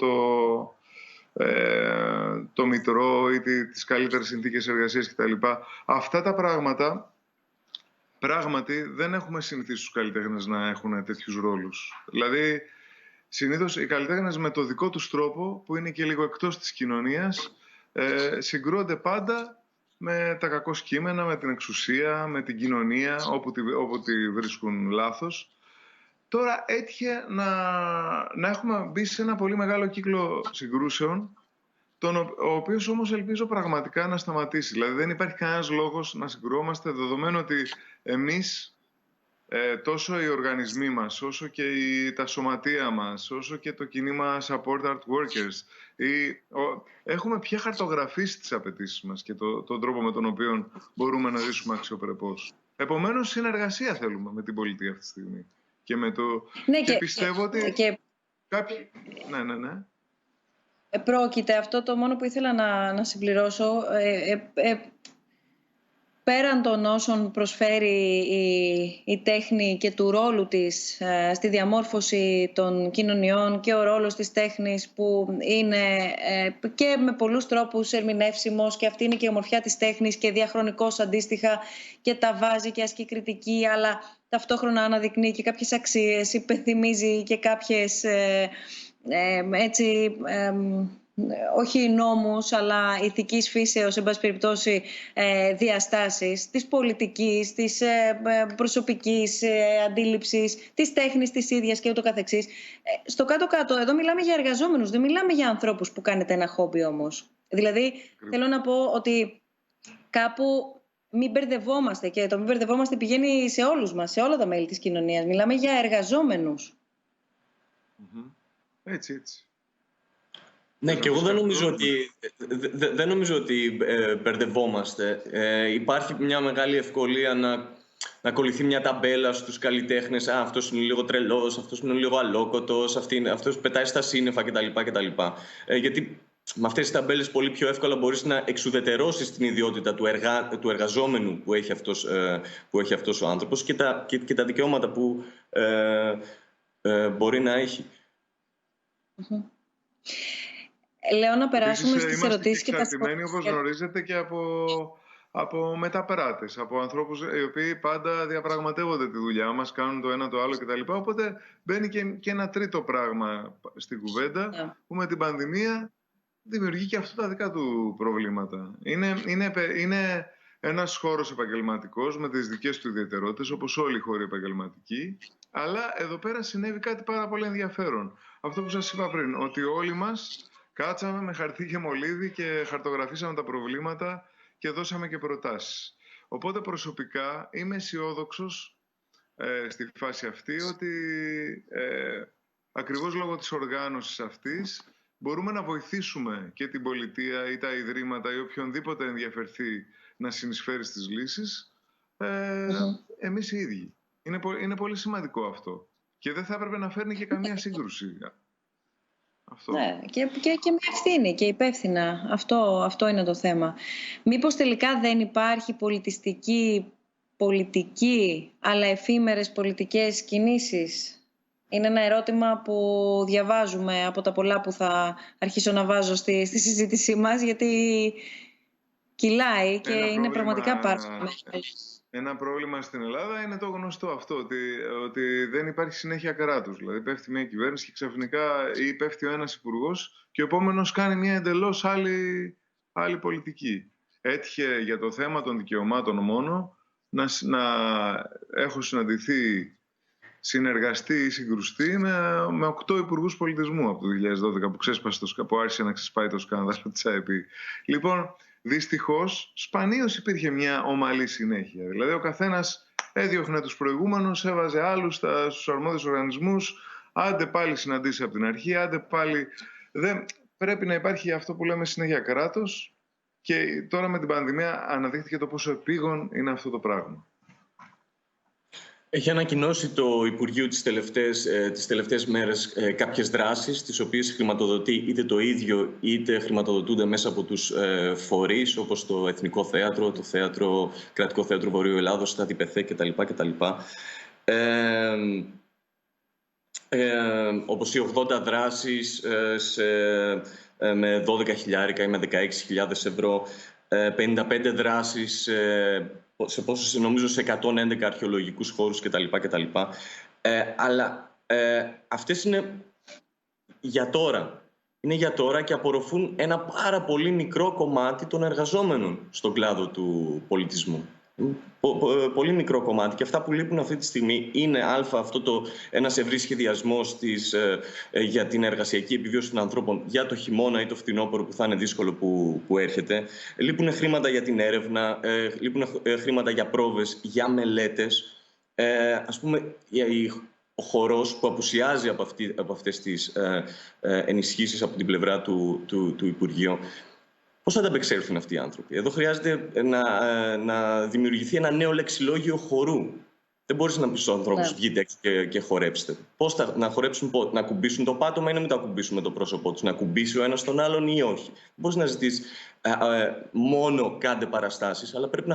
το μητρό ή τις καλύτερες συνθήκες εργασίας κτλ. Αυτά τα πράγματα πράγματι δεν έχουμε συνηθίσει τους καλλιτέχνες να έχουν τέτοιους ρόλους. Δηλαδή, συνήθως οι καλλιτέχνες με το δικό τους τρόπο, που είναι και λίγο εκτός της κοινωνίας, συγκρούονται πάντα με τα κακό κείμενα, με την εξουσία, με την κοινωνία, όπου τη βρίσκουν λάθος. Τώρα έτυχε να έχουμε μπει σε ένα πολύ μεγάλο κύκλο συγκρούσεων, ο οποίος όμως ελπίζω πραγματικά να σταματήσει. Δηλαδή δεν υπάρχει κανένας λόγος να συγκρουόμαστε, δεδομένου ότι εμείς, τόσο οι οργανισμοί μας, όσο και τα σωματεία μας, όσο και το κίνημα Support Art Workers, έχουμε πια χαρτογραφήσει τις απαιτήσεις μας και τον τρόπο με τον οποίο μπορούμε να ζήσουμε αξιοπρεπώς. Επομένως, συνεργασία θέλουμε με την πολιτεία αυτή τη στιγμή. Και πιστεύω ότι κάποιοι... Ναι. Πρόκειται, αυτό το μόνο που ήθελα να συμπληρώσω, πέραν των όσων προσφέρει η τέχνη και του ρόλου της στη διαμόρφωση των κοινωνιών και ο ρόλος της τέχνης που είναι και με πολλούς τρόπους ερμηνεύσιμος, και αυτή είναι και η ομορφιά της τέχνης και διαχρονικώς αντίστοιχα και τα βάζει και ασκεί κριτική, αλλά ταυτόχρονα αναδεικνύει και κάποιες αξίες, υπενθυμίζει και κάποιες όχι νόμους, αλλά ηθικής φύσεως, εν πάση περιπτώσει, διαστάσεις της πολιτικής, της προσωπικής αντίληψης, της τέχνης της ίδιας και ούτω καθεξής. Στο κάτω-κάτω, εδώ μιλάμε για εργαζόμενους, δεν μιλάμε για ανθρώπους που κάνετε ένα χόμπι όμως. Δηλαδή, θέλω να πω ότι κάπου μην μπερδευόμαστε, και το μην μπερδευόμαστε πηγαίνει σε όλους μας, σε όλα τα μέλη της κοινωνίας. Μιλάμε για εργαζόμενους. Έτσι. Ναι, και εγώ δεν νομίζω ότι μπερδευόμαστε. Υπάρχει μια μεγάλη ευκολία να ακολουθεί μια ταμπέλα στους καλλιτέχνες. Αυτός είναι λίγο τρελός, αυτός είναι λίγο αλόκοτος, αυτός πετάει στα σύννεφα κτλ. Γιατί με αυτές τις ταμπέλες πολύ πιο εύκολα μπορείς να εξουδετερώσεις την ιδιότητα του εργαζόμενου που έχει αυτός ο άνθρωπος και τα δικαιώματα που μπορεί να έχει. Λέω να περάσουμε στις ερωτήσεις και τα σχόλια. Είμαστε όπως γνωρίζετε, και από μεταπεράτες, από ανθρώπους οι οποίοι πάντα διαπραγματεύονται τη δουλειά μας, κάνουν το ένα το άλλο κτλ. Οπότε μπαίνει και ένα τρίτο πράγμα στην κουβέντα, που με την πανδημία δημιουργεί και αυτό τα δικά του προβλήματα. Είναι ένας χώρος επαγγελματικός με τις δικές του ιδιαιτερότητες, όπως όλοι οι χώροι επαγγελματικοί. Αλλά εδώ πέρα συνέβη κάτι πάρα πολύ ενδιαφέρον. Αυτό που σας είπα πριν, ότι όλοι μας κάτσαμε με χαρτί και μολύβι και χαρτογραφήσαμε τα προβλήματα και δώσαμε και προτάσεις. Οπότε προσωπικά είμαι αισιόδοξος στη φάση αυτή ότι ακριβώς λόγω της οργάνωσης αυτής μπορούμε να βοηθήσουμε και την πολιτεία ή τα ιδρύματα ή οποιονδήποτε ενδιαφερθεί να συνεισφέρει στις λύσεις, εμείς οι ίδιοι. Είναι πολύ σημαντικό αυτό. Και δεν θα έπρεπε να φέρνει και καμία σύγκρουση. Αυτό. Ναι, και με ευθύνη και υπεύθυνα. Αυτό είναι το θέμα. Μήπως τελικά δεν υπάρχει πολιτική, αλλά εφήμερες πολιτικές κινήσεις? Είναι ένα ερώτημα που διαβάζουμε από τα πολλά που θα αρχίσω να βάζω στη συζήτησή μας, γιατί κυλάει και είναι πραγματικά πάρα πολύ. Ένα πρόβλημα στην Ελλάδα είναι το γνωστό αυτό, ότι δεν υπάρχει συνέχεια κράτους. Δηλαδή πέφτει μια κυβέρνηση και ξαφνικά ή πέφτει ο ένας υπουργός και ο επόμενος κάνει μια εντελώς άλλη πολιτική. Έτυχε για το θέμα των δικαιωμάτων μόνο να έχω συνεργαστεί ή συγκρουστεί με 8 υπουργούς πολιτισμού από το 2012 που άρχισε να ξεσπάει το σκάνδαλο της ΑΕΠ. Λοιπόν, δυστυχώς, σπανίως υπήρχε μια ομαλή συνέχεια. Δηλαδή, ο καθένας έδιωχνε τους προηγούμενους, έβαζε άλλους στους αρμόδιους οργανισμούς, άντε πάλι συναντήσει από την αρχή, άντε πάλι... Δεν πρέπει να υπάρχει αυτό που λέμε συνέχεια κράτος, και τώρα με την πανδημία αναδείχθηκε το πόσο επίγον είναι αυτό το πράγμα. Έχει ανακοινώσει το Υπουργείο τις τελευταίες μέρες κάποιες δράσεις, τις οποίες χρηματοδοτεί είτε το ίδιο είτε χρηματοδοτούνται μέσα από τους φορείς, όπως το Εθνικό Θέατρο, το Κρατικό Θέατρο Βορείου Ελλάδος, τα ΤΠΘ κτλ. Όπως οι 80 δράσεις με 12.000 ή με 16.000 ευρώ, 55 δράσεις νομίζω σε 111 αρχαιολογικούς χώρους κτλ. Αλλά αυτές είναι για τώρα. Είναι για τώρα και απορροφούν ένα πάρα πολύ μικρό κομμάτι των εργαζόμενων στον κλάδο του πολιτισμού. Πολύ μικρό κομμάτι, και αυτά που λείπουν αυτή τη στιγμή είναι ένας ευρύς σχεδιασμός για την εργασιακή επιβίωση των ανθρώπων για το χειμώνα ή το φθινόπωρο που θα είναι δύσκολο που έρχεται. Λείπουν χρήματα για την έρευνα, λείπουν χρήματα για πρόβες, για μελέτες. Ας πούμε, ο χορός που απουσιάζει από αυτές τις ενισχύσεις από την πλευρά του Υπουργείου. Πώς θα ανταπεξέλθουν αυτοί οι άνθρωποι? Εδώ χρειάζεται να δημιουργηθεί ένα νέο λεξιλόγιο χορού. Δεν μπορείς να πεις στους ανθρώπους βγείτε έξω και χορέψτε. Πώς να χορέψουν, να κουμπίσουν το πάτωμα ή να μην το ακουμπήσουν με το πρόσωπό τους? Να κουμπίσει ο ένας τον άλλον ή όχι? Δεν μπορείς να ζητήσεις μόνο κάντε παραστάσεις, αλλά πρέπει να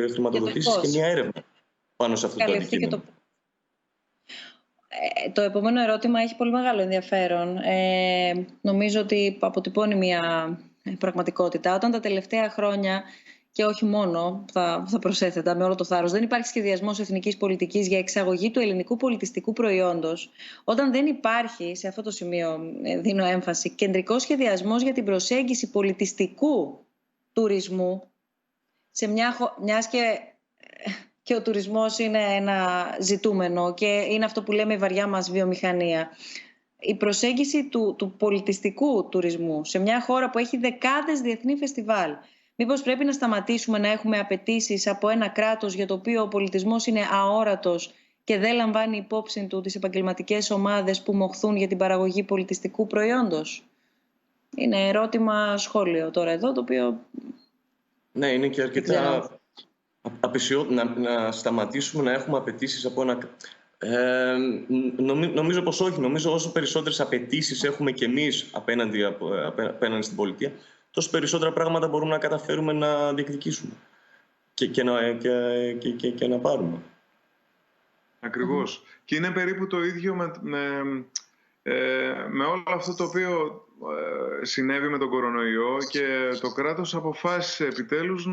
χρηματοδοτήσεις και μια έρευνα πάνω σε αυτό το αντικείμενο. Το επόμενο ερώτημα έχει πολύ μεγάλο ενδιαφέρον. Νομίζω ότι αποτυπώνει μια πραγματικότητα. Όταν τα τελευταία χρόνια, και όχι μόνο, θα προσέθετα με όλο το θάρρος, δεν υπάρχει σχεδιασμός εθνικής πολιτικής για εξαγωγή του ελληνικού πολιτιστικού προϊόντος, όταν δεν υπάρχει, σε αυτό το σημείο δίνω έμφαση, κεντρικός σχεδιασμός για την προσέγγιση πολιτιστικού τουρισμού, μιας και ο τουρισμός είναι ένα ζητούμενο και είναι αυτό που λέμε η βαριά μας βιομηχανία. Η προσέγγιση του πολιτιστικού τουρισμού σε μια χώρα που έχει δεκάδες διεθνή φεστιβάλ. Μήπως πρέπει να σταματήσουμε να έχουμε απαιτήσεις από ένα κράτος για το οποίο ο πολιτισμός είναι αόρατος και δεν λαμβάνει υπόψη του τις επαγγελματικές ομάδες που μοχθούν για την παραγωγή πολιτιστικού προϊόντος? Είναι ερώτημα σχόλιο τώρα εδώ, το οποίο... Ναι, είναι και αρκετά να σταματήσουμε να έχουμε απαιτήσεις από ένα... Νομίζω πως όχι. Νομίζω όσο περισσότερες απαιτήσεις έχουμε κι εμείς απέναντι στην πολιτεία, τόσο περισσότερα πράγματα μπορούμε να καταφέρουμε να διεκδικήσουμε και να πάρουμε. Ακριβώς. Και είναι περίπου το ίδιο με όλο αυτό το οποίο συνέβη με τον κορονοϊό, και το κράτος αποφάσισε επιτέλους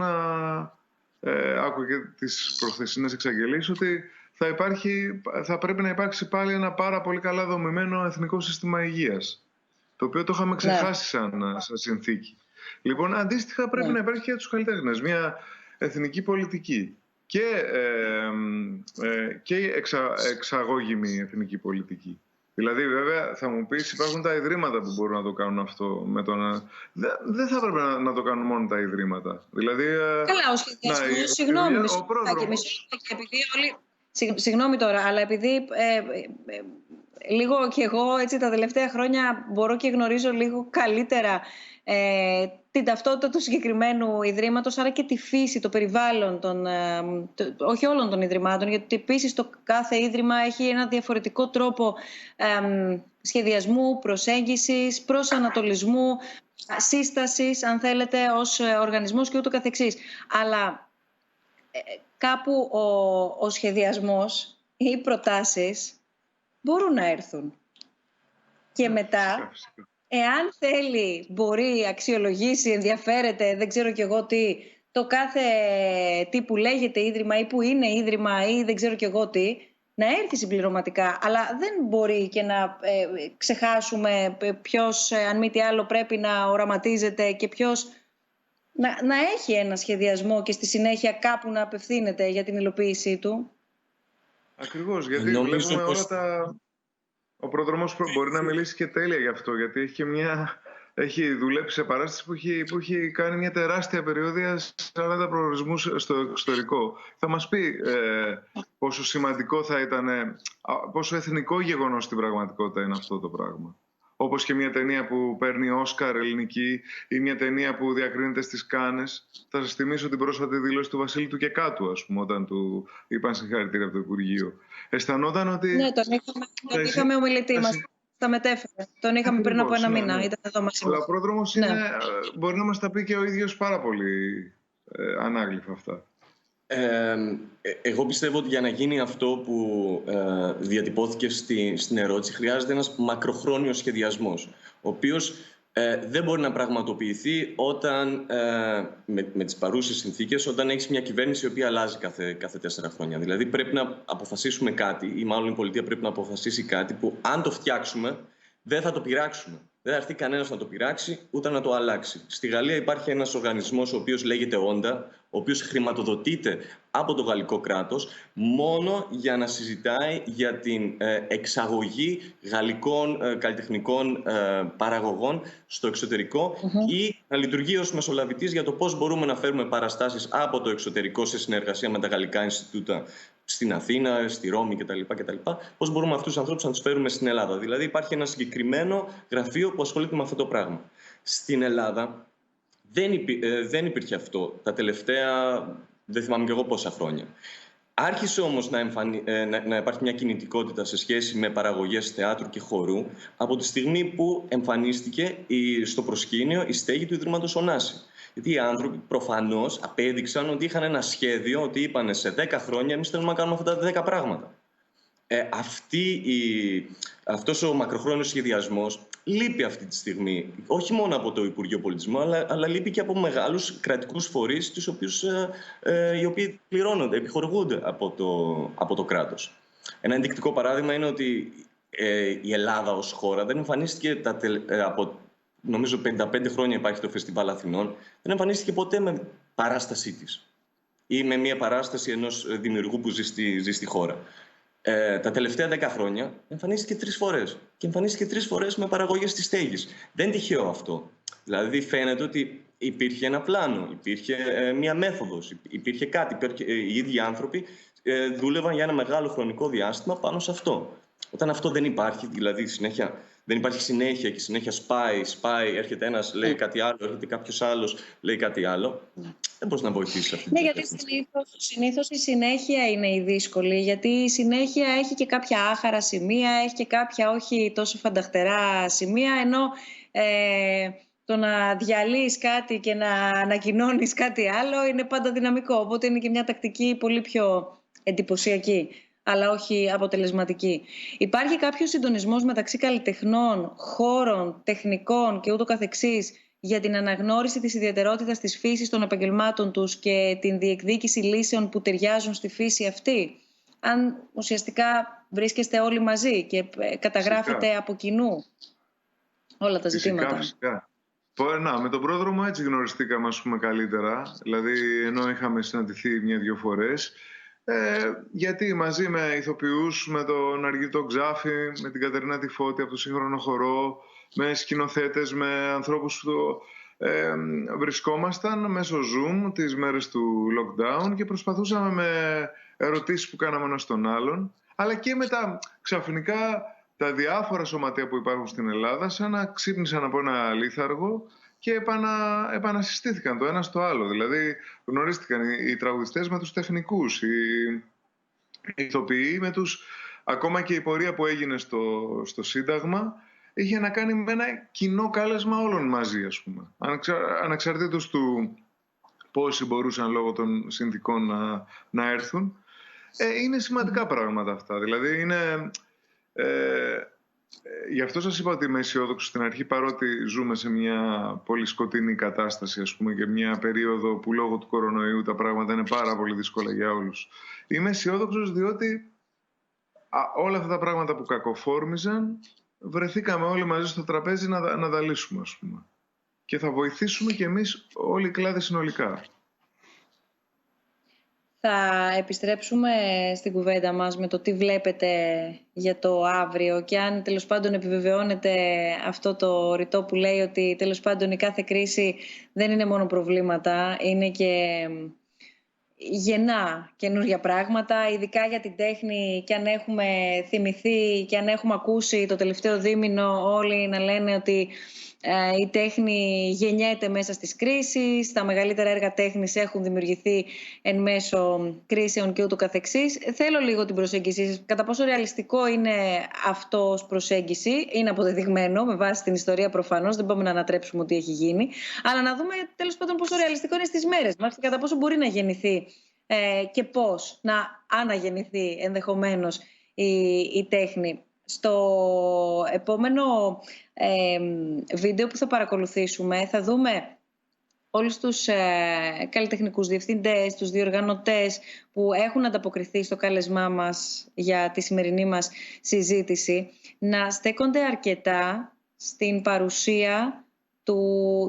άκουγε τις προχθεσινές εξαγγελίες ότι θα πρέπει να υπάρξει πάλι ένα πάρα πολύ καλά δομημένο εθνικό σύστημα υγείας, το οποίο το είχαμε ξεχάσει σαν συνθήκη. Λοιπόν, αντίστοιχα πρέπει να υπάρχει και για τους καλλιτέχνες μια εθνική πολιτική και εξαγώγημη εθνική πολιτική. Δηλαδή, βέβαια, θα μου πεις, υπάρχουν τα ιδρύματα που μπορούν να το κάνουν αυτό. Δεν θα έπρεπε να το κάνουν μόνο τα ιδρύματα. Δηλαδή, καλά, ο σχεδιασμός, συγγνώμη τώρα, αλλά επειδή λίγο κι εγώ έτσι τα τελευταία χρόνια μπορώ και γνωρίζω λίγο καλύτερα την ταυτότητα του συγκεκριμένου ιδρύματος, άρα και τη φύση, το περιβάλλον όχι όλων των ιδρυμάτων, γιατί επίσης το κάθε ίδρυμα έχει ένα διαφορετικό τρόπο σχεδιασμού, προσέγγισης, προσανατολισμού, σύστασης, αν θέλετε, ως οργανισμός και ούτω καθεξής. Αλλά κάπου ο σχεδιασμός ή οι προτάσεις μπορούν να έρθουν. Και μετά, εάν θέλει, μπορεί, αξιολογήσει, ενδιαφέρεται, δεν ξέρω κι εγώ τι, το κάθε τι που λέγεται ίδρυμα ή που είναι ίδρυμα ή δεν ξέρω κι εγώ τι, να έρθει συμπληρωματικά. Αλλά δεν μπορεί και να ξεχάσουμε ποιος, αν μη τι άλλο, πρέπει να οραματίζεται και ποιος να έχει ένα σχεδιασμό και στη συνέχεια κάπου να απευθύνεται για την υλοποίησή του. Ακριβώς, γιατί βλέπουμε όλα τα... Ο πρόδρομος μπορεί να μιλήσει και τέλεια γι' αυτό, γιατί έχει δουλέψει σε παράσταση που έχει κάνει μια τεράστια περιόδια 40 προορισμούς στο εξωτερικό. Θα μας πει πόσο σημαντικό θα ήταν, πόσο εθνικό γεγονός στην πραγματικότητα είναι αυτό το πράγμα. Όπως και μια ταινία που παίρνει Όσκαρ ελληνική ή μια ταινία που διακρίνεται στις Κάνες. Θα σας θυμίσω την πρόσφατη δήλωση του Βασίλη του Κεκάτου, ας πούμε, όταν του είπαν συγχαρητήρια από το Υπουργείο. Αισθανόταν ότι... Ναι, τον είχαμε ομιλητή μας. Τα μετέφερε. Τον είχαμε πριν από ένα μήνα. Ήταν εδώ μαζί μας. Αλλά ο πρόδρομος μπορεί να μας τα πει και ο ίδιος πάρα πολύ ανάγλυφα αυτά. Εγώ πιστεύω ότι για να γίνει αυτό που διατυπώθηκε στην ερώτηση χρειάζεται ένας μακροχρόνιος σχεδιασμός, ο οποίος δεν μπορεί να πραγματοποιηθεί όταν, με τις παρούσες συνθήκες, όταν έχεις μια κυβέρνηση η οποία αλλάζει κάθε 4 χρόνια. Δηλαδή πρέπει να αποφασίσουμε κάτι, ή μάλλον η πολιτεία πρέπει να αποφασίσει κάτι που αν το φτιάξουμε δεν θα το πειράξουμε. Δεν θα έρθει κανένας να το πειράξει ούτε να το αλλάξει. Στη Γαλλία υπάρχει ένας οργανισμός ο οποίος λέγεται Όντα, ο οποίος χρηματοδοτείται από το γαλλικό κράτος μόνο για να συζητάει για την εξαγωγή γαλλικών καλλιτεχνικών παραγωγών στο εξωτερικό ή να λειτουργεί ως μεσολαβητής για το πώς μπορούμε να φέρουμε παραστάσεις από το εξωτερικό σε συνεργασία με τα γαλλικά Ινστιτούτα στην Αθήνα, στη Ρώμη κτλ. Πώς μπορούμε αυτούς τους ανθρώπους να τους φέρουμε στην Ελλάδα. Δηλαδή υπάρχει ένα συγκεκριμένο γραφείο που ασχολείται με αυτό το πράγμα. Στην Ελλάδα δεν υπήρχε αυτό τα τελευταία, δεν θυμάμαι και εγώ πόσα χρόνια. Άρχισε όμως να υπάρχει μια κινητικότητα σε σχέση με παραγωγές θεάτρου και χορού από τη στιγμή που εμφανίστηκε στο προσκήνιο η στέγη του Ιδρύματος Ωνάση. Γιατί οι άνθρωποι προφανώς απέδειξαν ότι είχαν ένα σχέδιο, ότι είπανε σε 10 χρόνια εμείς θέλουμε να κάνουμε αυτά τα 10 πράγματα. Αυτός ο μακροχρόνιος σχεδιασμός λείπει αυτή τη στιγμή, όχι μόνο από το Υπουργείο Πολιτισμού, αλλά λείπει και από μεγάλους κρατικούς φορείς, οι οποίοι πληρώνονται, επιχορηγούνται από το κράτος. Ένα ενδεικτικό παράδειγμα είναι ότι η Ελλάδα ως χώρα δεν εμφανίστηκε από, νομίζω, 55 χρόνια υπάρχει το Φεστιβάλ Αθηνών, δεν εμφανίστηκε ποτέ με παράστασή της ή με μια παράσταση ενός δημιουργού που ζει στη χώρα. Τα τελευταία 10 χρόνια εμφανίστηκε 3 φορές. Και εμφανίστηκε 3 φορές με παραγωγές της στέγης. Δεν είναι τυχαίο αυτό. Δηλαδή φαίνεται ότι υπήρχε ένα πλάνο, υπήρχε μια μέθοδος, υπήρχε κάτι. Οι ίδιοι άνθρωποι δούλευαν για ένα μεγάλο χρονικό διάστημα πάνω σε αυτό. Όταν αυτό δεν υπάρχει, δηλαδή δεν υπάρχει συνέχεια και συνέχεια σπάει, έρχεται ένας, λέει κάτι άλλο, έρχεται κάποιος άλλος, λέει κάτι άλλο, δεν μπορείς να βοηθήσεις αυτή την κατεύθυνση. Γιατί συνήθως η συνέχεια είναι η δύσκολη, γιατί η συνέχεια έχει και κάποια άχαρα σημεία, έχει και κάποια όχι τόσο φανταχτερά σημεία, ενώ το να διαλύεις κάτι και να ανακοινώνεις κάτι άλλο είναι πάντα δυναμικό, οπότε είναι και μια τακτική πολύ πιο εντυπωσιακή, αλλά όχι αποτελεσματική. Υπάρχει κάποιος συντονισμός μεταξύ καλλιτεχνών, χώρων, τεχνικών και ούτω καθεξής για την αναγνώριση της ιδιαιτερότητας της φύσης των επαγγελμάτων τους και την διεκδίκηση λύσεων που ταιριάζουν στη φύση αυτή? Αν ουσιαστικά βρίσκεστε όλοι μαζί και καταγράφετε από κοινού όλα τα ζητήματα. Φυσικά. Με τον πρόδρομο έτσι γνωριστήκαμε, ας πούμε, καλύτερα. Δηλαδή, ενώ είχαμε συναντηθεί 1-2 φορές. Γιατί μαζί με ηθοποιούς, με τον Αργυρτό Ξάφη, με την Κατερίνα Τυφώτη από το σύγχρονο χορό, με σκηνοθέτες, με ανθρώπους που βρισκόμασταν μέσω Zoom τις μέρες του lockdown και προσπαθούσαμε με ερωτήσεις που κάναμε ένας τον άλλον, αλλά και μετά ξαφνικά τα διάφορα σωματεία που υπάρχουν στην Ελλάδα σαν να ξύπνησαν από ένα λίθαργο και επανασυστήθηκαν το ένα στο άλλο. Δηλαδή γνωρίστηκαν οι τραγουδιστές με τους τεχνικούς, οι ηθοποιοί με τους... Ακόμα και η πορεία που έγινε στο Σύνταγμα είχε να κάνει με ένα κοινό κάλεσμα όλων μαζί, ας πούμε. Ανεξαρτήτως του πόσοι μπορούσαν λόγω των συνθηκών να έρθουν. Είναι σημαντικά πράγματα αυτά. Δηλαδή είναι... Γι' αυτό σας είπα ότι είμαι αισιόδοξος στην αρχή, παρότι ζούμε σε μια πολύ σκοτεινή κατάσταση, ας πούμε, και μια περίοδο που λόγω του κορονοϊού τα πράγματα είναι πάρα πολύ δύσκολα για όλους. Είμαι αισιόδοξος διότι όλα αυτά τα πράγματα που κακοφόρμιζαν βρεθήκαμε όλοι μαζί στο τραπέζι να τα λύσουμε, ας πούμε. Και θα βοηθήσουμε κι εμείς όλοι οι κλάδοι συνολικά. Θα επιστρέψουμε στην κουβέντα μας με το τι βλέπετε για το αύριο και αν τέλος πάντων επιβεβαιώνεται αυτό το ρητό που λέει ότι τέλος πάντων η κάθε κρίση δεν είναι μόνο προβλήματα, είναι και γεννά καινούργια πράγματα, ειδικά για την τέχνη, και αν έχουμε θυμηθεί και αν έχουμε ακούσει το τελευταίο δίμηνο όλοι να λένε ότι η τέχνη γεννιέται μέσα στις κρίσεις, τα μεγαλύτερα έργα τέχνης έχουν δημιουργηθεί εν μέσω κρίσεων και ούτω καθεξής. Θέλω λίγο την προσέγγιση σας. Κατά πόσο ρεαλιστικό είναι αυτό ως προσέγγιση, είναι αποδεδειγμένο με βάση την ιστορία προφανώς, δεν πάμε να ανατρέψουμε ότι έχει γίνει, αλλά να δούμε τέλος πάντων πόσο ρεαλιστικό είναι στις μέρες μας και κατά πόσο μπορεί να γεννηθεί και πώς να αναγεννηθεί ενδεχομένως η τέχνη. Στο επόμενο βίντεο που θα παρακολουθήσουμε θα δούμε όλους τους καλλιτεχνικούς διευθυντές, τους διοργανωτές που έχουν ανταποκριθεί στο κάλεσμά μας για τη σημερινή μας συζήτηση να στέκονται αρκετά στην παρουσία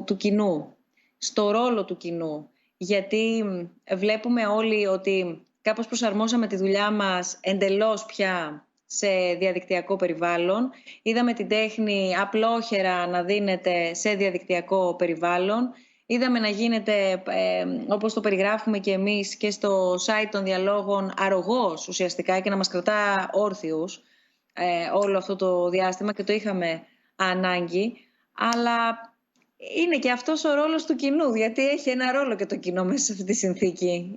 του κοινού, στο ρόλο του κοινού. Γιατί βλέπουμε όλοι ότι κάπως προσαρμόσαμε τη δουλειά μας εντελώς πια σε διαδικτυακό περιβάλλον. Είδαμε την τέχνη απλόχερα να δίνεται σε διαδικτυακό περιβάλλον. Είδαμε να γίνεται, όπως το περιγράφουμε και εμείς και στο site των διαλόγων, αρρωγός ουσιαστικά και να μας κρατά όρθιους όλο αυτό το διάστημα και το είχαμε ανάγκη. Αλλά είναι και αυτός ο ρόλος του κοινού, γιατί έχει ένα ρόλο και το κοινό μέσα σε αυτή τη συνθήκη.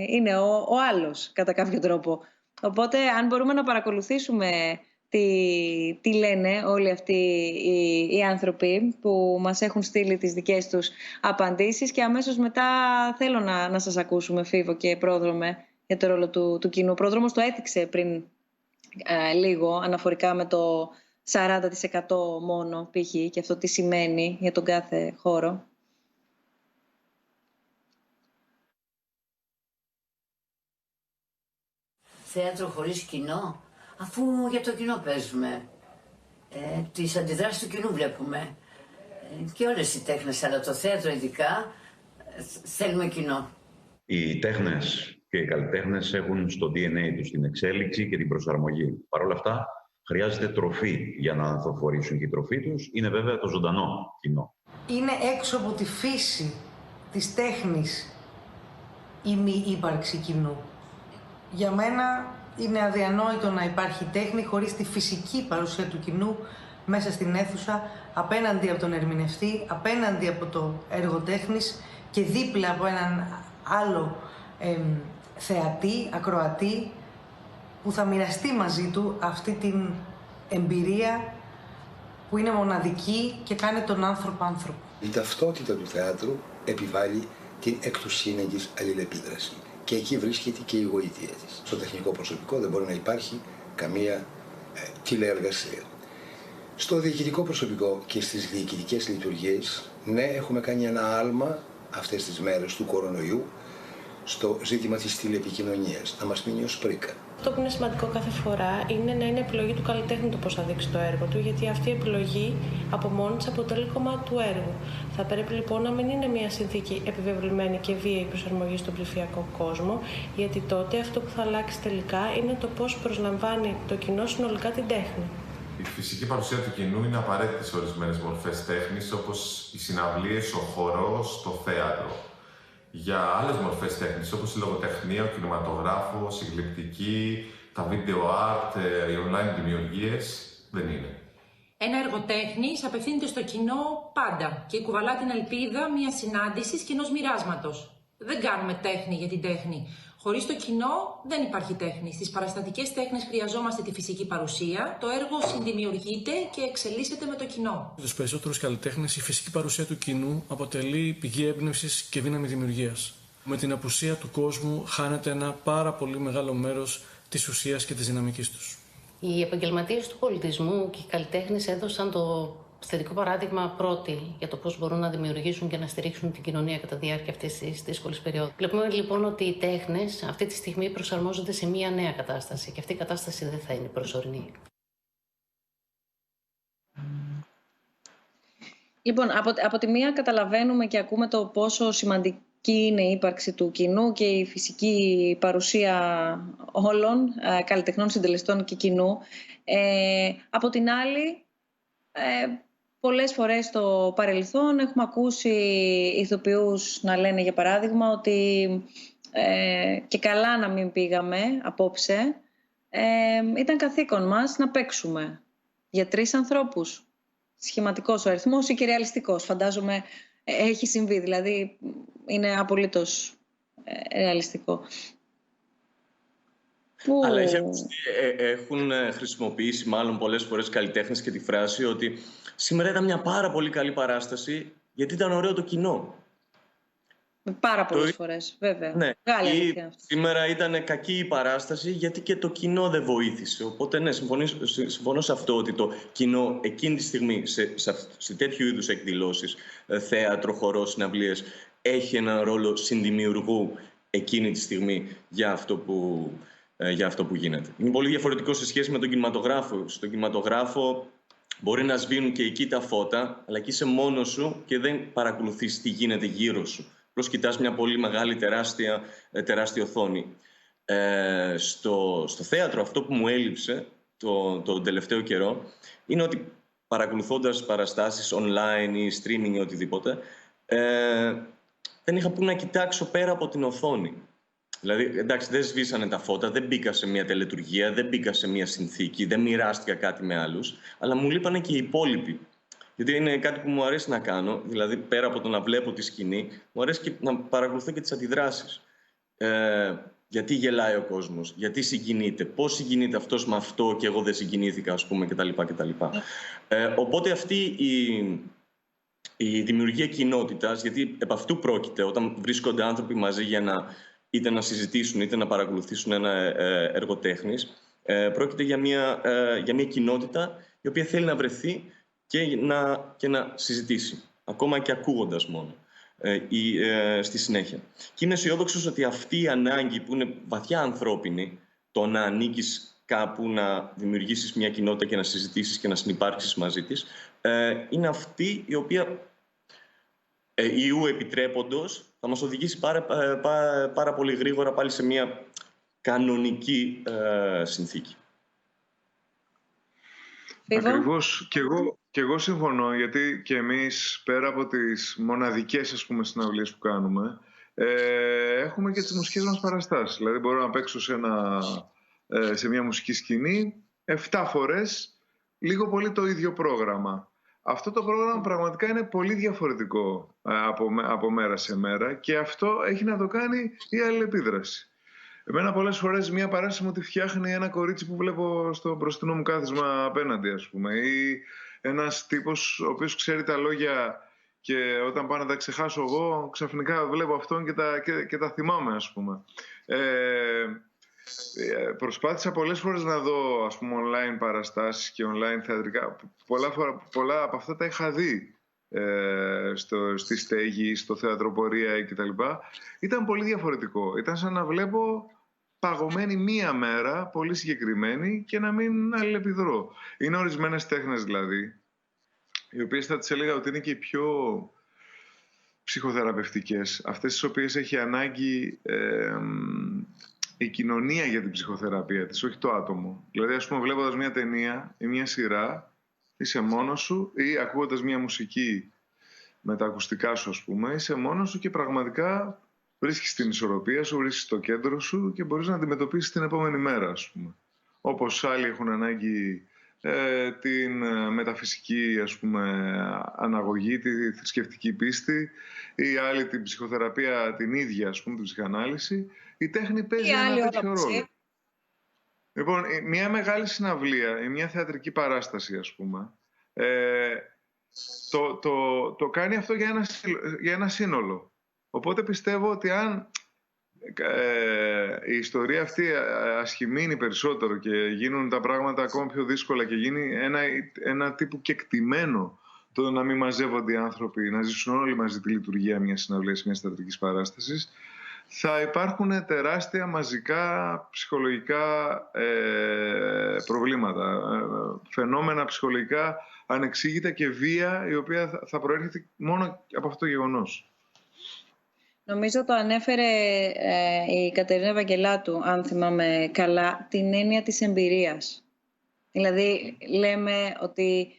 Είναι ο άλλος κατά κάποιο τρόπο. Οπότε αν μπορούμε να παρακολουθήσουμε τι λένε όλοι αυτοί οι άνθρωποι που μας έχουν στείλει τις δικές τους απαντήσεις, και αμέσως μετά θέλω να σας ακούσουμε, Φίβο και Πρόδρομε, για το ρόλο του κοινού. Ο Πρόδρομος το έθιξε πριν λίγο αναφορικά με το 40% μόνο π.χ. και αυτό τι σημαίνει για τον κάθε χώρο. Θέατρο χωρίς κοινό, αφού για το κοινό παίζουμε. Τις αντιδράσεις του κοινού βλέπουμε. Και όλες οι τέχνες, αλλά το θέατρο ειδικά, θέλουμε κοινό. Οι τέχνες και οι καλλιτέχνες έχουν στο DNA τους την εξέλιξη και την προσαρμογή. Παρ' όλα αυτά, χρειάζεται τροφή για να ανθοφορήσουν, και η τροφή τους είναι βέβαια το ζωντανό κοινό. Είναι έξω από τη φύση της τέχνης η μη ύπαρξη κοινού. Για μένα είναι αδιανόητο να υπάρχει τέχνη χωρίς τη φυσική παρουσία του κοινού μέσα στην αίθουσα, απέναντι από τον ερμηνευτή, απέναντι από το έργο τέχνης και δίπλα από έναν άλλο θεατή, ακροατή, που θα μοιραστεί μαζί του αυτή την εμπειρία που είναι μοναδική και κάνει τον άνθρωπο άνθρωπο. Η ταυτότητα του θεάτρου επιβάλλει την εκ του σύνεγγυς αλληλεπίδραση. Και εκεί βρίσκεται και η γοητεία της. Στο τεχνικό προσωπικό δεν μπορεί να υπάρχει καμία τηλεεργασία. Στο διοικητικό προσωπικό και στις διοικητικές λειτουργίες, ναι, έχουμε κάνει ένα άλμα αυτές τις μέρες του κορονοϊού στο ζήτημα της τηλεπικοινωνίας, να μας μείνει ως πρίκα. Αυτό που είναι σημαντικό κάθε φορά είναι να είναι επιλογή του καλλιτέχνη το πώς θα δείξει το έργο του, γιατί αυτή η επιλογή από μόνη της αποτελεί κομμάτι του έργου. Θα πρέπει λοιπόν να μην είναι μια συνθήκη επιβεβλημένη και βίαιη προσαρμογή στον ψηφιακό κόσμο, γιατί τότε αυτό που θα αλλάξει τελικά είναι το πώς προσλαμβάνει το κοινό συνολικά την τέχνη. Η φυσική παρουσία του κοινού είναι απαραίτητη σε ορισμένες μορφές τέχνης, όπως οι συναυλίες, ο χορός, το θέατρο. Για άλλες μορφές τέχνης, όπως η λογοτεχνία, ο κινηματογράφος, η γλυπτική, τα video art, οι online δημιουργίες δεν είναι. Ένα έργο τέχνης απευθύνεται στο κοινό πάντα και κουβαλά την ελπίδα μιας συνάντησης και ενός μοιράσματος. Δεν κάνουμε τέχνη για την τέχνη. Χωρίς το κοινό δεν υπάρχει τέχνη. Στις παραστατικές τέχνες χρειαζόμαστε τη φυσική παρουσία. Το έργο συνδημιουργείται και εξελίσσεται με το κοινό. Για τους περισσότερους καλλιτέχνες, η φυσική παρουσία του κοινού αποτελεί πηγή έμπνευσης και δύναμη δημιουργίας. Με την απουσία του κόσμου χάνεται ένα πάρα πολύ μεγάλο μέρος της ουσίας και της δυναμικής τους. Οι επαγγελματίες του πολιτισμού και οι καλλιτέχνες έδωσαν το θετικό παράδειγμα πρώτοι για το πώς μπορούν να δημιουργήσουν και να στηρίξουν την κοινωνία κατά τη διάρκεια αυτής της δύσκολης περίοδου. Βλέπουμε λοιπόν ότι οι τέχνες αυτή τη στιγμή προσαρμόζονται σε μια νέα κατάσταση και αυτή η κατάσταση δεν θα είναι προσωρινή. Λοιπόν, από τη μία καταλαβαίνουμε και ακούμε το πόσο σημαντική είναι η ύπαρξη του κοινού και η φυσική παρουσία όλων, καλλιτεχνών, συντελεστών και κοινού. Από την άλλη, πολλές φορές στο παρελθόν έχουμε ακούσει ηθοποιούς να λένε, για παράδειγμα, ότι και καλά να μην πήγαμε απόψε, ήταν καθήκον μας να παίξουμε για 3 ανθρώπους. Σχηματικός ο αριθμός ή και ρεαλιστικός. Φαντάζομαι έχει συμβεί, δηλαδή είναι απολύτως ρεαλιστικό. Αλλά έχουν χρησιμοποιήσει μάλλον πολλές φορές καλλιτέχνες και τη φράση ότι σήμερα ήταν μια πάρα πολύ καλή παράσταση γιατί ήταν ωραίο το κοινό. Πάρα πολλές φορές, βέβαια. Ναι. Ή σήμερα ήταν κακή η παράσταση γιατί και το κοινό δεν βοήθησε. Οπότε ναι, συμφωνώ σε αυτό ότι το κοινό εκείνη τη στιγμή σε τέτοιου είδους εκδηλώσεις, θέατρο, χορό, συναυλίες, έχει έναν ρόλο συνδημιουργού εκείνη τη στιγμή για αυτό που γίνεται. Είναι πολύ διαφορετικό σε σχέση με τον κινηματογράφο. Στον κινηματογράφο μπορεί να σβήνουν και εκεί τα φώτα, αλλά εκεί είσαι μόνος σου και δεν παρακολουθείς τι γίνεται γύρω σου. Απλώς κοιτάς μια πολύ μεγάλη, τεράστια οθόνη. Στο θέατρο αυτό που μου έλειψε τον τελευταίο καιρό είναι ότι παρακολουθώντας παραστάσεις online ή streaming ή οτιδήποτε, δεν είχα που να κοιτάξω πέρα από την οθόνη. Δηλαδή, εντάξει, δεν σβήσανε τα φώτα, δεν μπήκα σε μια τελετουργία, δεν μπήκα σε μια συνθήκη, δεν μοιράστηκα κάτι με άλλους, αλλά μου λείπανε και οι υπόλοιποι. Γιατί είναι κάτι που μου αρέσει να κάνω, δηλαδή πέρα από το να βλέπω τη σκηνή, μου αρέσει και να παρακολουθώ και τις αντιδράσεις. Γιατί γελάει ο κόσμος, γιατί συγκινείται, πώς συγκινείται αυτός με αυτό και εγώ δεν συγκινήθηκα, ας πούμε, κτλ. Οπότε αυτή η δημιουργία κοινότητας, γιατί επ' αυτού πρόκειται όταν βρίσκονται άνθρωποι μαζί για είτε να συζητήσουν είτε να παρακολουθήσουν ένα έργο τέχνης, πρόκειται για μια κοινότητα η οποία θέλει να βρεθεί και να συζητήσει, ακόμα και ακούγοντας μόνο στη συνέχεια. Και είμαι αισιόδοξος ότι αυτή η ανάγκη που είναι βαθιά ανθρώπινη, το να ανήκεις κάπου, να δημιουργήσεις μια κοινότητα και να συζητήσεις και να συνυπάρξεις μαζί της, είναι αυτή η οποία Ιού επιτρέποντος θα μας οδηγήσει πάρα πολύ γρήγορα πάλι σε μια κανονική συνθήκη. Ακριβώς. Και εγώ συμφωνώ, γιατί και εμείς πέρα από τις μοναδικές, ας πούμε, συναυλίες που κάνουμε, έχουμε και τις μουσικές μας παραστάσεις. Δηλαδή μπορώ να παίξω σε μια μουσική σκηνή 7 φορές λίγο πολύ το ίδιο πρόγραμμα. Αυτό το πρόγραμμα πραγματικά είναι πολύ διαφορετικό από μέρα σε μέρα και αυτό έχει να το κάνει η αλληλεπίδραση. Εμένα πολλές φορές μια παράσταση μου τη φτιάχνει ένα κορίτσι που βλέπω στο μπροστινό μου κάθισμα απέναντι, ας πούμε, ή ένας τύπος ο οποίος ξέρει τα λόγια και όταν πάω να τα ξεχάσω εγώ, ξαφνικά βλέπω αυτόν και τα θυμάμαι, ας πούμε. Προσπάθησα πολλές φορές να δω, ας πούμε, online παραστάσεις και online θεατρικά. Πολλά από αυτά τα είχα δει στη στέγη, στο θεατροπορία κτλ. Ήταν πολύ διαφορετικό. Ήταν σαν να βλέπω παγωμένη μία μέρα, πολύ συγκεκριμένη, και να μην αλληλεπιδρώ. Είναι ορισμένες τέχνες δηλαδή, οι οποίες θα τις έλεγα ότι είναι και οι πιο ψυχοθεραπευτικές. Αυτές τις οποίες έχει ανάγκη η κοινωνία για την ψυχοθεραπεία της, όχι το άτομο. Δηλαδή, ας πούμε, βλέποντας μια ταινία ή μια σειρά, είσαι μόνος σου, ή ακούγοντας μια μουσική με τα ακουστικά σου, ας πούμε, είσαι μόνος σου και πραγματικά βρίσκεις την ισορροπία σου, βρίσκεις το κέντρο σου και μπορείς να αντιμετωπίσεις την επόμενη μέρα, ας πούμε. όπως άλλοι έχουν ανάγκη την μεταφυσική, ας πούμε, αναγωγή, τη θρησκευτική πίστη, ή άλλοι την ψυχοθεραπεία την ίδια, ας πούμε, την ψυχανάλυση. Η τέχνη παίζει ένα τέτοιο ρόλο. Λοιπόν, μια μεγάλη συναυλία ή μια θεατρική παράσταση, ας πούμε, το κάνει αυτό για ένα σύνολο. Οπότε πιστεύω ότι αν η ιστορία αυτή ασχημείνει περισσότερο και γίνουν τα πράγματα ακόμα πιο δύσκολα και γίνει ένα τύπου κεκτημένο το να μην μαζεύονται οι άνθρωποι, να ζήσουν όλοι μαζί τη λειτουργία μιας συναυλίας, μιας θεατρικής παράστασης, θα υπάρχουν τεράστια μαζικά ψυχολογικά προβλήματα, φαινόμενα ψυχολογικά ανεξήγητα και βία, η οποία θα προέρχεται μόνο από αυτό το γεγονός. Νομίζω το ανέφερε η Κατερίνα Ευαγγελάτου, αν θυμάμαι καλά, την έννοια της εμπειρίας. Δηλαδή, λέμε ότι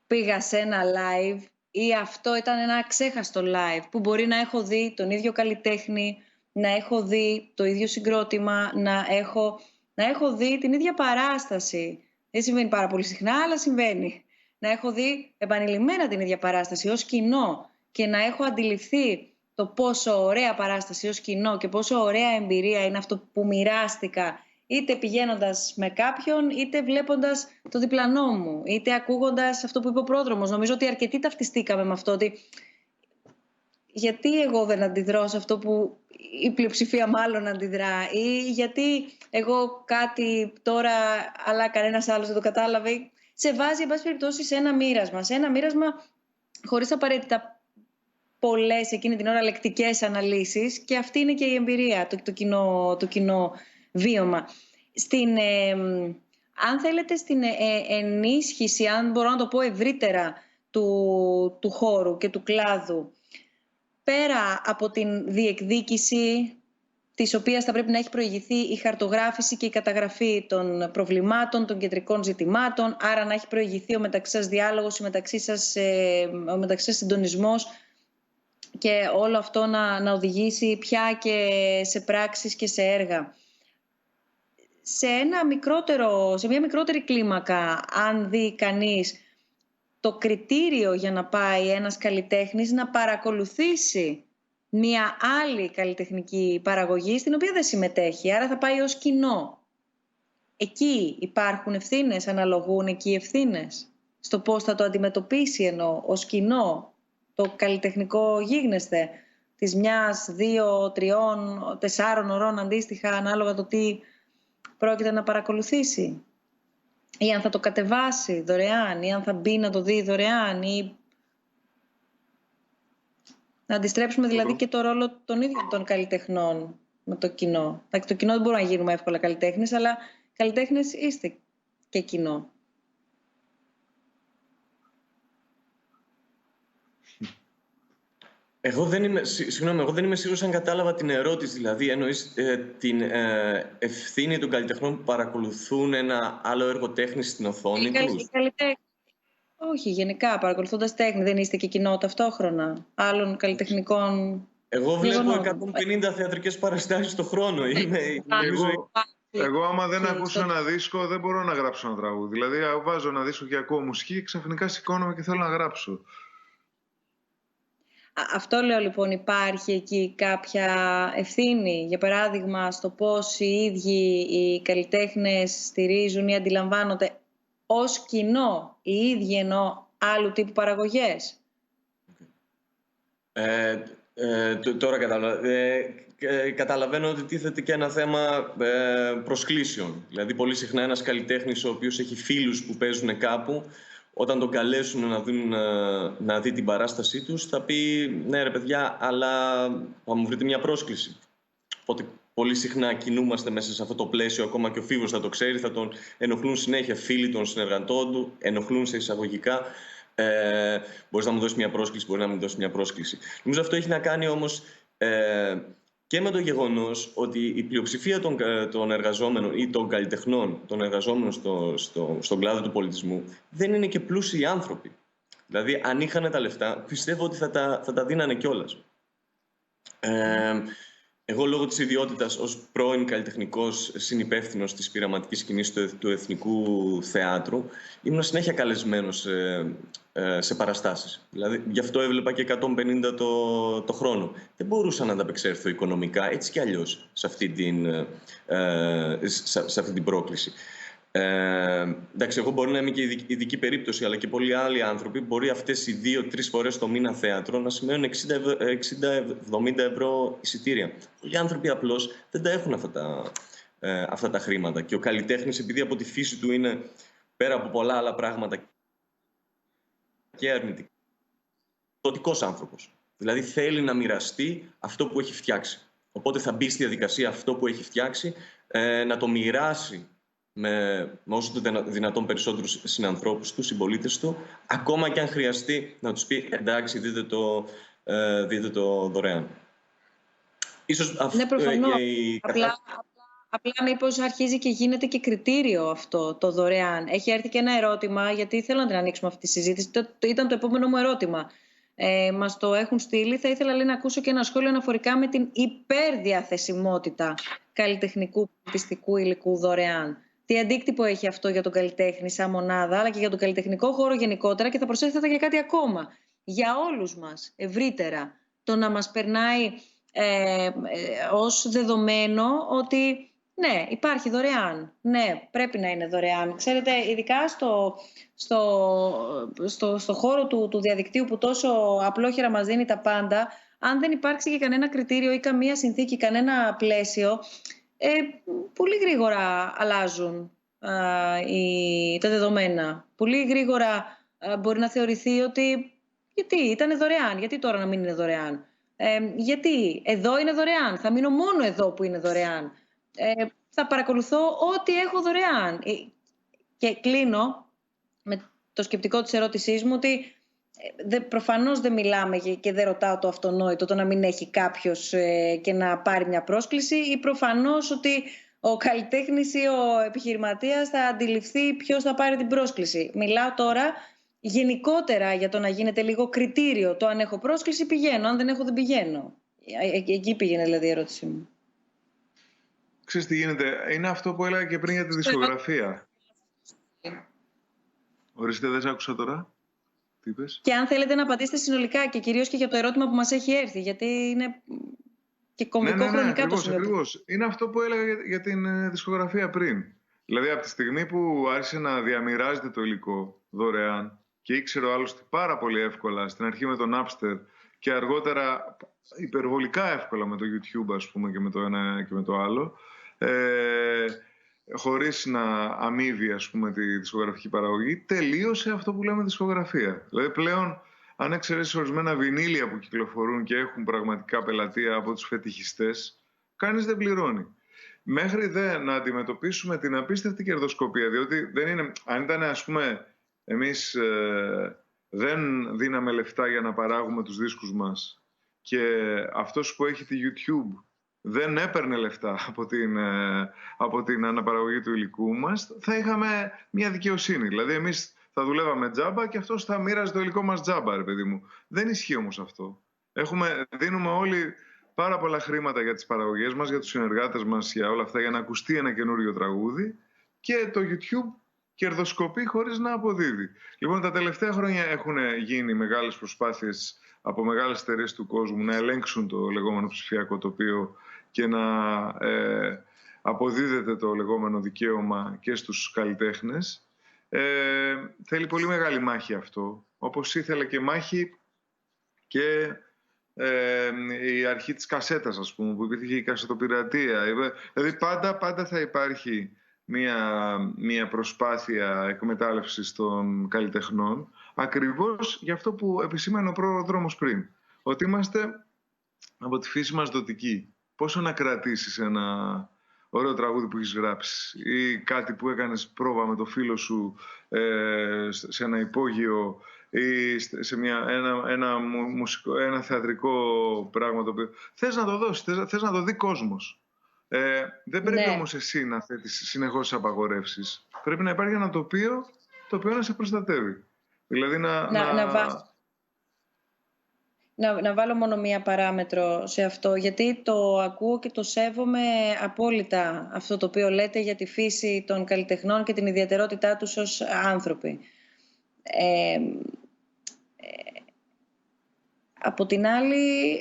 πήγα σε ένα live ή αυτό ήταν ένα ξέχαστο live που μπορεί να έχω δει τον ίδιο καλλιτέχνη, να έχω δει το ίδιο συγκρότημα, να έχω δει την ίδια παράσταση. Δεν συμβαίνει πάρα πολύ συχνά, αλλά συμβαίνει. Να έχω δει επανειλημμένα την ίδια παράσταση ως κοινό και να έχω αντιληφθεί το πόσο ωραία παράσταση ως κοινό και πόσο ωραία εμπειρία είναι αυτό που μοιράστηκα, είτε πηγαίνοντας με κάποιον, είτε βλέποντας το διπλανό μου, είτε ακούγοντας αυτό που είπε ο πρόδρομος. Νομίζω ότι αρκετοί ταυτιστήκαμε με αυτό, ότι γιατί εγώ δεν αντιδρώ σε αυτό που η πλειοψηφία μάλλον αντιδρά, ή γιατί εγώ κάτι τώρα αλλά κανένας άλλος δεν το κατάλαβε. Σε βάζει, εν πάση περιπτώσει, σε ένα μοίρασμα. Σε ένα μοίρασμα χωρίς απαραίτητα πολλές εκείνη την ώρα λεκτικές αναλύσεις, και αυτή είναι και η εμπειρία, το κοινό βίωμα. Αν θέλετε, στην ενίσχυση, αν μπορώ να το πω ευρύτερα, του χώρου και του κλάδου, πέρα από την διεκδίκηση της οποίας θα πρέπει να έχει προηγηθεί η χαρτογράφηση και η καταγραφή των προβλημάτων, των κεντρικών ζητημάτων, άρα να έχει προηγηθεί ο μεταξύ σας διάλογος, ο μεταξύ σας συντονισμός, και όλο αυτό να οδηγήσει πια και σε πράξεις και σε έργα. Σε μια μικρότερη κλίμακα, αν δει κανείς το κριτήριο για να πάει ένας καλλιτέχνης να παρακολουθήσει μια άλλη καλλιτεχνική παραγωγή στην οποία δεν συμμετέχει, άρα θα πάει ως κοινό. Εκεί υπάρχουν ευθύνες, αναλογούν εκεί ευθύνες στο πώς θα το αντιμετωπίσει ως κοινό το καλλιτεχνικό γίγνεσθε της 1, 2, 3, 4 ωρών αντίστοιχα, ανάλογα το τι πρόκειται να παρακολουθήσει, ή αν θα το κατεβάσει δωρεάν, ή αν θα μπει να το δει δωρεάν, ή να αντιστρέψουμε δηλαδή και το ρόλο των ίδιων των καλλιτεχνών με το κοινό. Το κοινό δεν μπορούμε να γίνουμε εύκολα καλλιτέχνες, αλλά καλλιτέχνες είστε και κοινό. Εγώ δεν είμαι σίγουρος αν κατάλαβα την ερώτηση. Δηλαδή, εννοείς την ευθύνη των καλλιτεχνών που παρακολουθούν ένα άλλο έργο τέχνης στην οθόνη τους. Όχι, γενικά, παρακολουθώντας τέχνη, δεν είστε και κοινό ταυτόχρονα άλλων καλλιτεχνικών. Εγώ βλέπω 150 θεατρικές παραστάσεις το χρόνο. Εγώ άμα δεν ακούσω ένα δίσκο, δεν μπορώ να γράψω ένα τραγούδι. Δηλαδή, βάζω ένα δίσκο και ακούω μουσική, ξαφνικά σηκώνομαι και θέλω να γράψω. Αυτό λέω λοιπόν, υπάρχει εκεί κάποια ευθύνη, για παράδειγμα, στο πώς οι ίδιοι οι καλλιτέχνες στηρίζουν ή αντιλαμβάνονται ως κοινό οι ίδιοι ενώ άλλου τύπου παραγωγές. Τώρα καταλαβαίνω ότι τίθεται και ένα θέμα προσκλήσεων. Δηλαδή, πολύ συχνά ένας καλλιτέχνης ο οποίος έχει φίλους που παίζουν κάπου, όταν τον καλέσουν να δει την παράστασή τους, θα πει «Ναι ρε παιδιά, αλλά θα μου βρείτε μια πρόσκληση». Οπότε πολύ συχνά κινούμαστε μέσα σε αυτό το πλαίσιο, ακόμα και ο Φίβος θα το ξέρει, θα τον ενοχλούν συνέχεια φίλοι των συνεργατών του, ενοχλούν σε εισαγωγικά. Μπορείς να μου δώσεις μια πρόσκληση, μπορεί να μην δώσεις μια πρόσκληση. Νομίζω αυτό έχει να κάνει όμως και με το γεγονός ότι η πλειοψηφία των εργαζόμενων ή των καλλιτεχνών, των εργαζόμενων στον κλάδο του πολιτισμού, δεν είναι και πλούσιοι άνθρωποι. Δηλαδή, αν είχαν τα λεφτά, πιστεύω ότι θα τα δίνανε κιόλας. Εγώ λόγω της ιδιότητας ως πρώην καλλιτεχνικός συνυπεύθυνος της πειραματικής σκηνής του Εθνικού Θεάτρου, ήμουν συνέχεια καλεσμένος σε παραστάσεις. Δηλαδή, γι' αυτό έβλεπα και 150 το χρόνο. Δεν μπορούσα να ανταπεξέλθω οικονομικά, έτσι κι αλλιώς, σε αυτή την πρόκληση. Εντάξει, εγώ μπορεί να είμαι και ειδική περίπτωση, αλλά και πολλοί άλλοι άνθρωποι μπορεί αυτές οι 2-3 φορές το μήνα θέατρο να σημαίνουν 60-70 ευρώ εισιτήρια. Πολλοί άνθρωποι απλώς δεν τα έχουν αυτά τα χρήματα. Και ο καλλιτέχνης, επειδή από τη φύση του είναι πέρα από πολλά άλλα πράγματα και αρνητικός άνθρωπος. Δηλαδή θέλει να μοιραστεί αυτό που έχει φτιάξει. Οπότε θα μπει στη διαδικασία αυτό που έχει φτιάξει, να το μοιράσει με όσο το δυνατόν περισσότερους συνανθρώπους του, συμπολίτες του, ακόμα και αν χρειαστεί να τους πει εντάξει, δείτε το δωρεάν. Ίσως ναι, προφανώς. Απλά μήπως αρχίζει και γίνεται και κριτήριο αυτό το δωρεάν. Έχει έρθει και ένα ερώτημα, γιατί θέλω να την ανοίξουμε αυτή τη συζήτηση. Ήταν το επόμενο μου ερώτημα. Μας το έχουν στείλει. Θα ήθελα να ακούσω και ένα σχόλιο αναφορικά με την υπερδιαθεσιμότητα καλλιτεχνικού πολιτιστικού υλικού δωρεάν. Τι αντίκτυπο έχει αυτό για τον καλλιτέχνη σαν μονάδα, αλλά και για τον καλλιτεχνικό χώρο γενικότερα, και θα προσέθετα και κάτι ακόμα. Για όλους μας ευρύτερα, το να μας περνάει ως δεδομένο ότι ναι, υπάρχει δωρεάν. Ναι, πρέπει να είναι δωρεάν. Ξέρετε, ειδικά στο χώρο του διαδικτύου που τόσο απλόχερα μας δίνει τα πάντα, αν δεν υπάρξει και κανένα κριτήριο ή καμία συνθήκη, κανένα πλαίσιο, πολύ γρήγορα αλλάζουν τα δεδομένα. Πολύ γρήγορα μπορεί να θεωρηθεί ότι γιατί ήταν δωρεάν, γιατί τώρα να μην είναι δωρεάν. Γιατί εδώ είναι δωρεάν, θα μείνω μόνο εδώ που είναι δωρεάν. Θα παρακολουθώ ό,τι έχω δωρεάν. Και κλείνω με το σκεπτικό της ερώτησής μου ότι προφανώς δεν μιλάμε και δεν ρωτάω το αυτονόητο, το να μην έχει κάποιος και να πάρει μια πρόσκληση, ή προφανώς ότι ο καλλιτέχνης ή ο επιχειρηματίας θα αντιληφθεί ποιος θα πάρει την πρόσκληση. Μιλάω τώρα γενικότερα για το να γίνεται λίγο κριτήριο. Το αν έχω πρόσκληση πηγαίνω, αν δεν έχω δεν πηγαίνω. Εκεί πήγαινε δηλαδή η ερώτησή μου. Ξέρεις τι γίνεται, είναι αυτό που έλεγα και πριν για τη δισκογραφία. Ορίστε, δεν σ' άκουσα τώρα. Τι είπες? Και αν θέλετε να απαντήσετε συνολικά και κυρίως και για το ερώτημα που μας έχει έρθει, γιατί είναι και κομβικό χρονικά το σημείο. Ακριβώς. Είναι αυτό που έλεγα για την δισκογραφία πριν. Δηλαδή, από τη στιγμή που άρχισε να διαμοιράζεται το υλικό δωρεάν και ήξερε ο άλλος πάρα πολύ εύκολα, στην αρχή με τον Napster και αργότερα υπερβολικά εύκολα με το YouTube, ας πούμε, και με το ένα και με το άλλο, χωρίς να αμείβει, ας πούμε, τη δισκογραφική παραγωγή, τελείωσε αυτό που λέμε δισκογραφία. Δηλαδή, πλέον, αν εξαιρέσεις ορισμένα βινίλια που κυκλοφορούν και έχουν πραγματικά πελατεία από τους φετιχιστές, κανείς δεν πληρώνει. Μέχρι να αντιμετωπίσουμε την απίστευτη κερδοσκοπία, διότι δεν είναι, αν ήταν, ας πούμε, εμείς δεν δίναμε λεφτά για να παράγουμε τους δίσκους μας και αυτός που έχει τη YouTube δεν έπαιρνε λεφτά από την αναπαραγωγή του υλικού μας, θα είχαμε μια δικαιοσύνη. Δηλαδή, εμείς θα δουλεύαμε τζάμπα και αυτός θα μοίραζε το υλικό μας τζάμπα, ρε παιδί μου. Δεν ισχύει όμως αυτό. Δίνουμε όλοι πάρα πολλά χρήματα για τις παραγωγές μας, για τους συνεργάτες μας, για όλα αυτά, για να ακουστεί ένα καινούριο τραγούδι, και το YouTube κερδοσκοπεί χωρίς να αποδίδει. Λοιπόν, τα τελευταία χρόνια έχουν γίνει μεγάλες προσπάθειες από μεγάλες εταιρείες του κόσμου να ελέγξουν το λεγόμενο ψηφιακό τοπίο και να αποδίδεται το λεγόμενο δικαίωμα και στους καλλιτέχνες. Θέλει πολύ μεγάλη μάχη αυτό, όπως ήθελε και μάχη και η αρχή της κασέτας, ας πούμε, που υπήρχε η κασετοπειρατεία. Δηλαδή πάντα θα υπάρχει μια προσπάθεια εκμετάλλευσης των καλλιτεχνών, ακριβώς για αυτό που επισήμανε ο πρόδρομος πριν. Ότι είμαστε από τη φύση μας δοτικοί. Πόσο να κρατήσεις ένα ωραίο τραγούδι που έχεις γράψει ή κάτι που έκανες πρόβα με το φίλο σου σε ένα υπόγειο ή σε ένα θεατρικό πράγμα το οποίο θες να το δώσεις, θες να το δει κόσμος. Δεν πρέπει όμως εσύ να θέτεις συνεχώς απαγορεύσεις. Πρέπει να υπάρχει ένα τοπίο το οποίο να σε προστατεύει. Δηλαδή να βάλω μόνο μία παράμετρο σε αυτό, γιατί το ακούω και το σέβομαι απόλυτα αυτό το οποίο λέτε για τη φύση των καλλιτεχνών και την ιδιαιτερότητά τους ως άνθρωποι. Από την άλλη,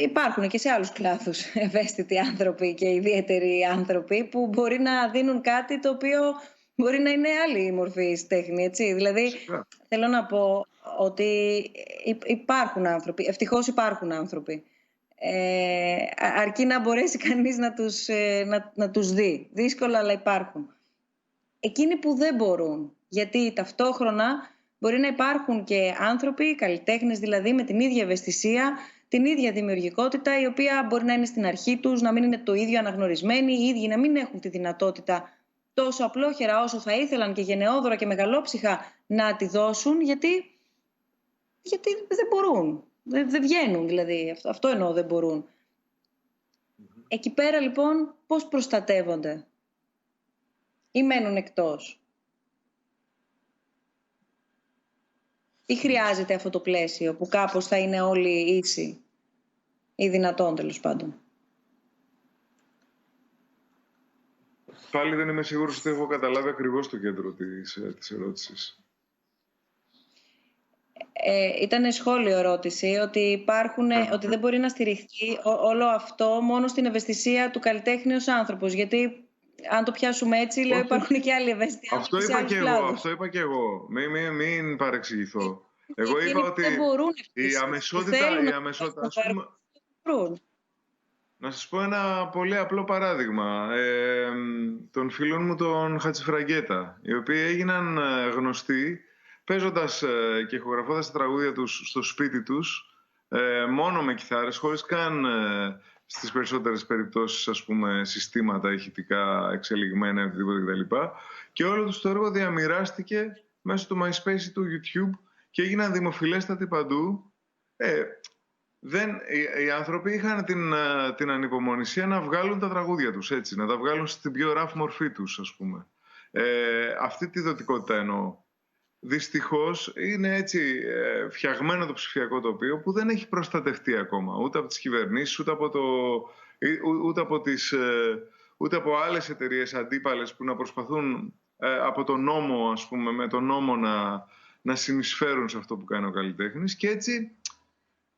υπάρχουν και σε άλλους κλάδους ευαίσθητοι άνθρωποι και ιδιαίτεροι άνθρωποι που μπορεί να δίνουν κάτι το οποίο μπορεί να είναι άλλη μορφή τέχνη, έτσι. Δηλαδή, θέλω να πω ότι υπάρχουν άνθρωποι, ευτυχώς υπάρχουν άνθρωποι. Αρκεί να μπορέσει κανείς να τους δει. Δύσκολα, αλλά υπάρχουν. Εκείνοι που δεν μπορούν, γιατί ταυτόχρονα μπορεί να υπάρχουν και άνθρωποι, καλλιτέχνες δηλαδή, με την ίδια ευαισθησία, την ίδια δημιουργικότητα, η οποία μπορεί να είναι στην αρχή τους, να μην είναι το ίδιο αναγνωρισμένοι, οι ίδιοι να μην έχουν τη δυνατότητα τόσο απλόχερα όσο θα ήθελαν και γενναιόδωρα και μεγαλόψυχα να τη δώσουν, γιατί δεν μπορούν. Δεν βγαίνουν δηλαδή. Αυτό εννοώ, δεν μπορούν. Εκεί πέρα λοιπόν πώς προστατεύονται ή μένουν εκτός? Ή χρειάζεται αυτό το πλαίσιο που κάπως θα είναι όλοι ίσοι ή δυνατόν, τέλος πάντων? Πάλι δεν είμαι σίγουρος ότι έχω καταλάβει ακριβώς το κέντρο της ερώτησης. Ήταν σχόλιο ερώτηση ότι ότι δεν μπορεί να στηριχθεί όλο αυτό μόνο στην ευαισθησία του καλλιτέχνη ως άνθρωπος. Γιατί αν το πιάσουμε έτσι, λέω, υπάρχουν και άλλοι ευαίσθητοι άνθρωποι σε άλλους κλάδους. Αυτό είπα και εγώ. Μην παρεξηγηθώ. Εγώ είπα ότι η αμεσότητα... Να σας πω ένα πολύ απλό παράδειγμα. Των φίλων μου των Χατζηφραγκέτα, οι οποίοι έγιναν γνωστοί παίζοντας και ηχογραφώντας τα τραγούδια τους στο σπίτι τους, μόνο με κιθάρες, χωρίς καν στις περισσότερες περιπτώσεις, ας πούμε, συστήματα ηχητικά εξελιγμένα, οτιδήποτε κτλ. Και όλο τους το έργο διαμοιράστηκε μέσω του MySpace ή του YouTube και έγιναν δημοφιλέστατοι παντού. Οι άνθρωποι είχαν την ανυπομονησία να βγάλουν τα τραγούδια τους, έτσι, να τα βγάλουν στην πιο ραφ μορφή τους, ας πούμε. Αυτή τη δοτικότητα εννοώ. Δυστυχώς είναι έτσι φτιαγμένο το ψηφιακό τοπίο που δεν έχει προστατευτεί ακόμα, ούτε από τις κυβερνήσεις, ούτε από άλλες εταιρείες αντίπαλες που να προσπαθούν από τον νόμο, ας πούμε, με τον νόμο να συνεισφέρουν σε αυτό που κάνει ο καλλιτέχνης. Και έτσι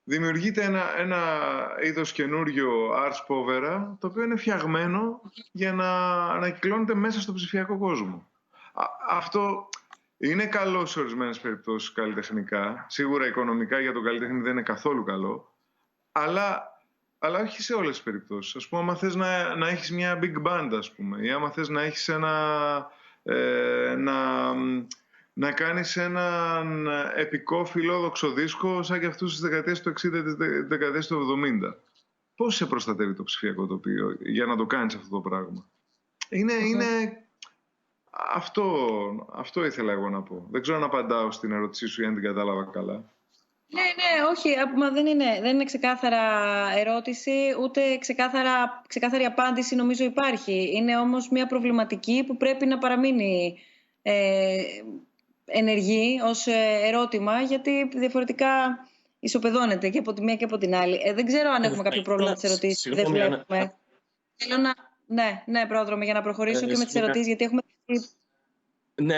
δημιουργείται ένα είδος καινούριο ars povera, το οποίο είναι φτιαγμένο για να ανακυκλώνεται μέσα στο ψηφιακό κόσμο. Αυτό είναι καλό σε ορισμένες περιπτώσεις καλλιτεχνικά. Σίγουρα οικονομικά για τον καλλιτέχνη δεν είναι καθόλου καλό. Αλλά όχι σε όλες τις περιπτώσεις. Ας πούμε, άμα θες να έχεις μια big band, ας πούμε, ή άμα θες να έχεις να κάνεις έναν επικό φιλόδοξο δίσκο σαν και αυτούς στις δεκαετίες του 60 και τις δεκαετίες του 70. Πώς σε προστατεύει το ψηφιακό τοπίο για να το κάνεις αυτό το πράγμα? Είναι αυτό ήθελα εγώ να πω. Δεν ξέρω αν απαντάω στην ερώτησή σου ή αν την κατάλαβα καλά. Ναι, όχι, μα δεν είναι ξεκάθαρα ερώτηση, ούτε ξεκάθαρη απάντηση νομίζω υπάρχει. Είναι όμως μια προβληματική που πρέπει να παραμείνει ενεργή ως ερώτημα, γιατί διαφορετικά ισοπεδώνεται και από τη μία και από την άλλη. Δεν ξέρω αν έχουμε κάποιο πρόβλημα με τις ερωτήσεις. Δεν βλέπουμε. Θέλω ναι, πρόδρομο, για να προχωρήσω και με τις ερωτήσεις, γιατί έχουμε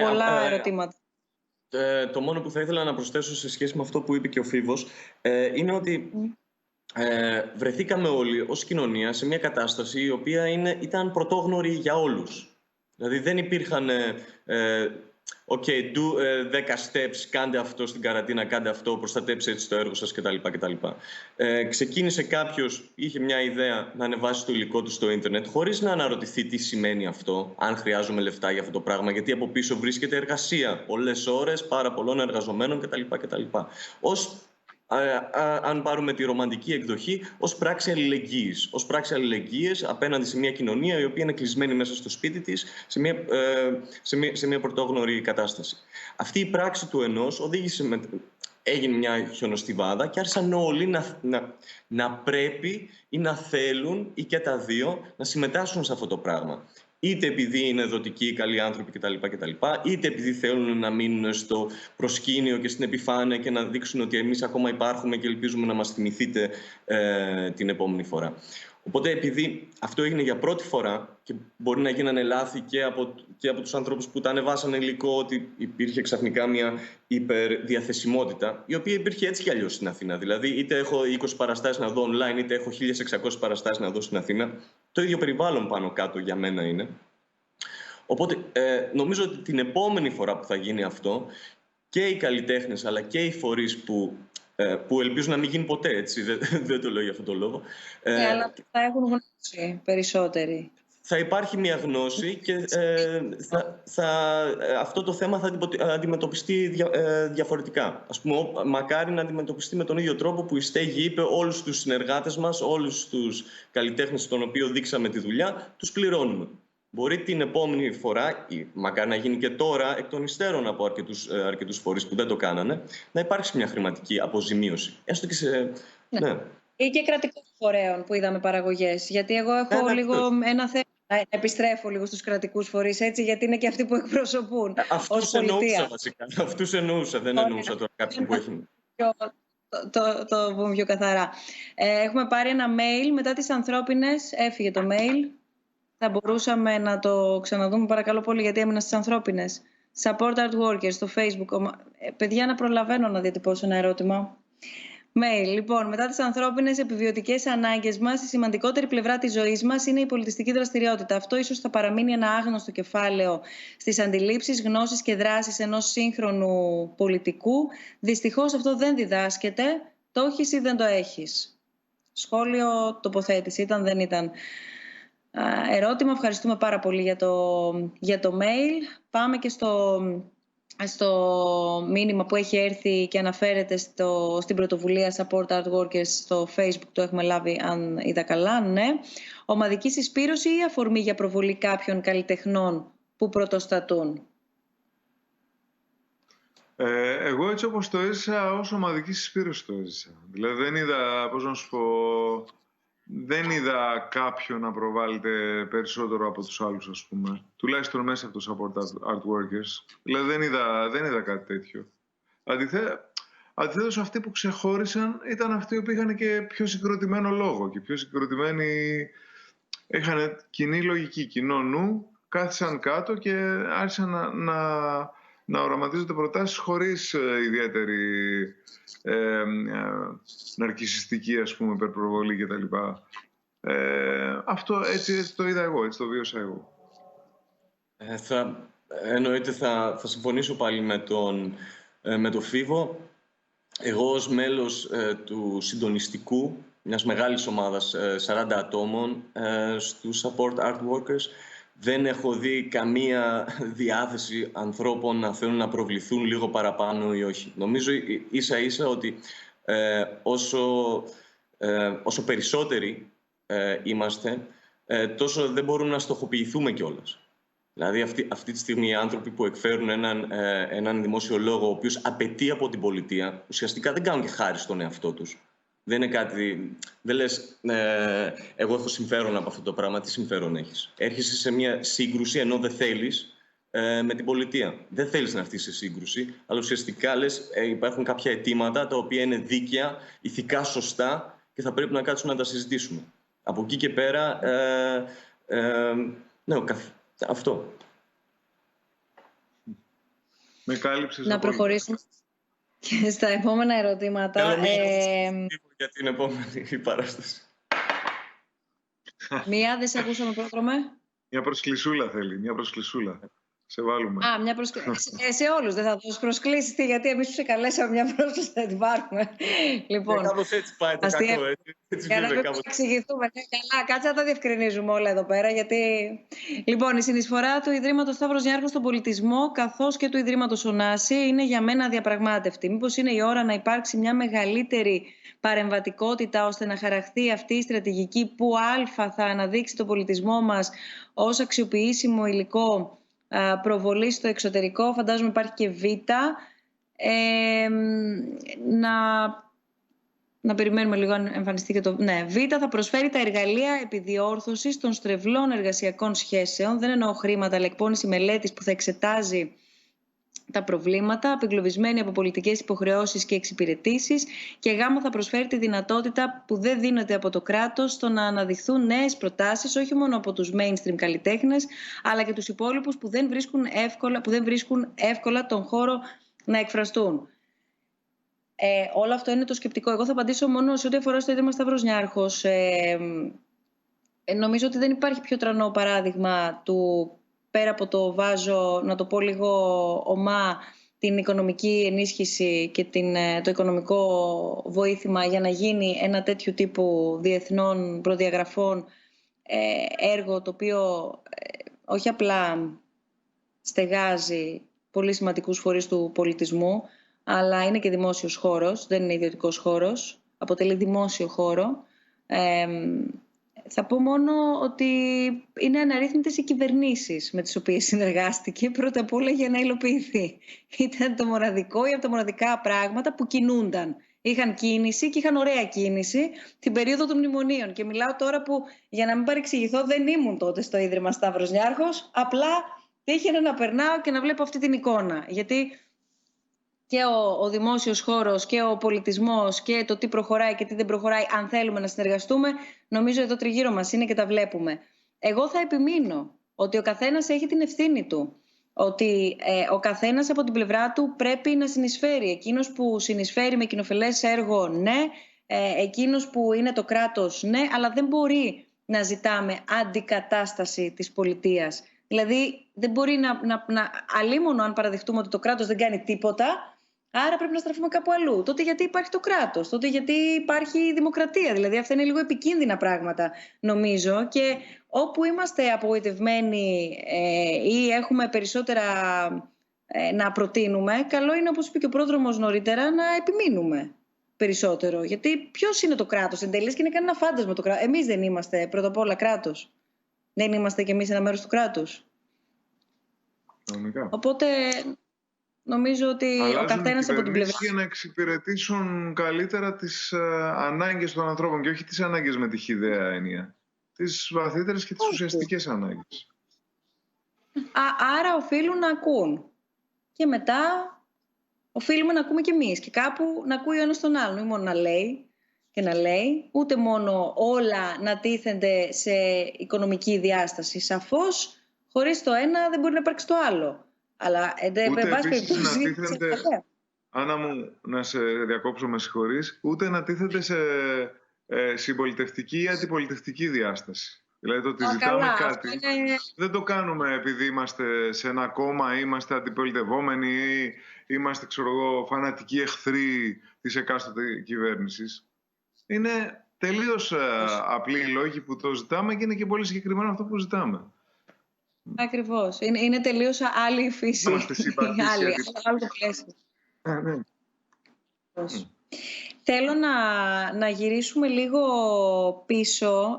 πολλά ερωτήματα. Το μόνο που θα ήθελα να προσθέσω σε σχέση με αυτό που είπε και ο Φίβος είναι ότι βρεθήκαμε όλοι ως κοινωνία σε μια κατάσταση η οποία ήταν πρωτόγνωρη για όλους. Δηλαδή δεν υπήρχαν OK, 10 steps, κάντε αυτό στην καραντίνα, κάντε αυτό, προστατέψτε έτσι το έργο σας κτλ. Ξεκίνησε κάποιος, είχε μια ιδέα να ανεβάσει το υλικό του στο ίντερνετ, χωρίς να αναρωτηθεί τι σημαίνει αυτό, αν χρειάζομαι λεφτά για αυτό το πράγμα, γιατί από πίσω βρίσκεται εργασία, πολλές ώρες, πάρα πολλών εργαζομένων κτλ. Αν πάρουμε τη ρομαντική εκδοχή, ως πράξη αλληλεγγύης. Ως πράξη αλληλεγγύης απέναντι σε μια κοινωνία η οποία είναι κλεισμένη μέσα στο σπίτι της, σε μια πρωτόγνωρη κατάσταση. Αυτή η πράξη του ενός έγινε μια χιονοστιβάδα και άρχισαν όλοι να πρέπει ή να θέλουν ή και τα δύο να συμμετάσχουν σε αυτό το πράγμα. είτε επειδή είναι δοτικοί, καλοί άνθρωποι κτλ. Είτε επειδή θέλουν να μείνουν στο προσκήνιο και στην επιφάνεια και να δείξουν ότι εμείς ακόμα υπάρχουμε και ελπίζουμε να μας θυμηθείτε την επόμενη φορά. Οπότε, επειδή αυτό έγινε για πρώτη φορά και μπορεί να γίνανε λάθη και από τους ανθρώπους που τα ανεβάσανε υλικό, ότι υπήρχε ξαφνικά μια υπερδιαθεσιμότητα, η οποία υπήρχε έτσι κι αλλιώς στην Αθήνα. Δηλαδή, είτε έχω 20 παραστάσεις να δω online, είτε έχω 1.600 παραστάσεις να δω στην Αθήνα. Το ίδιο περιβάλλον πάνω κάτω για μένα είναι. Οπότε, νομίζω ότι την επόμενη φορά που θα γίνει αυτό, και οι καλλιτέχνες αλλά και οι φορείς που ελπίζω να μην γίνει ποτέ, έτσι, δεν το λέω για αυτόν τον λόγο. Αλλά θα έχουν γνώση περισσότεροι. Θα υπάρχει μια γνώση και αυτό το θέμα θα αντιμετωπιστεί διαφορετικά. Ας πούμε, μακάρι να αντιμετωπιστεί με τον ίδιο τρόπο που η Στέγη είπε όλους τους συνεργάτες μας, όλους τους καλλιτέχνες των οποίων δείξαμε τη δουλειά, τους πληρώνουμε. Μπορεί την επόμενη φορά, ή μακάρι να γίνει και τώρα, εκ των υστέρων από αρκετούς φορείς που δεν το κάνανε, να υπάρξει μια χρηματική αποζημίωση. Έστω και σε... Ναι. Ή και κρατικών φορέων που είδαμε παραγωγές. Γιατί εγώ έχω λίγο ένα θέμα να επιστρέφω λίγο στους κρατικούς φορείς, έτσι, γιατί είναι και αυτοί που εκπροσωπούν. Αυτούς εννοούσα βασικά. Αυτούς εννοούσα, δεν εννοούσα τώρα κάποιον που έχει... Το πούμε πιο καθαρά. Έχουμε πάρει ένα mail μετά τις ανθρώπινες. Έφυγε το mail. Θα μπορούσαμε να το ξαναδούμε, παρακαλώ πολύ, γιατί έμεινα στις ανθρώπινες. Support Art Workers στο Facebook. Παιδιά, να προλαβαίνω να διατυπώσω ένα ερώτημα. Mail. Λοιπόν, μετά τις ανθρώπινες επιβιωτικές ανάγκες μας, η σημαντικότερη πλευρά της ζωής μας είναι η πολιτιστική δραστηριότητα. Αυτό ίσως θα παραμείνει ένα άγνωστο κεφάλαιο στις αντιλήψεις, γνώσεις και δράσεις ενός σύγχρονου πολιτικού. Δυστυχώς αυτό δεν διδάσκεται. Το έχεις ή δεν το έχεις. Σχόλιο, τοποθέτηση. Ήταν, δεν ήταν. Ερώτημα. Ευχαριστούμε πάρα πολύ για το mail. Πάμε και στο μήνυμα που έχει έρθει και αναφέρεται στην πρωτοβουλία Support Art Workers στο Facebook. Το έχουμε λάβει, αν είδα καλά, ναι. Ομαδική συσπήρωση ή αφορμή για προβολή κάποιων καλλιτεχνών που πρωτοστατούν? Εγώ έτσι όπως το έζησα, ως ομαδική συσπήρωση το έζησα. Δηλαδή δεν είδα, πώς να σου πω... Δεν είδα κάποιον να προβάλλεται περισσότερο από τους άλλους, ας πούμε. Τουλάχιστον μέσα από το Support Art Workers. Δηλαδή δεν είδα κάτι τέτοιο. Αντιθέτως, αυτοί που ξεχώρισαν ήταν αυτοί που είχαν και πιο συγκροτημένο λόγο και πιο συγκροτημένοι... Είχαν κοινή λογική, κοινό νου, κάθισαν κάτω και άρχισαν να οραματίζονται προτάσεις χωρίς ιδιαίτερη ναρκισσιστική, ας πούμε, υπερπροβολή κτλ. Αυτό έτσι το είδα εγώ, έτσι το βίωσα εγώ. Εννοείται θα συμφωνήσω πάλι με τον Φίβο. Εγώ ως μέλος του συντονιστικού μιας μεγάλης ομάδας 40 ατόμων στους Support Art Workers δεν έχω δει καμία διάθεση ανθρώπων να θέλουν να προβληθούν λίγο παραπάνω ή όχι. Νομίζω ίσα-ίσα ότι όσο περισσότεροι είμαστε, τόσο δεν μπορούμε να στοχοποιηθούμε κιόλας. Δηλαδή αυτή τη στιγμή οι άνθρωποι που εκφέρουν έναν δημόσιο λόγο ο οποίος απαιτεί από την πολιτεία, ουσιαστικά δεν κάνουν και χάρη στον εαυτό τους. Δεν είναι κάτι... Δεν λες, εγώ έχω συμφέρον από αυτό το πράγμα. Τι συμφέρον έχεις? Έρχεσαι σε μια σύγκρουση ενώ δεν θέλεις με την πολιτεία. Δεν θέλεις να έρθεις σε σύγκρουση, αλλά ουσιαστικά λες υπάρχουν κάποια αιτήματα τα οποία είναι δίκαια, ηθικά σωστά και θα πρέπει να κάτσουμε να τα συζητήσουμε. Από εκεί και πέρα, ναι, αυτό. Με κάλυψες. Να προχωρήσουμε και στα επόμενα ερωτήματα. Για την επόμενη παράσταση. Μία, δεν σε ακούσαμε, πρόδρομε. Μια προσκλησούλα θέλει, μια προσκλησούλα. Σε βάλουμε. Μια προσκλήση. Σε όλους δεν θα δώσεις προσκλήσεις, γιατί εμείς που σε καλέσαμε μια πρόσκληση θα την πάρουμε. Λοιπόν, κάπως έτσι πάει το κακό, έτσι. Για να μην εξηγηθούμε. Καλά, κάτσε να τα διευκρινίζουμε όλα εδώ πέρα, γιατί... Λοιπόν, η συνεισφορά του Ιδρύματος Σταύρος Νιάρχος στον πολιτισμό, καθώς και του Ιδρύματος Ωνάση, είναι για μένα αδιαπραγμάτευτη. Μήπως είναι η ώρα να υπάρξει μια μεγαλύτερη παρεμβατικότητα, ώστε να χαραχθεί αυτή η στρατηγική που θα αναδείξει τον πολιτισμό μας ως αξιοποιήσιμο υλικό προβολή στο εξωτερικό, φαντάζομαι υπάρχει και Β, Να περιμένουμε λίγο αν εμφανιστεί και το... Ναι, Β, θα προσφέρει τα εργαλεία επιδιόρθωσης των στρεβλών εργασιακών σχέσεων. Δεν εννοώ χρήματα, αλλά εκπώνηση μελέτης που θα εξετάζει τα προβλήματα, απεγκλωβισμένη από πολιτικές υποχρεώσεις και εξυπηρετήσεις. Και Γ, θα προσφέρει τη δυνατότητα που δεν δίνεται από το κράτος στο να αναδειχθούν νέες προτάσεις, όχι μόνο από τους mainstream καλλιτέχνες, αλλά και τους υπόλοιπους που δεν βρίσκουν εύκολα τον χώρο να εκφραστούν. Όλο αυτό είναι το σκεπτικό. Εγώ θα απαντήσω μόνο σε ό,τι αφορά στο Ίδρυμα Σταύρος Νιάρχος. Νομίζω ότι δεν υπάρχει πιο τρανό παράδειγμα του, πέρα από το βάζω, να το πω λίγο ομά, την οικονομική ενίσχυση και το οικονομικό βοήθημα για να γίνει ένα τέτοιου τύπου διεθνών προδιαγραφών έργο, το οποίο όχι απλά στεγάζει πολύ σημαντικούς φορείς του πολιτισμού, αλλά είναι και δημόσιος χώρος, δεν είναι ιδιωτικός χώρος, αποτελεί δημόσιο χώρο. Θα πω μόνο ότι είναι αναρρύθμιτες οι κυβερνήσεις με τις οποίες συνεργάστηκε, πρώτα απ' όλα για να υλοποιηθεί. Ήταν το μοναδικό ή από τα μοναδικά πράγματα που κινούνταν. Είχαν κίνηση και είχαν ωραία κίνηση την περίοδο των μνημονίων. Και μιλάω τώρα που, για να μην παρεξηγηθώ, δεν ήμουν τότε στο Ίδρυμα Σταύρος Νιάρχος, απλά τύχαινε να περνάω και να βλέπω αυτή την εικόνα. Γιατί και ο δημόσιος χώρος και ο πολιτισμός και το τι προχωράει και τι δεν προχωράει, αν θέλουμε να συνεργαστούμε, νομίζω εδώ τριγύρω μας είναι και τα βλέπουμε. Εγώ θα επιμείνω ότι ο καθένας έχει την ευθύνη του. Ότι ο καθένας από την πλευρά του πρέπει να συνεισφέρει. Εκείνος που συνεισφέρει με κοινοφελές έργο, ναι. Εκείνος που είναι το κράτος, ναι. Αλλά δεν μπορεί να ζητάμε αντικατάσταση της πολιτείας. Δηλαδή δεν μπορεί αλίμονο αν παραδεχτούμε ότι το κράτος δεν κάνει τίποτα, άρα πρέπει να στραφούμε κάπου αλλού. Τότε γιατί υπάρχει το κράτος, τότε γιατί υπάρχει η δημοκρατία. Δηλαδή αυτά είναι λίγο επικίνδυνα πράγματα, νομίζω. Και όπου είμαστε απογοητευμένοι ή έχουμε περισσότερα να προτείνουμε, καλό είναι, όπως είπε και ο πρόδρομος νωρίτερα, να επιμείνουμε περισσότερο. Γιατί ποιος είναι το κράτος εν τέλει, και είναι κανένα φάντασμα το κράτος. Εμείς δεν είμαστε πρώτα απ' όλα κράτος. Δεν είμαστε κι εμείς ένα μέρος του κράτους. Οπότε νομίζω ότι ο καθένας από την πλευρά... για να εξυπηρετήσουν καλύτερα τις ανάγκες των ανθρώπων και όχι τις ανάγκες με τη χυδαία έννοια. Τις βαθύτερες και τις ουσιαστικές ανάγκες. Άρα οφείλουν να ακούν. Και μετά οφείλουμε να ακούμε κι εμείς. Και κάπου να ακούει ο ένας τον άλλον. Όχι μόνο να λέει και να λέει, ούτε μόνο όλα να τίθενται σε οικονομική διάσταση. Σαφώς, χωρίς το ένα δεν μπορεί να υπάρξει το άλλο. Αλλά ούτε επίσης να τίθενται, Άννα μου, να σε διακόψω, με συγχωρείς, ούτε να τίθενται σε συμπολιτευτική ή αντιπολιτευτική διάσταση. Δηλαδή το ότι ζητάμε κάτι, δεν το κάνουμε επειδή είμαστε σε ένα κόμμα, είμαστε αντιπολιτευόμενοι ή είμαστε, φανατικοί εχθροί της εκάστοτε κυβέρνησης. Είναι τελείως απλοί οι λόγοι που το ζητάμε και είναι και πολύ συγκεκριμένο αυτό που ζητάμε. Ακριβώς. Είναι τελείως άλλη η φύση. Άλλο το πλαίσιο. Ναι. Θέλω να γυρίσουμε λίγο πίσω,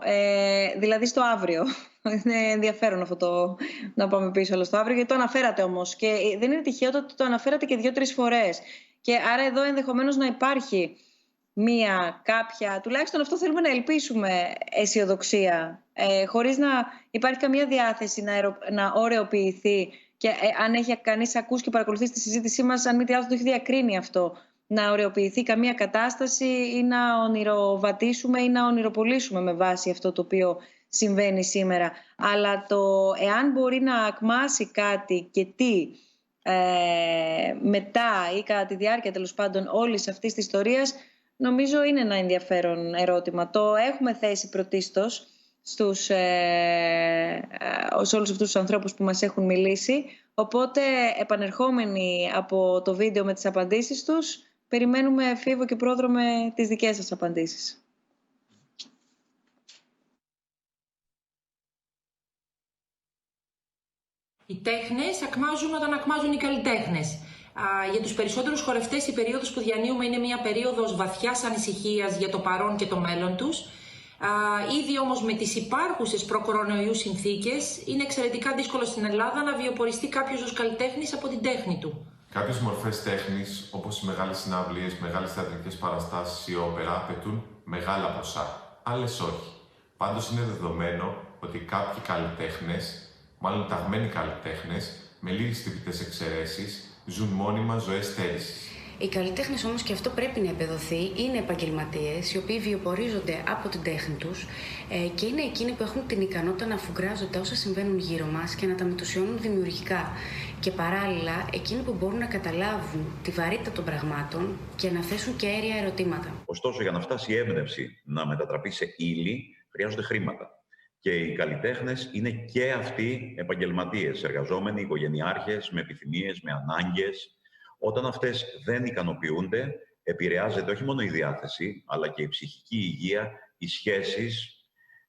δηλαδή στο αύριο. Είναι ενδιαφέρον αυτό να πάμε πίσω, αλλά στο αύριο, γιατί το αναφέρατε όμως. Και δεν είναι τυχαίο ότι το αναφέρατε και 2-3 φορές. Και άρα εδώ ενδεχομένως να υπάρχει κάποια, τουλάχιστον αυτό θέλουμε να ελπίσουμε, αισιοδοξία, χωρίς να υπάρχει καμία διάθεση να ωρεοποιηθεί. Και αν έχει κανείς ακούσει και παρακολουθήσει τη συζήτησή μας, αν μη τι άλλο το έχει διακρίνει αυτό, να ωρεοποιηθεί καμία κατάσταση ή να ονειροβατήσουμε ή να ονειροπολίσουμε με βάση αυτό το οποίο συμβαίνει σήμερα. Αλλά το εάν μπορεί να ακμάσει κάτι και τι μετά ή κατά τη διάρκεια τέλος πάντων όλης αυτής της ιστορίας, νομίζω είναι ένα ενδιαφέρον ερώτημα. Το έχουμε θέσει πρωτίστως σε όλους αυτούς τους ανθρώπους που μας έχουν μιλήσει. Οπότε, επανερχόμενοι από το βίντεο με τις απαντήσεις τους, περιμένουμε, Φίβο και Πρόδρομε, τις δικές σας απαντήσεις. Οι τέχνες ακμάζουν όταν ακμάζουν οι καλλιτέχνες. Για τους περισσότερους χορευτές η περίοδος που διανύουμε είναι μια περίοδος βαθιάς ανησυχίας για το παρόν και το μέλλον τους. Ήδη όμως με τις υπάρχουσες προ-κορονοϊού συνθήκες είναι εξαιρετικά δύσκολο στην Ελλάδα να βιοποριστεί κάποιος ως καλλιτέχνης από την τέχνη του. Κάποιες μορφές τέχνης, όπως οι μεγάλες συναυλίες, μεγάλες θεατρικές παραστάσεις ή όπερα, απαιτούν μεγάλα ποσά. Άλλες όχι. Πάντως είναι δεδομένο ότι κάποιοι καλλιτέχνες, μάλλον ταγμένοι καλλιτέχνες, με λίγες τυπητές εξαιρέσεις, ζουν μόνιμα ζωές στέρησης. Οι καλλιτέχνες όμως, και αυτό πρέπει να επεδοθεί, είναι επαγγελματίες οι οποίοι βιοπορίζονται από την τέχνη τους και είναι εκείνοι που έχουν την ικανότητα να αφουγκράζονται τα όσα συμβαίνουν γύρω μας και να τα μετουσιώνουν δημιουργικά. Και παράλληλα, εκείνοι που μπορούν να καταλάβουν τη βαρύτητα των πραγμάτων και να θέσουν και αίρια ερωτήματα. Ωστόσο, για να φτάσει η έμπνευση να μετατραπεί σε ύλη, χρειάζονται χρήματα. Και οι καλλιτέχνες είναι και αυτοί επαγγελματίες, εργαζόμενοι, οικογενειάρχες, με επιθυμίες, με ανάγκες. Όταν αυτές δεν ικανοποιούνται, επηρεάζεται όχι μόνο η διάθεση, αλλά και η ψυχική υγεία, οι σχέσεις,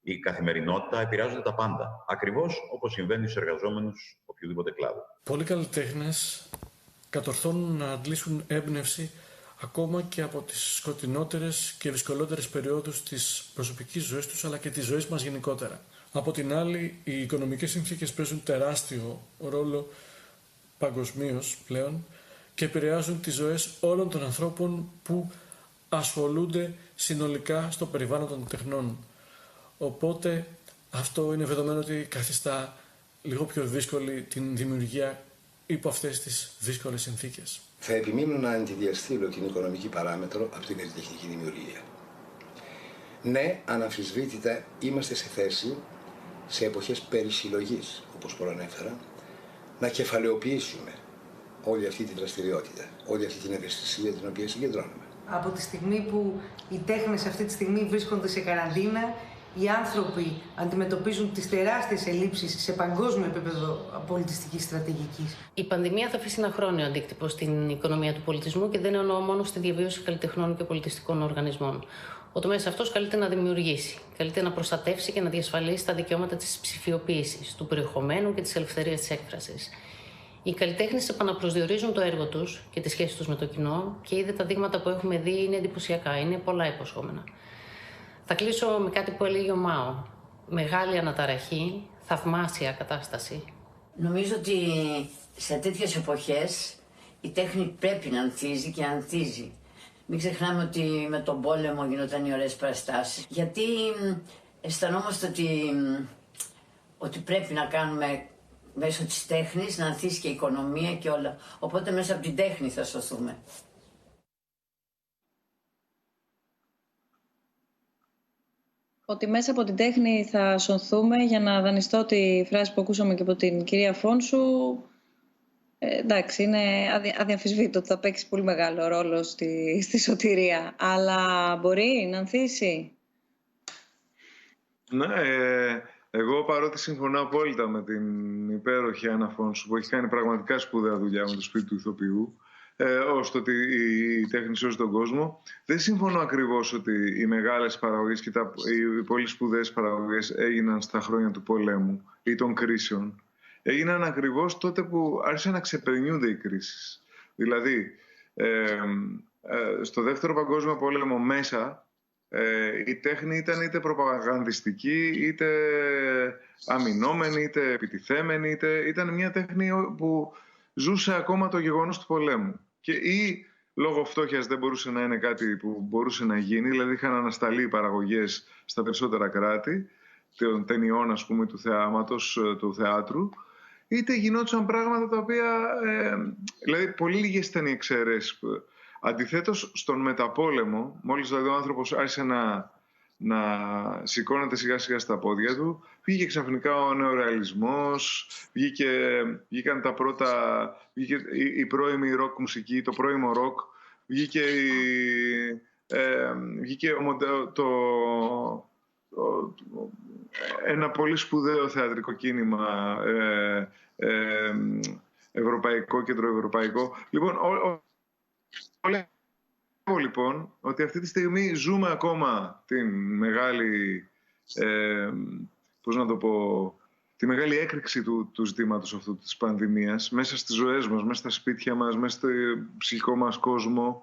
η καθημερινότητα, επηρεάζονται τα πάντα. Ακριβώς όπως συμβαίνει στους εργαζόμενους οποιοδήποτε κλάδο. Πολλοί καλλιτέχνες κατορθώνουν να αντλήσουν έμπνευση ακόμα και από τις σκοτεινότερες και δυσκολότερες περιόδους της προσωπικής ζωής τους, αλλά και της ζωής μας γενικότερα. Από την άλλη, οι οικονομικές συνθήκες παίζουν τεράστιο ρόλο παγκοσμίως πλέον και επηρεάζουν τις ζωές όλων των ανθρώπων που ασχολούνται συνολικά στο περιβάλλον των τεχνών. Οπότε αυτό είναι δεδομένο ότι καθιστά λίγο πιο δύσκολη την δημιουργία υπό αυτές τις δύσκολες συνθήκες. Θα επιμείνω να αντιδιαστήλω την οικονομική παράμετρο από την καλλιτεχνική δημιουργία. Ναι, αναμφισβήτητα είμαστε σε θέση, σε εποχές περισυλλογής, όπως προανέφερα, να κεφαλαιοποιήσουμε όλη αυτή τη δραστηριότητα, όλη αυτή την ευαισθησία την οποία συγκεντρώνουμε. Από τη στιγμή που οι τέχνες αυτή τη στιγμή βρίσκονται σε καραντίνα, οι άνθρωποι αντιμετωπίζουν τις τεράστιες ελλείψεις σε παγκόσμιο επίπεδο πολιτιστικής στρατηγικής. Η πανδημία θα αφήσει ένα χρόνιο αντίκτυπο στην οικονομία του πολιτισμού και δεν εννοώ μόνο στη διαβίωση καλλιτεχνών και πολιτιστικών οργανισμών. Ο τομέας αυτός καλείται να δημιουργήσει, καλείται να προστατεύσει και να διασφαλίσει τα δικαιώματα της ψηφιοποίησης, του περιεχομένου και της ελευθερίας της έκφρασης. Οι καλλιτέχνες επαναπροσδιορίζουν το έργο τους και τη σχέση τους με το κοινό και ήδη τα δείγματα που έχουμε δει είναι εντυπωσιακά, είναι πολλά υποσχόμενα. Θα κλείσω με κάτι που έλεγε ο Μάο. Μεγάλη αναταραχή, θαυμάσια κατάσταση. Νομίζω ότι σε τέτοιες εποχές η τέχνη πρέπει να ανθίζει και ανθίζει. Μην ξεχνάμε ότι με τον πόλεμο γινόταν οι ωραίες παραστάσεις. Γιατί αισθανόμαστε ότι πρέπει να κάνουμε μέσω της τέχνης να ανθίσει και η οικονομία και όλα. Οπότε μέσα από την τέχνη θα σωθούμε. Ότι μέσα από την τέχνη θα σωθούμε, για να δανειστώ τη φράση που ακούσαμε και από την κυρία Φόνσου, εντάξει, είναι αδιαμφισβήτητο ότι θα παίξει πολύ μεγάλο ρόλο στη σωτηρία. Αλλά μπορεί να ανθίσει. Ναι, εγώ παρότι συμφωνώ απόλυτα με την υπέροχη Άννα Φόνσου που έχει κάνει πραγματικά σπουδαία δουλειά με το σπίτι του ηθοποιού, ώστε ότι η τέχνη σώζει τον κόσμο, δεν συμφωνώ ακριβώς ότι οι μεγάλες παραγωγές και οι πολύ σπουδαίες παραγωγές έγιναν στα χρόνια του πολέμου ή των κρίσεων. Έγιναν ακριβώς τότε που άρχισαν να ξεπερνιούνται οι κρίσεις. Δηλαδή, στο Δεύτερο Παγκόσμιο Πόλεμο μέσα, η τέχνη ήταν είτε προπαγανδιστική, είτε αμυνόμενη, είτε επιτιθέμενη, ήταν μια τέχνη που ζούσε ακόμα το γεγονός του πολέμου. Και ή λόγω φτώχειας δεν μπορούσε να είναι κάτι που μπορούσε να γίνει, δηλαδή είχαν ανασταλεί οι παραγωγές στα περισσότερα κράτη, των ταινιών, ας πούμε, του θεάματος, του θεάτρου, είτε γινόντουσαν πράγματα τα οποία, δηλαδή πολύ λίγες ήταν οι εξαιρέσεις. Αντιθέτως, στον μεταπόλεμο, μόλις δηλαδή ο άνθρωπος άρχισε να σηκώνεται σιγά σιγά στα πόδια του, βγήκε ξαφνικά ο νεορεαλισμός, βγήκαν τα πρώτα, βγήκε η πρώιμη ροκ μουσική, το πρώιμο ροκ, βγήκε ένα πολύ σπουδαίο θεατρικό κίνημα, ευρωπαϊκό, κεντροευρωπαϊκό. Λοιπόν, ότι αυτή τη στιγμή ζούμε ακόμα την μεγάλη, τη μεγάλη έκρηξη του ζητήματος αυτού της πανδημίας μέσα στις ζωές μας, μέσα στα σπίτια μας, μέσα στο ψυχικό μας κόσμο,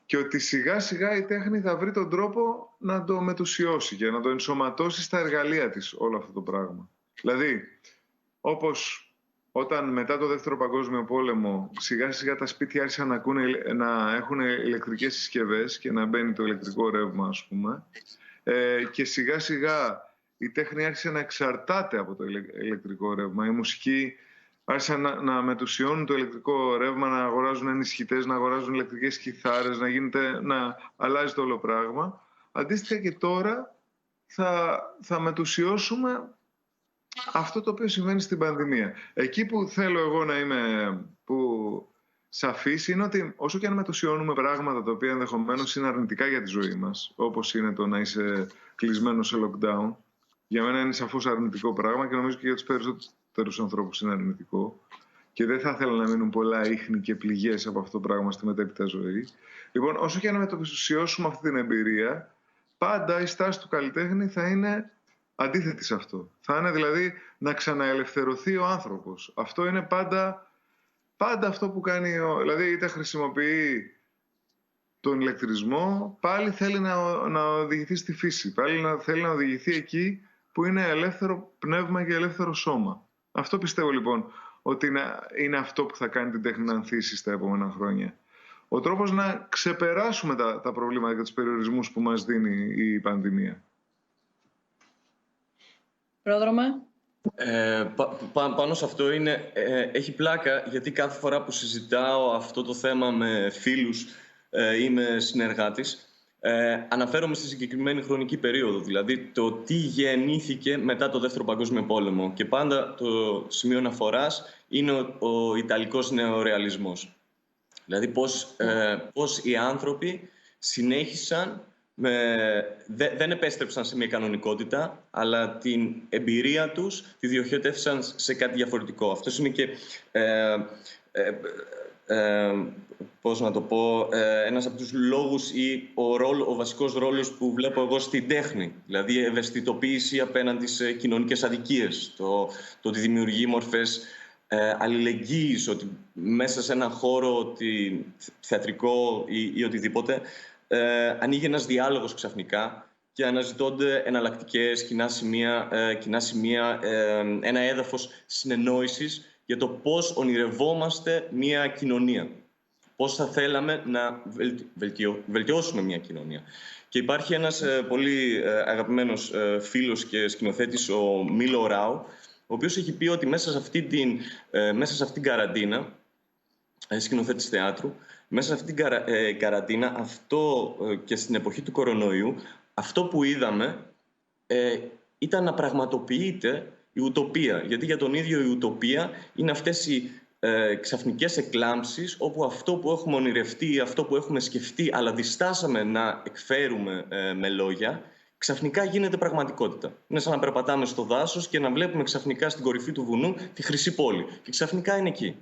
και ότι σιγά σιγά η τέχνη θα βρει τον τρόπο να το μετουσιώσει και να το ενσωματώσει στα εργαλεία της όλο αυτό το πράγμα. Δηλαδή, όπως όταν μετά το Δεύτερο Παγκόσμιο Πόλεμο σιγά σιγά τα σπίτια άρχισαν να έχουν ηλεκτρικές συσκευές και να μπαίνει το ηλεκτρικό ρεύμα, ας πούμε, και σιγά σιγά η τέχνη άρχισε να εξαρτάται από το ηλεκτρικό ρεύμα. Η μουσική άρχισαν να μετουσιώνουν το ηλεκτρικό ρεύμα, να αγοράζουν ενισχυτές, να αγοράζουν ηλεκτρικές κιθάρες, να αλλάζει το όλο πράγμα. Αντίστοιχα και τώρα θα μετουσιώσουμε αυτό το οποίο συμβαίνει στην πανδημία. Εκεί που θέλω εγώ να είμαι σαφής είναι ότι όσο και αν μετουσιώνουμε πράγματα τα οποία ενδεχομένως είναι αρνητικά για τη ζωή μας, όπως είναι το να είσαι κλεισμένο σε lockdown, για μένα είναι σαφώς αρνητικό πράγμα και νομίζω και για τους περισσότερους ανθρώπους είναι αρνητικό. Και δεν θα ήθελα να μείνουν πολλά ίχνη και πληγές από αυτό το πράγμα στη μετέπειτα ζωή. Λοιπόν, όσο και αν μετουσιώσουμε αυτή την εμπειρία, πάντα η στάση του καλλιτέχνη θα είναι αντίθετη σε αυτό. Θα είναι δηλαδή να ξαναελευθερωθεί ο άνθρωπος. Αυτό είναι πάντα αυτό που κάνει. Δηλαδή, είτε χρησιμοποιεί τον ηλεκτρισμό, πάλι θέλει να οδηγηθεί στη φύση. Πάλι θέλει να οδηγηθεί εκεί που είναι ελεύθερο πνεύμα και ελεύθερο σώμα. Αυτό πιστεύω λοιπόν ότι είναι αυτό που θα κάνει την τέχνη να ανθίσει στα επόμενα χρόνια. Ο τρόπος να ξεπεράσουμε τα προβλήματα και τους περιορισμούς που μας δίνει η πανδημία. Πρόδρομα. Πάνω σε αυτό έχει πλάκα, γιατί κάθε φορά που συζητάω αυτό το θέμα με φίλους ή με συνεργάτες, αναφέρομαι στη συγκεκριμένη χρονική περίοδο, δηλαδή το τι γεννήθηκε μετά το Δεύτερο Παγκόσμιο Πόλεμο. Και πάντα το σημείο αναφοράς είναι ο Ιταλικός νεορεαλισμός. Δηλαδή πώς οι άνθρωποι συνέχισαν, δεν επέστρεψαν σε μια κανονικότητα, αλλά την εμπειρία τους τη διοχέτευσαν σε κάτι διαφορετικό. Αυτός είναι και, πώς να το πω, ένας από τους λόγους ή ο βασικός ρόλος που βλέπω εγώ στην τέχνη. Δηλαδή η ευαισθητοποίηση απέναντι σε κοινωνικές αδικίες, το ότι δημιουργεί μορφές αλληλεγγύης, ότι μέσα σε έναν χώρο θεατρικό ή οτιδήποτε ανοίγει ένας διάλογος ξαφνικά και αναζητώνται εναλλακτικές, κοινά σημεία, ένα έδαφος συνεννόησης για το πώς ονειρευόμαστε μια κοινωνία. Πώς θα θέλαμε να βελτιώσουμε μια κοινωνία. Και υπάρχει ένας πολύ αγαπημένος φίλος και σκηνοθέτης, ο Μίλο Ράου, ο οποίος έχει πει ότι μέσα σε αυτή την καραντίνα, σκηνοθέτης θεάτρου, μέσα σε αυτή την καραντίνα, αυτό και στην εποχή του κορονοϊού, αυτό που είδαμε ήταν να πραγματοποιείται η ουτοπία. Γιατί για τον ίδιο η ουτοπία είναι αυτές οι ξαφνικές εκλάμψεις, όπου αυτό που έχουμε ονειρευτεί, αυτό που έχουμε σκεφτεί, αλλά διστάσαμε να εκφέρουμε με λόγια, ξαφνικά γίνεται πραγματικότητα. Είναι σαν να περπατάμε στο δάσος και να βλέπουμε ξαφνικά στην κορυφή του βουνού τη Χρυσή Πόλη. Και ξαφνικά είναι εκεί.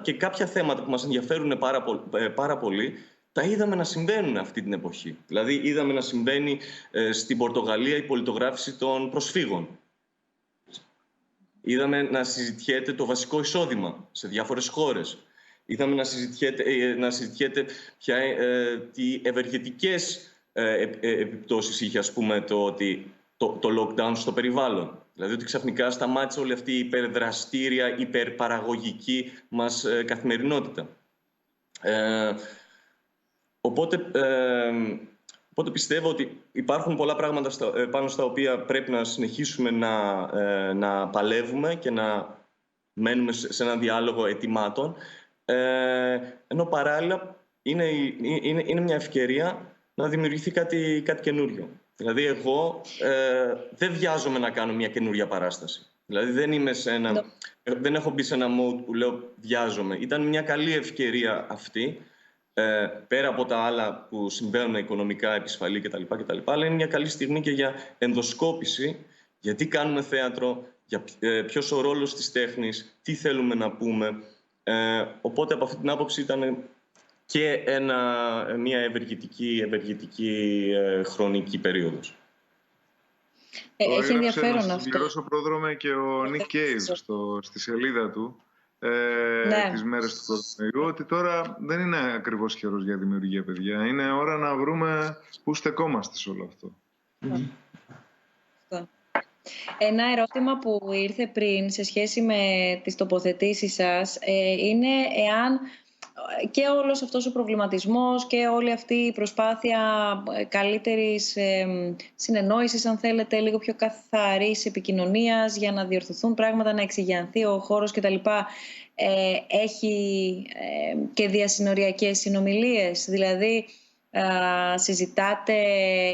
Και κάποια θέματα που μας ενδιαφέρουν πάρα πολύ, τα είδαμε να συμβαίνουν αυτή την εποχή. Δηλαδή, είδαμε να συμβαίνει στην Πορτογαλία η πολιτογράφηση των προσφύγων. Είδαμε να συζητιέται το βασικό εισόδημα σε διάφορες χώρες. Είδαμε να συζητιέται τι ευεργετικές επιπτώσεις είχε, ας πούμε, το lockdown στο περιβάλλον. Δηλαδή ότι ξαφνικά σταμάτησε όλη αυτή η υπερδραστήρια, υπερπαραγωγική μας καθημερινότητα. Οπότε πιστεύω ότι υπάρχουν πολλά πράγματα πάνω στα οποία πρέπει να συνεχίσουμε να παλεύουμε και να μένουμε σε έναν διάλογο αιτημάτων, ενώ παράλληλα είναι μια ευκαιρία να δημιουργηθεί κάτι καινούριο. Δηλαδή εγώ δεν βιάζομαι να κάνω μια καινούρια παράσταση. Δηλαδή δεν έχω μπει σε ένα mode που λέω βιάζομαι. Ήταν μια καλή ευκαιρία αυτή, πέρα από τα άλλα που συμβαίνουν οικονομικά, επισφαλή κτλ. Αλλά είναι μια καλή στιγμή και για ενδοσκόπηση, γιατί κάνουμε θέατρο, ποιος ο ρόλος της τέχνης, τι θέλουμε να πούμε. Οπότε από αυτή την άποψη ήταν και μια ευεργετική χρονική περίοδος. Έχει ενδιαφέρον αυτό. Να συμπληρώσω, Πρόδρομε, και ο Νικ Κέιβ στη σελίδα του τις μέρες του κορονοϊού, ότι τώρα δεν είναι ακριβώς καιρός για δημιουργία, παιδιά. Είναι ώρα να βρούμε πού στεκόμαστε σε όλο αυτό. Ένα ερώτημα που ήρθε πριν σε σχέση με τις τοποθετήσεις σας είναι εάν και όλος αυτός ο προβληματισμός και όλη αυτή η προσπάθεια καλύτερης συνεννόησης, αν θέλετε, λίγο πιο καθαρής επικοινωνίας για να διορθωθούν πράγματα, να εξηγιανθεί ο χώρος κτλ. Έχει και διασυνοριακές συνομιλίες, δηλαδή συζητάτε,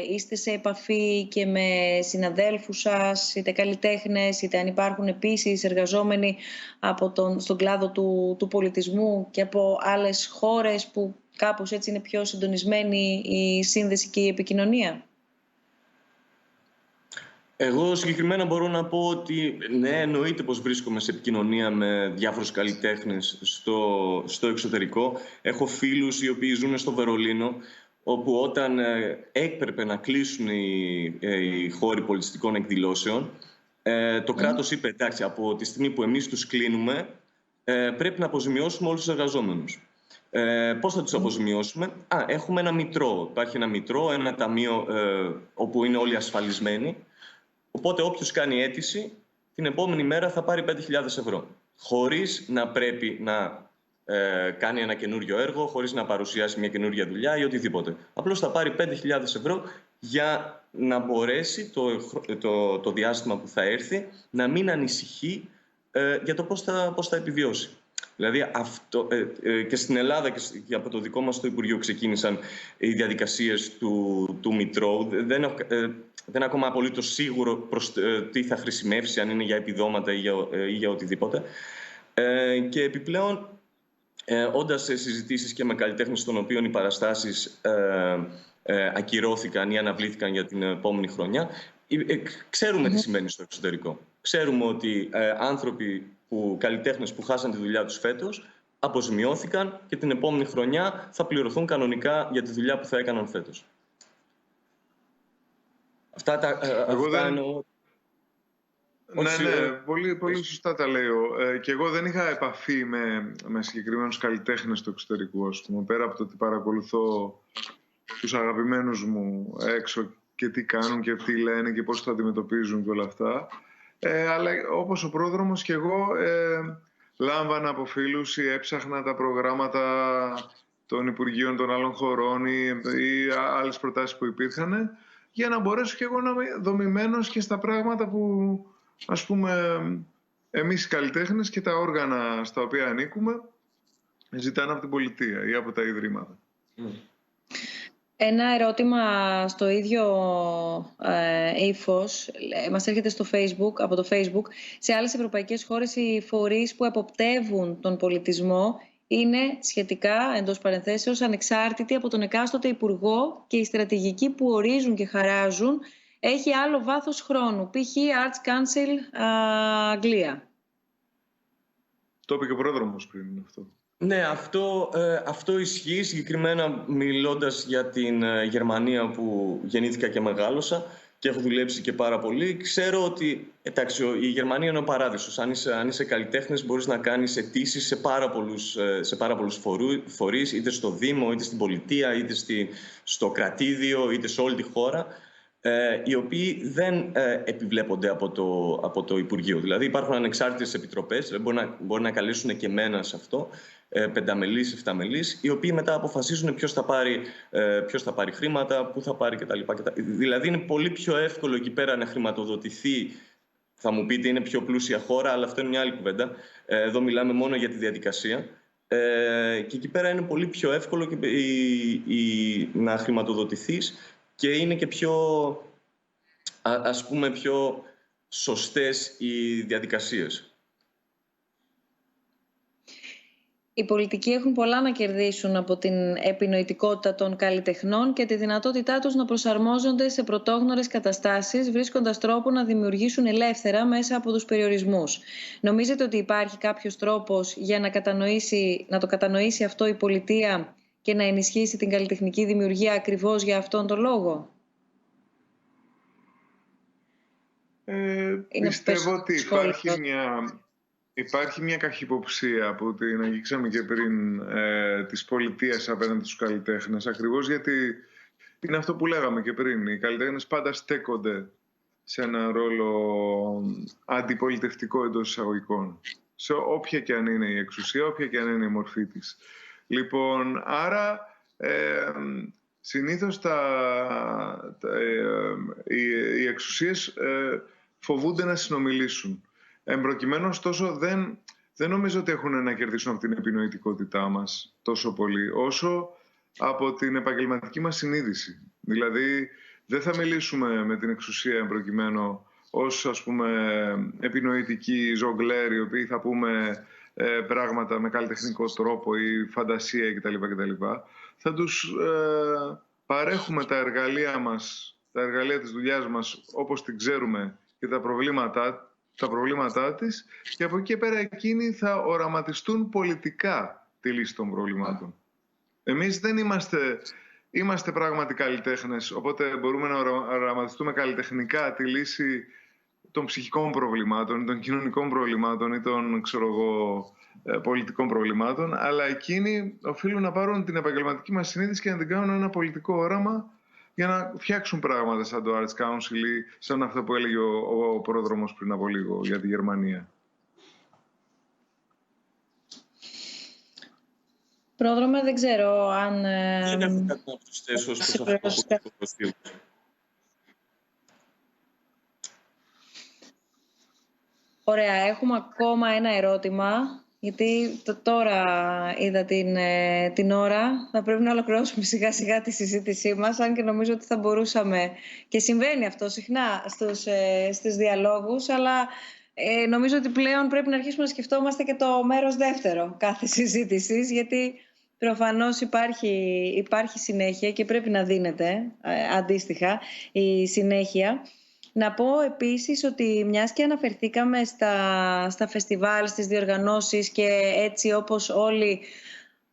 είστε σε επαφή και με συναδέλφους σας, είτε καλλιτέχνες, είτε αν υπάρχουν επίσης εργαζόμενοι στον κλάδο του πολιτισμού και από άλλες χώρες που κάπως έτσι είναι πιο συντονισμένη η σύνδεση και η επικοινωνία? Εγώ συγκεκριμένα μπορώ να πω ότι ναι, εννοείται πως βρίσκομαι σε επικοινωνία με διάφορους καλλιτέχνες στο εξωτερικό. Έχω φίλους οι οποίοι ζουν στο Βερολίνο, όπου όταν έπρεπε να κλείσουν οι χώροι πολιτιστικών εκδηλώσεων, το κράτος είπε, εντάξει, από τη στιγμή που εμείς τους κλείνουμε, πρέπει να αποζημιώσουμε όλους τους εργαζόμενους. Πώς θα τους αποζημιώσουμε? Έχουμε ένα μητρό. Υπάρχει ένα μητρό, ένα ταμείο όπου είναι όλοι ασφαλισμένοι. Οπότε όποιος κάνει αίτηση, την επόμενη μέρα θα πάρει 5.000 ευρώ. Χωρίς να πρέπει να κάνει ένα καινούριο έργο, χωρίς να παρουσιάσει μια καινούργια δουλειά ή οτιδήποτε. Απλώς θα πάρει 5.000 ευρώ για να μπορέσει το διάστημα που θα έρθει να μην ανησυχεί για το πώς θα επιβιώσει. Δηλαδή και στην Ελλάδα και από το δικό μας το Υπουργείο ξεκίνησαν οι διαδικασίες του Μητρώου. Δεν είναι ακόμα απολύτως σίγουρο προς τι θα χρησιμεύσει, αν είναι για επιδόματα ή για οτιδήποτε. Και επιπλέον, όντας σε συζητήσεις και με καλλιτέχνες των οποίων οι παραστάσεις ακυρώθηκαν ή αναβλήθηκαν για την επόμενη χρονιά, ξέρουμε τι σημαίνει στο εξωτερικό. Ξέρουμε ότι καλλιτέχνες που χάσαν τη δουλειά τους φέτος αποζημιώθηκαν και την επόμενη χρονιά θα πληρωθούν κανονικά για τη δουλειά που θα έκαναν φέτος. Αυτά εννοώ. Ναι, πολύ σωστά τα λέω. Και εγώ δεν είχα επαφή με συγκεκριμένους καλλιτέχνες του εξωτερικού, ας πούμε, πέρα από το ότι παρακολουθώ τους αγαπημένους μου έξω και τι κάνουν και τι λένε και πώς το αντιμετωπίζουν και όλα αυτά. Αλλά όπως ο πρόδρομος και εγώ λάμβανα από φίλους ή έψαχνα τα προγράμματα των Υπουργείων των άλλων χωρών ή άλλες προτάσεις που υπήρχαν, για να μπορέσω και εγώ να είμαι δομημένος και στα πράγματα που, ας πούμε, εμείς οι καλλιτέχνες και τα όργανα στα οποία ανήκουμε ζητάνε από την πολιτεία ή από τα ιδρύματα. Ένα ερώτημα στο ίδιο ύφος μας έρχεται από το Facebook. Σε άλλες ευρωπαϊκές χώρες οι φορείς που εποπτεύουν τον πολιτισμό είναι σχετικά, εντός παρενθέσεως, ανεξάρτητοι από τον εκάστοτε υπουργό και η στρατηγική που ορίζουν και χαράζουν έχει άλλο βάθος χρόνου. Π.χ. Arts Council Αγγλία. Το είπε και ο πρόδρομος πριν αυτό. Ναι, αυτό ισχύει, συγκεκριμένα μιλώντας για την Γερμανία, όπου γεννήθηκα και μεγάλωσα και έχω δουλέψει και πάρα πολύ. Ξέρω ότι η Γερμανία είναι ο παράδεισος. Αν είσαι καλλιτέχνης, μπορείς να κάνεις αιτήσεις σε πάρα πολλούς φορείς, είτε στο Δήμο, είτε στην πολιτεία, είτε στο κρατήδιο, είτε σε όλη τη χώρα, οι οποίοι δεν επιβλέπονται από το Υπουργείο. Δηλαδή υπάρχουν ανεξάρτητες επιτροπές, μπορεί να καλέσουν και εμένα σε αυτό, 5μελής, 7μελής, οι οποίοι μετά αποφασίζουν ποιος θα πάρει χρήματα, πού θα πάρει κτλ. Δηλαδή είναι πολύ πιο εύκολο εκεί πέρα να χρηματοδοτηθεί. Θα μου πείτε είναι πιο πλούσια χώρα, αλλά αυτό είναι μια άλλη κουβέντα. Εδώ μιλάμε μόνο για τη διαδικασία. Και εκεί πέρα είναι πολύ πιο εύκολο να χρηματοδοτηθείς και είναι και πιο, ας πούμε, πιο σωστές οι διαδικασίες. Οι πολιτικοί έχουν πολλά να κερδίσουν από την επινοητικότητα των καλλιτεχνών και τη δυνατότητά τους να προσαρμόζονται σε πρωτόγνωρες καταστάσεις, βρίσκοντας τρόπο να δημιουργήσουν ελεύθερα μέσα από τους περιορισμούς. Νομίζετε ότι υπάρχει κάποιος τρόπος για να το κατανοήσει αυτό η πολιτεία και να ενισχύσει την καλλιτεχνική δημιουργία ακριβώς για αυτόν τον λόγο? Πιστεύω ότι υπάρχει μια καχυποψία που την αγγίξαμε και πριν της πολιτείας απέναντι στους καλλιτέχνες, ακριβώς γιατί είναι αυτό που λέγαμε και πριν. Οι καλλιτέχνες πάντα στέκονται σε ένα ρόλο αντιπολιτευτικό εντός εισαγωγικών. Σε όποια και αν είναι η εξουσία, όποια και αν είναι η μορφή της. Λοιπόν, άρα συνήθως οι εξουσίες φοβούνται να συνομιλήσουν. Εμπροκειμένου, ωστόσο, δεν νομίζω ότι έχουν να κερδίσουν από την επινοητικότητά μας τόσο πολύ, όσο από την επαγγελματική μας συνείδηση. Δηλαδή, δεν θα μιλήσουμε με την εξουσία εμπροκειμένου ως, ας πούμε, επινοητικοί ζογκλέρ, οι οποίοι θα πούμε πράγματα με καλλιτεχνικό τρόπο ή φαντασία κτλ. Θα τους παρέχουμε τα εργαλεία μας, τα εργαλεία της δουλειάς μας όπως την ξέρουμε και τα προβλήματά της, και από εκεί και πέρα εκείνοι θα οραματιστούν πολιτικά τη λύση των προβλημάτων. Εμείς δεν είμαστε πράγματι καλλιτέχνες, οπότε μπορούμε να οραματιστούμε καλλιτεχνικά τη λύση των ψυχικών προβλημάτων, των κοινωνικών προβλημάτων ή των, πολιτικών προβλημάτων, αλλά εκείνοι οφείλουν να πάρουν την επαγγελματική μας συνείδηση και να την κάνουν ένα πολιτικό όραμα για να φτιάξουν πράγματα σαν το Arts Council ή σαν αυτό που έλεγε ο πρόδρομος πριν από λίγο για τη Γερμανία. Πρόδρομε, δεν ξέρω αν... Δεν έχω κάτι να προσθέσω ως προς αυτό που είπε. Ωραία, έχουμε ακόμα ένα ερώτημα, γιατί τώρα είδα την ώρα. Θα πρέπει να ολοκληρώσουμε σιγά σιγά τη συζήτησή μας, αν και νομίζω ότι θα μπορούσαμε, και συμβαίνει αυτό συχνά στους διαλόγους, αλλά νομίζω ότι πλέον πρέπει να αρχίσουμε να σκεφτόμαστε και το μέρος δεύτερο κάθε συζήτησης, γιατί προφανώς υπάρχει συνέχεια και πρέπει να δίνεται αντίστοιχα η συνέχεια. Να πω επίσης ότι μιας και αναφερθήκαμε στα φεστιβάλ, στις διοργανώσεις, και έτσι όπως όλοι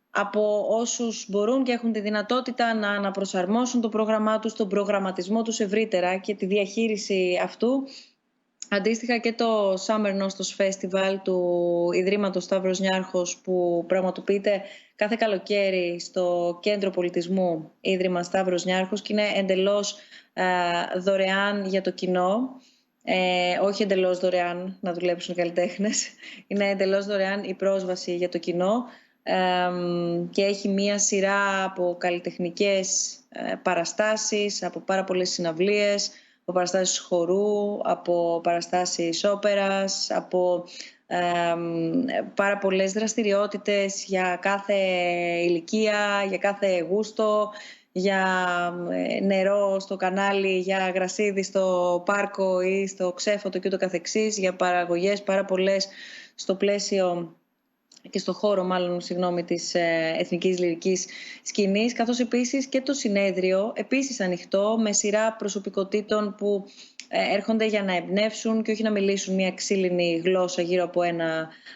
από όσους μπορούν και έχουν τη δυνατότητα να αναπροσαρμόσουν το πρόγραμμά τους, τον προγραμματισμό τους ευρύτερα και τη διαχείριση αυτού, αντίστοιχα και το Summer Nostos Festival του Ιδρύματος Σταύρος Νιάρχος, που πραγματοποιείται κάθε καλοκαίρι στο Κέντρο Πολιτισμού Ίδρυμα Σταύρος Νιάρχος και είναι εντελώς δωρεάν για το κοινό. Όχι εντελώς δωρεάν να δουλέψουν οι καλλιτέχνες. Είναι εντελώς δωρεάν η πρόσβαση για το κοινό και έχει μία σειρά από καλλιτεχνικές παραστάσεις, από πάρα πολλές συναυλίες, από παραστάσεις χορού, από παραστάσεις όπερας, από πάρα πολλές δραστηριότητες για κάθε ηλικία, για κάθε γούστο, για νερό στο κανάλι, για γρασίδι στο πάρκο ή στο Ξέφωτο και ούτω καθεξής, για παραγωγές πάρα πολλές στο πλαίσιο και στο χώρο της εθνικής λυρικής σκηνής, καθώς επίσης και το συνέδριο, επίσης ανοιχτό, με σειρά προσωπικότητων που έρχονται για να εμπνεύσουν και όχι να μιλήσουν μια ξύλινη γλώσσα γύρω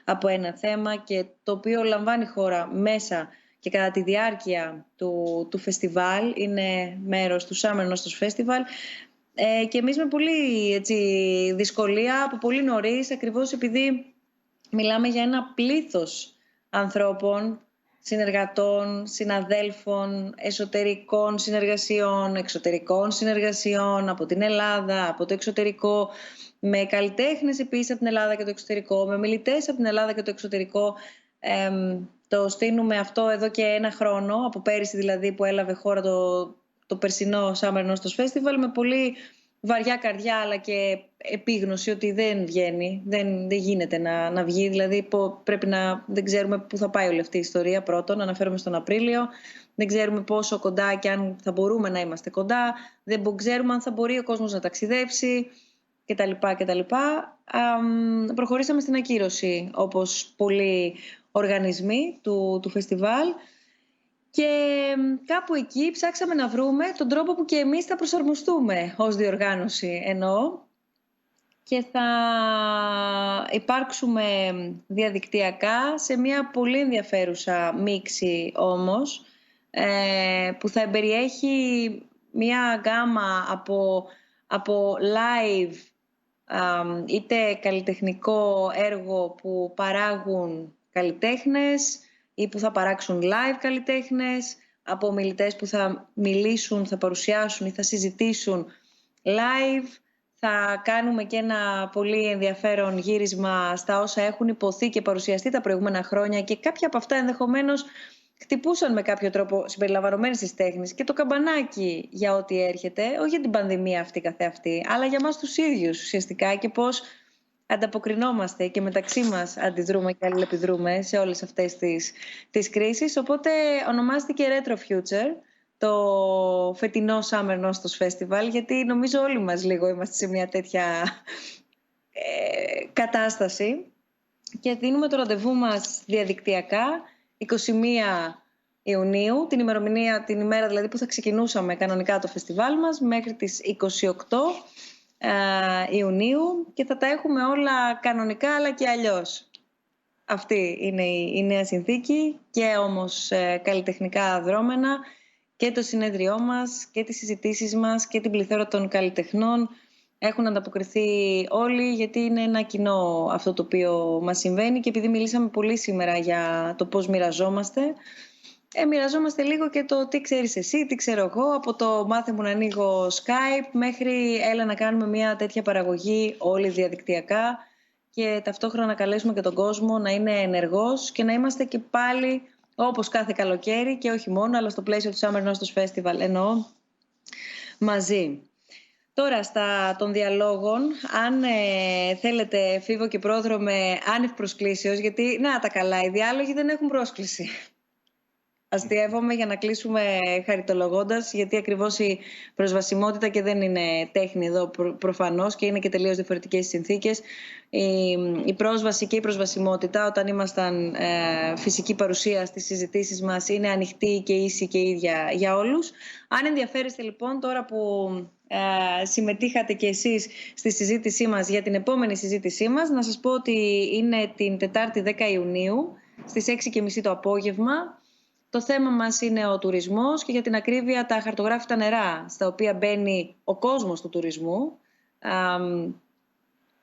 από ένα θέμα, και το οποίο λαμβάνει χώρα μέσα και κατά τη διάρκεια του φεστιβάλ, είναι μέρος του Summer Nostos Festival, και εμείς με πολύ δυσκολία από πολύ νωρίς, ακριβώς επειδή μιλάμε για ένα πλήθος ανθρώπων, συνεργατών, συναδέλφων, εσωτερικών συνεργασιών, εξωτερικών συνεργασιών από την Ελλάδα, από το εξωτερικό, με καλλιτέχνες επίσης από την Ελλάδα και το εξωτερικό, με μιλητές από την Ελλάδα και το εξωτερικό. Το στείνουμε αυτό εδώ και ένα χρόνο, από πέρυσι δηλαδή που έλαβε χώρα το περσινό Summer Nostos Festival, με πολύ βαριά καρδιά αλλά και επίγνωση ότι δεν βγαίνει, δεν γίνεται να βγει. Δηλαδή δεν ξέρουμε πού θα πάει όλη αυτή η ιστορία. Πρώτον, αναφέρομαι στον Απρίλιο, δεν ξέρουμε πόσο κοντά και αν θα μπορούμε να είμαστε κοντά, δεν ξέρουμε αν θα μπορεί ο κόσμος να ταξιδέψει κτλ. Προχωρήσαμε στην ακύρωση, όπως πολλοί οργανισμοί του φεστιβάλ, και κάπου εκεί ψάξαμε να βρούμε τον τρόπο που και εμείς θα προσαρμοστούμε ως διοργάνωση, και θα υπάρξουμε διαδικτυακά σε μια πολύ ενδιαφέρουσα μίξη όμως, που θα εμπεριέχει μια γκάμα από live, είτε καλλιτεχνικό έργο που παράγουν καλλιτέχνες ή που θα παράξουν live καλλιτέχνες, από ομιλητές που θα μιλήσουν, θα παρουσιάσουν ή θα συζητήσουν live. Θα κάνουμε και ένα πολύ ενδιαφέρον γύρισμα στα όσα έχουν υποθεί και παρουσιαστεί τα προηγούμενα χρόνια και κάποια από αυτά ενδεχομένως χτυπούσαν με κάποιο τρόπο συμπεριλαμβανομένες της τέχνης και το καμπανάκι για ό,τι έρχεται, όχι για την πανδημία αυτή καθεαυτή, αλλά για μας τους ίδιους ουσιαστικά και πώς ανταποκρινόμαστε και μεταξύ μας αντιδρούμε και αλληλεπιδρούμε σε όλες αυτές τις κρίσεις. Οπότε ονομάστηκε Retro Future το φετινό Summer Nostos Festival, γιατί νομίζω όλοι μας λίγο είμαστε σε μια τέτοια κατάσταση και δίνουμε το ραντεβού μας διαδικτυακά 21 Ιουνίου, την ημέρα δηλαδή που θα ξεκινούσαμε κανονικά το φεστιβάλ μας, μέχρι τις 28 Ιουνίου και θα τα έχουμε όλα κανονικά αλλά και αλλιώς. Αυτή είναι η νέα συνθήκη και όμως καλλιτεχνικά δρόμενα και το συνέδριό μας και τις συζητήσεις μας και την πληθώρα των καλλιτεχνών έχουν ανταποκριθεί όλοι, γιατί είναι ένα κοινό αυτό το οποίο μας συμβαίνει και επειδή μιλήσαμε πολύ σήμερα για το πώς μοιραζόμαστε, μοιραζόμαστε λίγο και το τι ξέρεις εσύ, τι ξέρω εγώ, από το μάθε μου να ανοίγω Skype μέχρι έλα να κάνουμε μια τέτοια παραγωγή όλοι διαδικτυακά και ταυτόχρονα να καλέσουμε και τον κόσμο να είναι ενεργός και να είμαστε και πάλι όπως κάθε καλοκαίρι και όχι μόνο, αλλά στο πλαίσιο του Summer Nostos Festival εννοώ μαζί. Τώρα των διαλόγων, αν θέλετε Φίβο και Πρόδρομε άνευ προσκλήσεως, γιατί να τα καλά, οι διάλογοι δεν έχουν πρόσκληση. Αστειεύομαι για να κλείσουμε χαριτολογώντας, γιατί ακριβώς η προσβασιμότητα και δεν είναι τέχνη εδώ προφανώς και είναι και τελείως διαφορετικές οι συνθήκες. Η πρόσβαση και η προσβασιμότητα όταν ήμασταν φυσική παρουσία στις συζητήσεις μας είναι ανοιχτή και ίση και ίδια για όλους. Αν ενδιαφέρεστε λοιπόν τώρα που συμμετείχατε και εσείς στη συζήτησή μας για την επόμενη συζήτησή μας, να σας πω ότι είναι την Τετάρτη 10 Ιουνίου στις 6:30 το απόγευμα. Το θέμα μας είναι ο τουρισμός και για την ακρίβεια τα αχαρτογράφητα νερά στα οποία μπαίνει ο κόσμος του τουρισμού,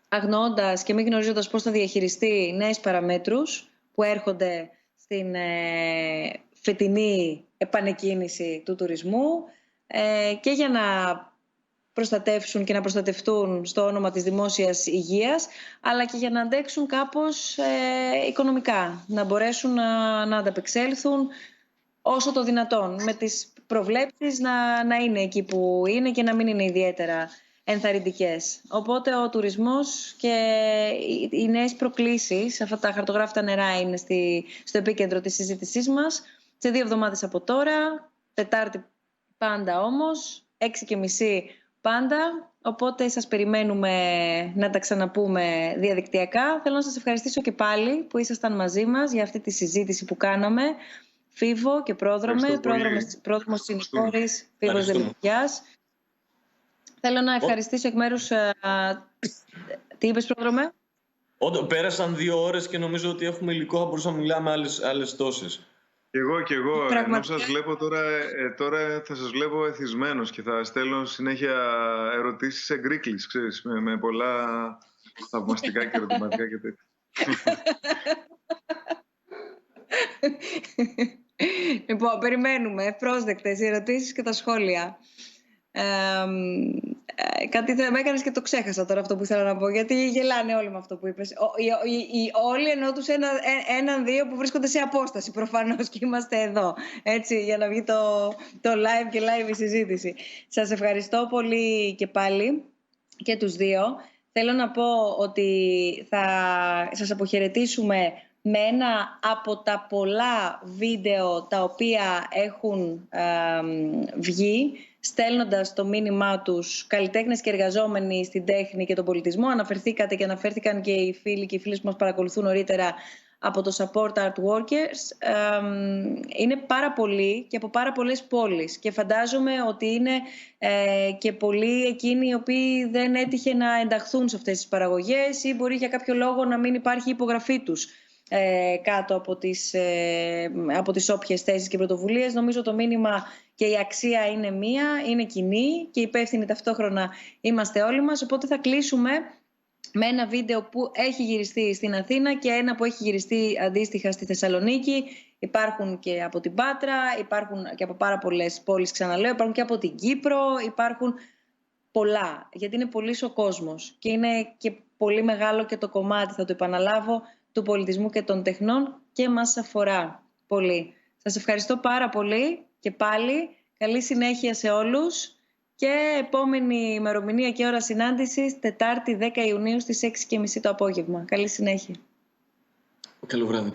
αγνοώντας και μην γνωρίζοντας πώς θα διαχειριστεί νέες παραμέτρους που έρχονται στην φετινή επανεκκίνηση του τουρισμού και για να προστατεύσουν και να προστατευτούν στο όνομα της δημόσιας υγείας, αλλά και για να αντέξουν κάπως οικονομικά, να μπορέσουν να ανταπεξέλθουν όσο το δυνατόν, με τις προβλέψεις να είναι εκεί που είναι και να μην είναι ιδιαίτερα ενθαρρυντικές. Οπότε ο τουρισμός και οι νέες προκλήσεις, αυτά τα χαρτογράφητα νερά είναι στο επίκεντρο της συζήτησής μας, σε 2 εβδομάδες από τώρα, Τετάρτη πάντα όμως, 6:30 πάντα, οπότε σας περιμένουμε να τα ξαναπούμε διαδικτυακά. Θέλω να σας ευχαριστήσω και πάλι που ήσασταν μαζί μας για αυτή τη συζήτηση που κάναμε. Φίβο και Πρόδρομε, Πρόδρομος Συνηφόρης, Φίβος Δελικιάς. Θέλω να ευχαριστήσω εκ μέρους... Τι είπες, Πρόδρομε? Πέρασαν 2 ώρες και νομίζω ότι έχουμε υλικό, θα μπορούσαμε να μιλάμε άλλες τόσες. Και εγώ, ενώ σας βλέπω τώρα θα σας βλέπω εθισμένος και θα στέλνω συνέχεια ερωτήσεις σε γκρίκλις, ξέρεις, με πολλά θαυμαστικά και ερωτηματικά και τέτοια. Λοιπόν, περιμένουμε ευπρόσδεκτες οι ερωτήσεις και τα σχόλια. Κάτι με έκανες και το ξέχασα τώρα αυτό που ήθελα να πω, γιατί γελάνε όλοι με αυτό που είπες. Όλοι εννοώ τους έναν-δύο που βρίσκονται σε απόσταση προφανώς και είμαστε εδώ, έτσι, για να βγει το live και live η συζήτηση. Σας ευχαριστώ πολύ και πάλι και τους δύο. Θέλω να πω ότι θα σας αποχαιρετήσουμε με ένα από τα πολλά βίντεο τα οποία έχουν βγει, στέλνοντας το μήνυμά τους καλλιτέχνες και εργαζόμενοι στην τέχνη και τον πολιτισμό. Αναφερθήκατε και αναφέρθηκαν και οι φίλοι και οι φίλες που μας παρακολουθούν νωρίτερα από το Support Art Workers. Είναι πάρα πολλοί και από πάρα πολλές πόλεις και φαντάζομαι ότι είναι και πολλοί εκείνοι οι οποίοι δεν έτυχε να ενταχθούν σε αυτές τις παραγωγές ή μπορεί για κάποιο λόγο να μην υπάρχει υπογραφή τους κάτω από τις όποιες θέσεις και πρωτοβουλίες. Νομίζω το μήνυμα και η αξία είναι μία, είναι κοινή και υπεύθυνοι ταυτόχρονα είμαστε όλοι μας. Οπότε θα κλείσουμε με ένα βίντεο που έχει γυριστεί στην Αθήνα και ένα που έχει γυριστεί αντίστοιχα στη Θεσσαλονίκη. Υπάρχουν και από την Πάτρα, υπάρχουν και από πάρα πολλές πόλεις, ξαναλέω, υπάρχουν και από την Κύπρο, υπάρχουν πολλά, γιατί είναι πολύς ο κόσμος και είναι και πολύ μεγάλο και το κομμάτι, θα το επαναλάβω, του πολιτισμού και των τεχνών και μας αφορά πολύ. Σας ευχαριστώ πάρα πολύ και πάλι. Καλή συνέχεια σε όλους και επόμενη ημερομηνία και ώρα συνάντησης Τετάρτη 10 Ιουνίου στις 6:30 το απόγευμα. Καλή συνέχεια. Καλό βράδυ.